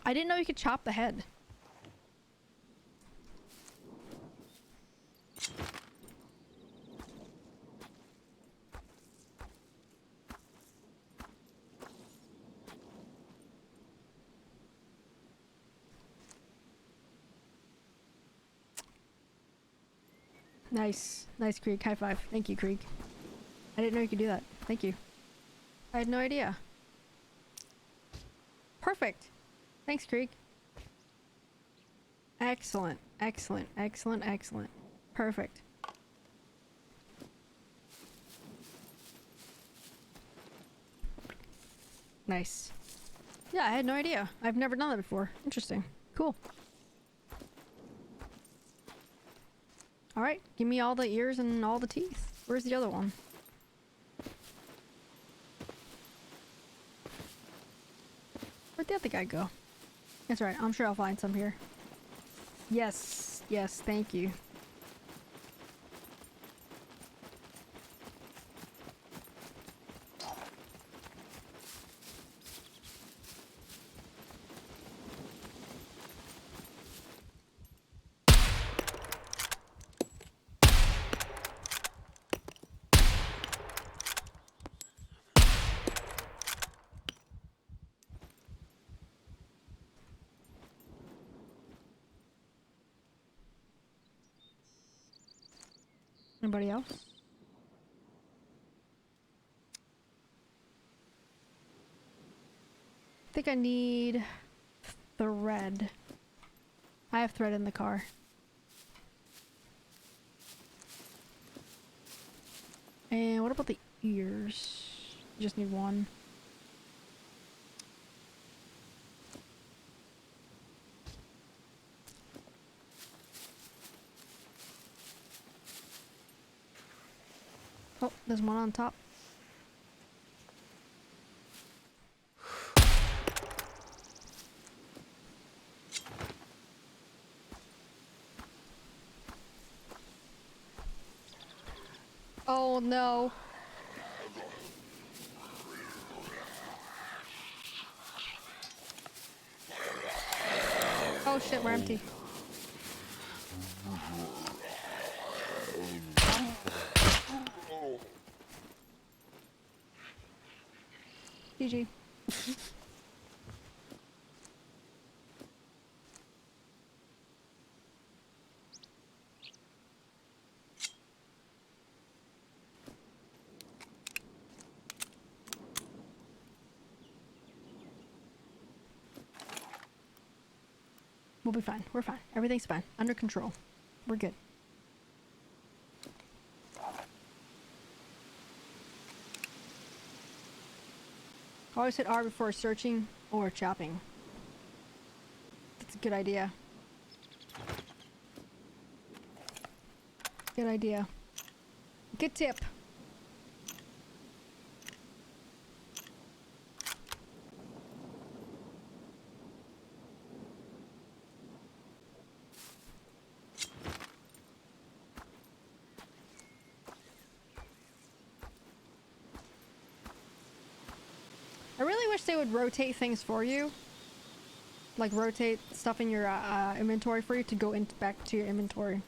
I didn't know you could chop the head. Nice. Nice, Krieg. High five. Thank you, Krieg. I didn't know you could do that. Thank you. I had no idea. Perfect. Thanks, Krieg. Excellent. Excellent. Excellent. Excellent. Perfect. Nice. Yeah, I had no idea. I've never done that before. Interesting. Cool. Alright, give me all the ears and all the teeth. Where's the other one? Where'd the other guy go? That's right, I'm sure I'll find some here. Yes, yes, thank you. Anybody else? I think I need thread. I have thread in the car. And what about the ears? You just need one. Oh, there's one on top. Oh no. Oh shit, we're empty. GG. We'll be fine. We're fine. Everything's fine. Under control. We're good. Always hit R before searching or chopping. That's a good idea. Good idea. Good tip. I really wish they would rotate things for you. Like rotate stuff in your inventory for you to go back to your inventory.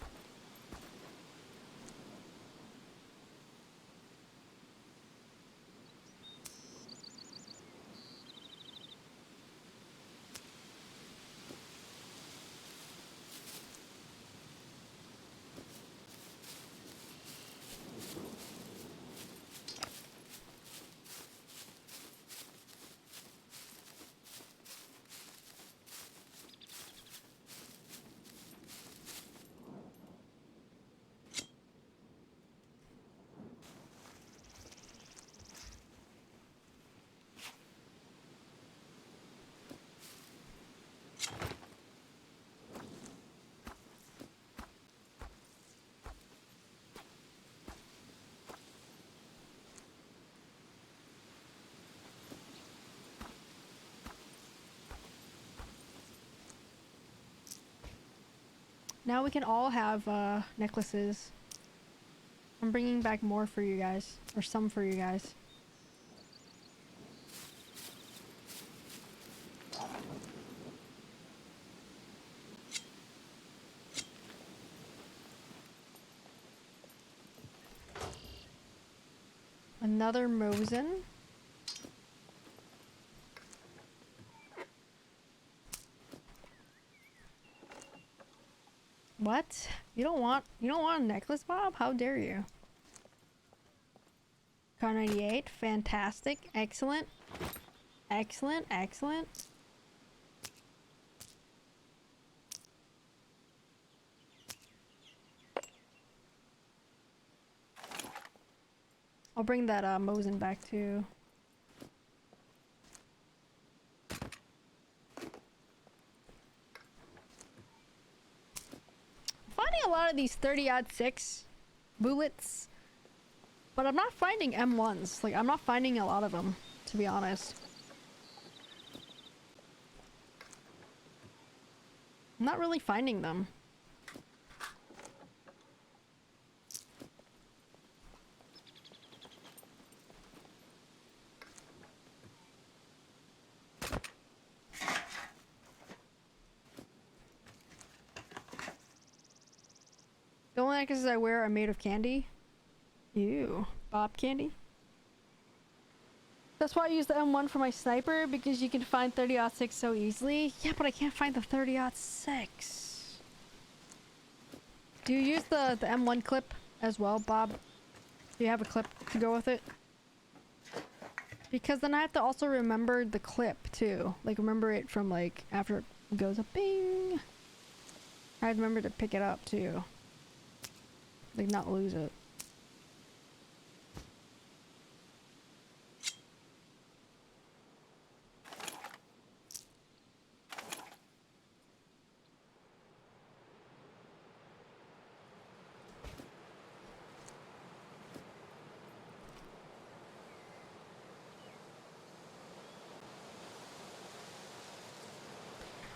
Now we can all have necklaces. I'm bringing back more for you guys, or some for you guys. Another Mosin. What? You don't want a necklace, Bob? How dare you? Car 98, fantastic, excellent. Excellent, excellent. I'll bring that Mosin back too. Finding a lot of these 30-06 bullets, but I'm not finding M1s. Like, I'm not finding a lot of them, to be honest. I'm not really finding them. The only necklaces I wear are made of candy. Ew. Bob candy? That's why I use the M1 for my sniper, because you can find 30-06 so easily. Yeah, but I can't find the 30-06. Do you use the M1 clip as well, Bob? Do you have a clip to go with it? Because then I have to also remember the clip too. Like, remember it from like after it goes up, bing. I remember to pick it up too. Like, not lose it.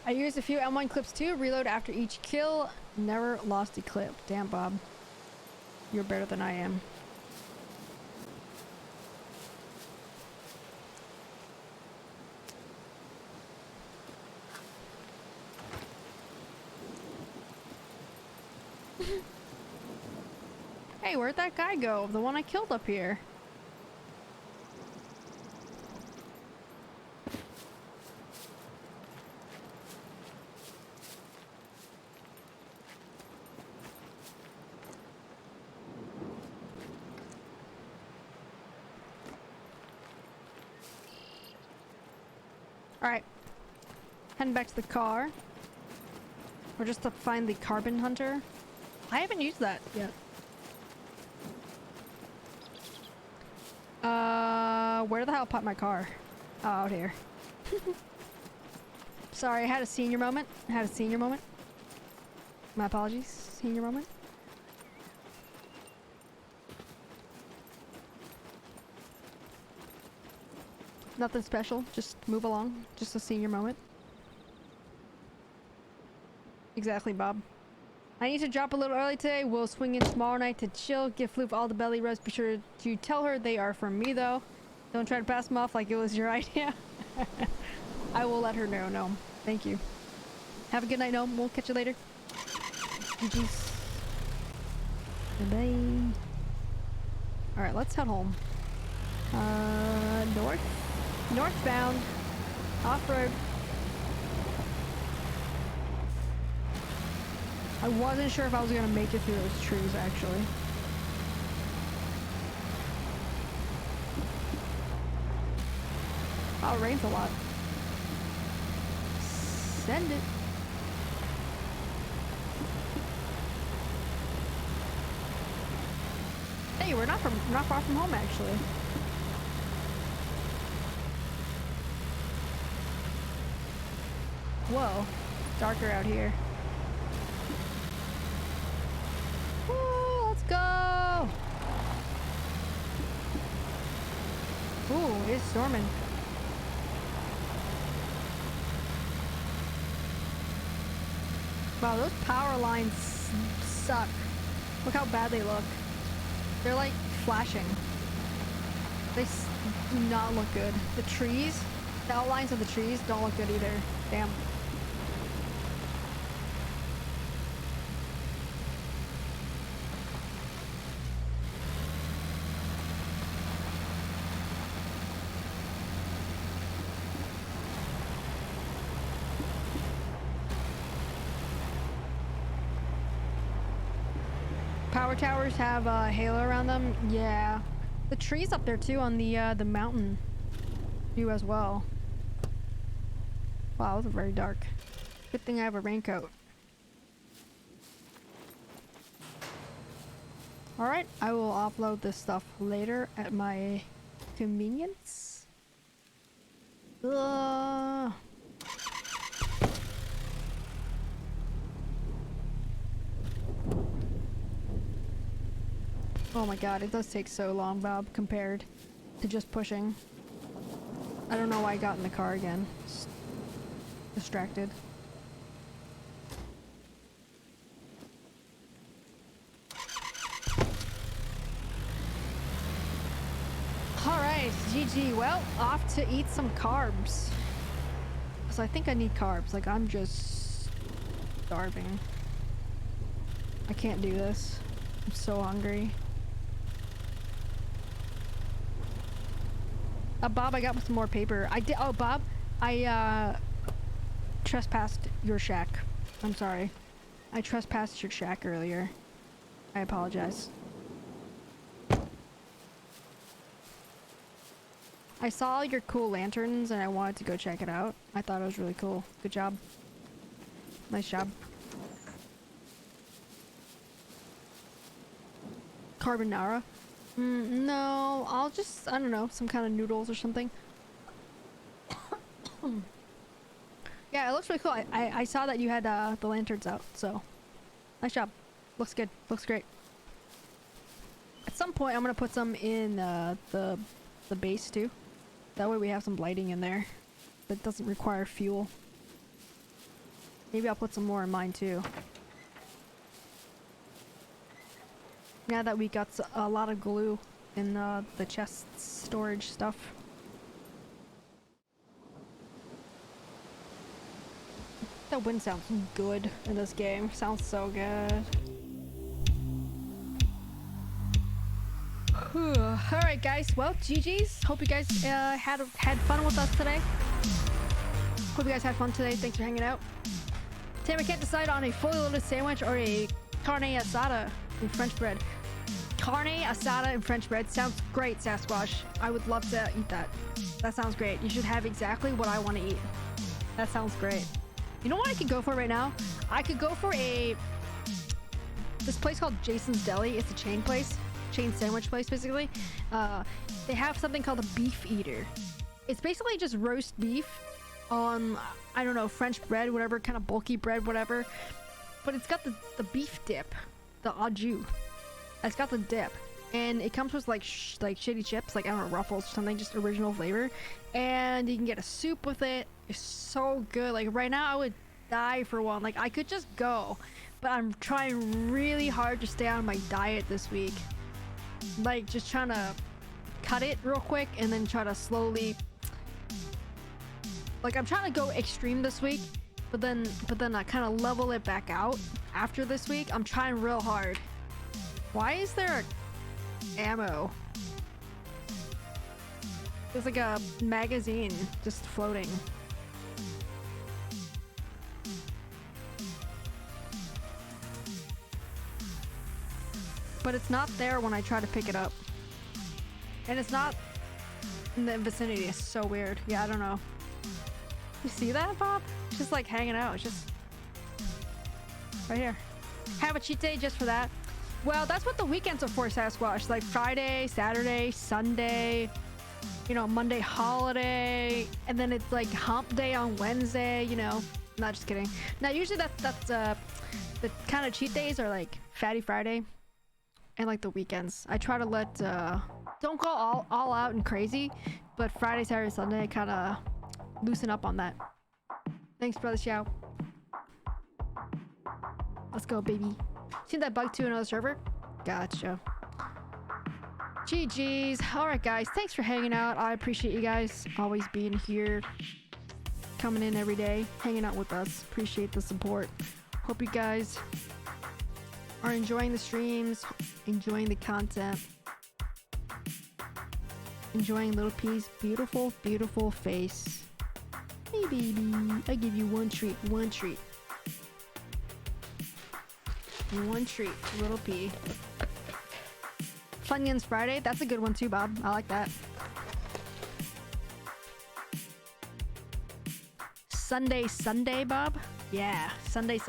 I used a few M1 clips too. Reload after each kill. Never lost a clip. Damn, Bob. You're better than I am. Hey, where'd that guy go? The one I killed up here. Alright. Heading back to the car. Or just to find the carbon hunter. I haven't used that yet. Where the hell parked my car? Oh, out here. Sorry, I had a senior moment. My apologies. Senior moment. Nothing special. Just move along. Just a senior moment. Exactly, Bob. I need to drop a little early today. We'll swing in tomorrow night to chill. Give Floof all the belly rubs. Be sure to tell her they are from me, though. Don't try to pass them off like it was your idea. I will let her know, Gnome. Thank you. Have a good night, Gnome. We'll catch you later. GG's. Bye-bye. Alright, let's head home. Northbound. Off-road. I wasn't sure if I was gonna make it through those trees, actually. Oh, it rains a lot. Send it. Hey, we're not far from home, actually. Whoa, darker out here. Woo, let's go! Ooh, it's storming. Wow, those power lines suck. Look how bad they look. They're like flashing. They do not look good. The trees, the outlines of the trees don't look good either. Damn. Power towers have a halo around them. Yeah, the trees up there too on the mountain view as well. Wow, it's very dark. Good thing I have a raincoat. All right, I will offload this stuff later at my convenience. Oh my god, it does take so long, Bob, compared to just pushing. I don't know why I got in the car again. Just distracted. Alright, GG. Well, off to eat some carbs. Because I think I need carbs. Like, I'm just starving. I can't do this. I'm so hungry. Bob, I got some more paper. I did. Oh, Bob, I trespassed your shack. I'm sorry. I trespassed your shack earlier. I apologize. I saw your cool lanterns and I wanted to go check it out. I thought it was really cool. Good job. Nice job. Carbonara? No, I'll just, I don't know, some kind of noodles or something. Yeah, it looks really cool. I saw that you had the lanterns out, so nice job. Looks good. Looks great. At some point, I'm gonna put some in the base too. That way we have some lighting in there that doesn't require fuel. Maybe I'll put some more in mine too. Now that we got a lot of glue in the chest storage stuff. That wind sounds good in this game. Sounds so good. Alright guys, well, GG's. Hope you guys had fun with us today. Hope you guys had fun today. Thanks for hanging out. Tim, I can't decide on a fully loaded sandwich or a carne asada in French bread. Carne asada and French bread sounds great, Sasquatch. I would love to eat that. That sounds great. You should have exactly what I want to eat. That sounds great. You know what I could go for right now? I could go for this place called Jason's Deli. It's a chain place. Chain sandwich place, basically. They have something called a beef eater. It's basically just roast beef on, I don't know, French bread, whatever, kind of bulky bread, whatever. But it's got the beef dip, the au jus. It's got the dip. And it comes with like shitty chips, like I don't know, Ruffles or something, just original flavor. And you can get a soup with it. It's so good. Like right now I would die for one. Like I could just go, but I'm trying really hard to stay on my diet this week. Like just trying to cut it real quick and then try to slowly, like I'm trying to go extreme this week, but then I kind of level it back out after this week. I'm trying real hard. Why is there ammo? There's like a magazine just floating. But it's not there when I try to pick it up. And it's not in the vicinity. It's so weird. Yeah, I don't know. You see that, Bob? It's just like hanging out. It's just right here. Have a cheat day just for that. Well, that's what the weekends are for, Sasquatch. Like Friday, Saturday, Sunday, you know, Monday holiday, and then it's like hump day on Wednesday, you know. Not just kidding. Now, usually that's the kind of cheat days are like Fatty Friday and like the weekends. I try to let, don't go all out and crazy, but Friday, Saturday, Sunday, I kind of loosen up on that. Thanks, Brother Xiao. Let's go, baby. Seen that bug to another server? Gotcha. GG's. Alright, guys. Thanks for hanging out. I appreciate you guys always being here. Coming in every day. Hanging out with us. Appreciate the support. Hope you guys are enjoying the streams. Enjoying the content. Enjoying Little P's beautiful, beautiful face. Hey, baby. I give you one treat. One treat. One treat, Little P. Funyuns Friday, that's a good one too, Bob. I like that. Sunday, Bob? Yeah, Sunday.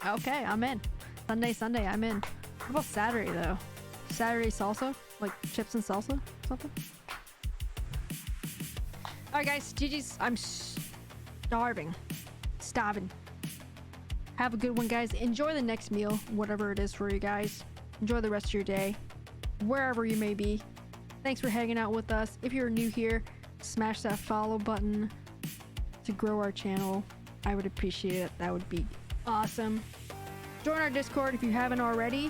Okay, I'm in. Sunday, I'm in. What about Saturday though? Saturday salsa? Like chips and salsa? Something? Alright guys, GG's. I'm starving. Have a good one, guys. Enjoy the next meal, whatever it is for you guys. Enjoy the rest of your day, wherever you may be. Thanks for hanging out with us. If you're new here, smash that follow button to grow our channel. I would appreciate it. That would be awesome. Join our Discord if you haven't already.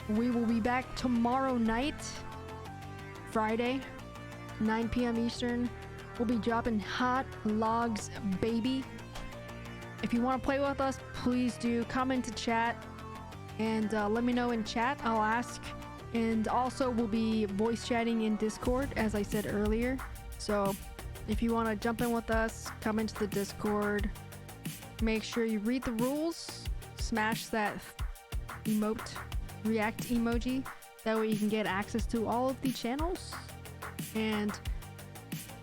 We will be back tomorrow night, Friday, 9 p.m. Eastern. We'll be dropping hot logs, baby. If you want to play with us, please do come into chat and let me know in chat. I'll ask. And also we'll be voice chatting in Discord, as I said earlier. So if you want to jump in with us, come into the Discord. Make sure you read the rules. Smash that emote, react emoji. That way you can get access to all of the channels. And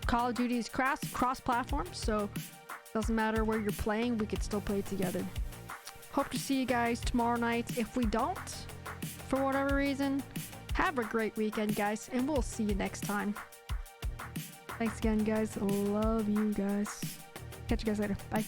Call of Duty is cross-platform, so doesn't matter where you're playing, we could still play together. Hope to see you guys tomorrow night. If we don't, for whatever reason, have a great weekend, guys, and we'll see you next time. Thanks again, guys. Love you guys. Catch you guys later. Bye.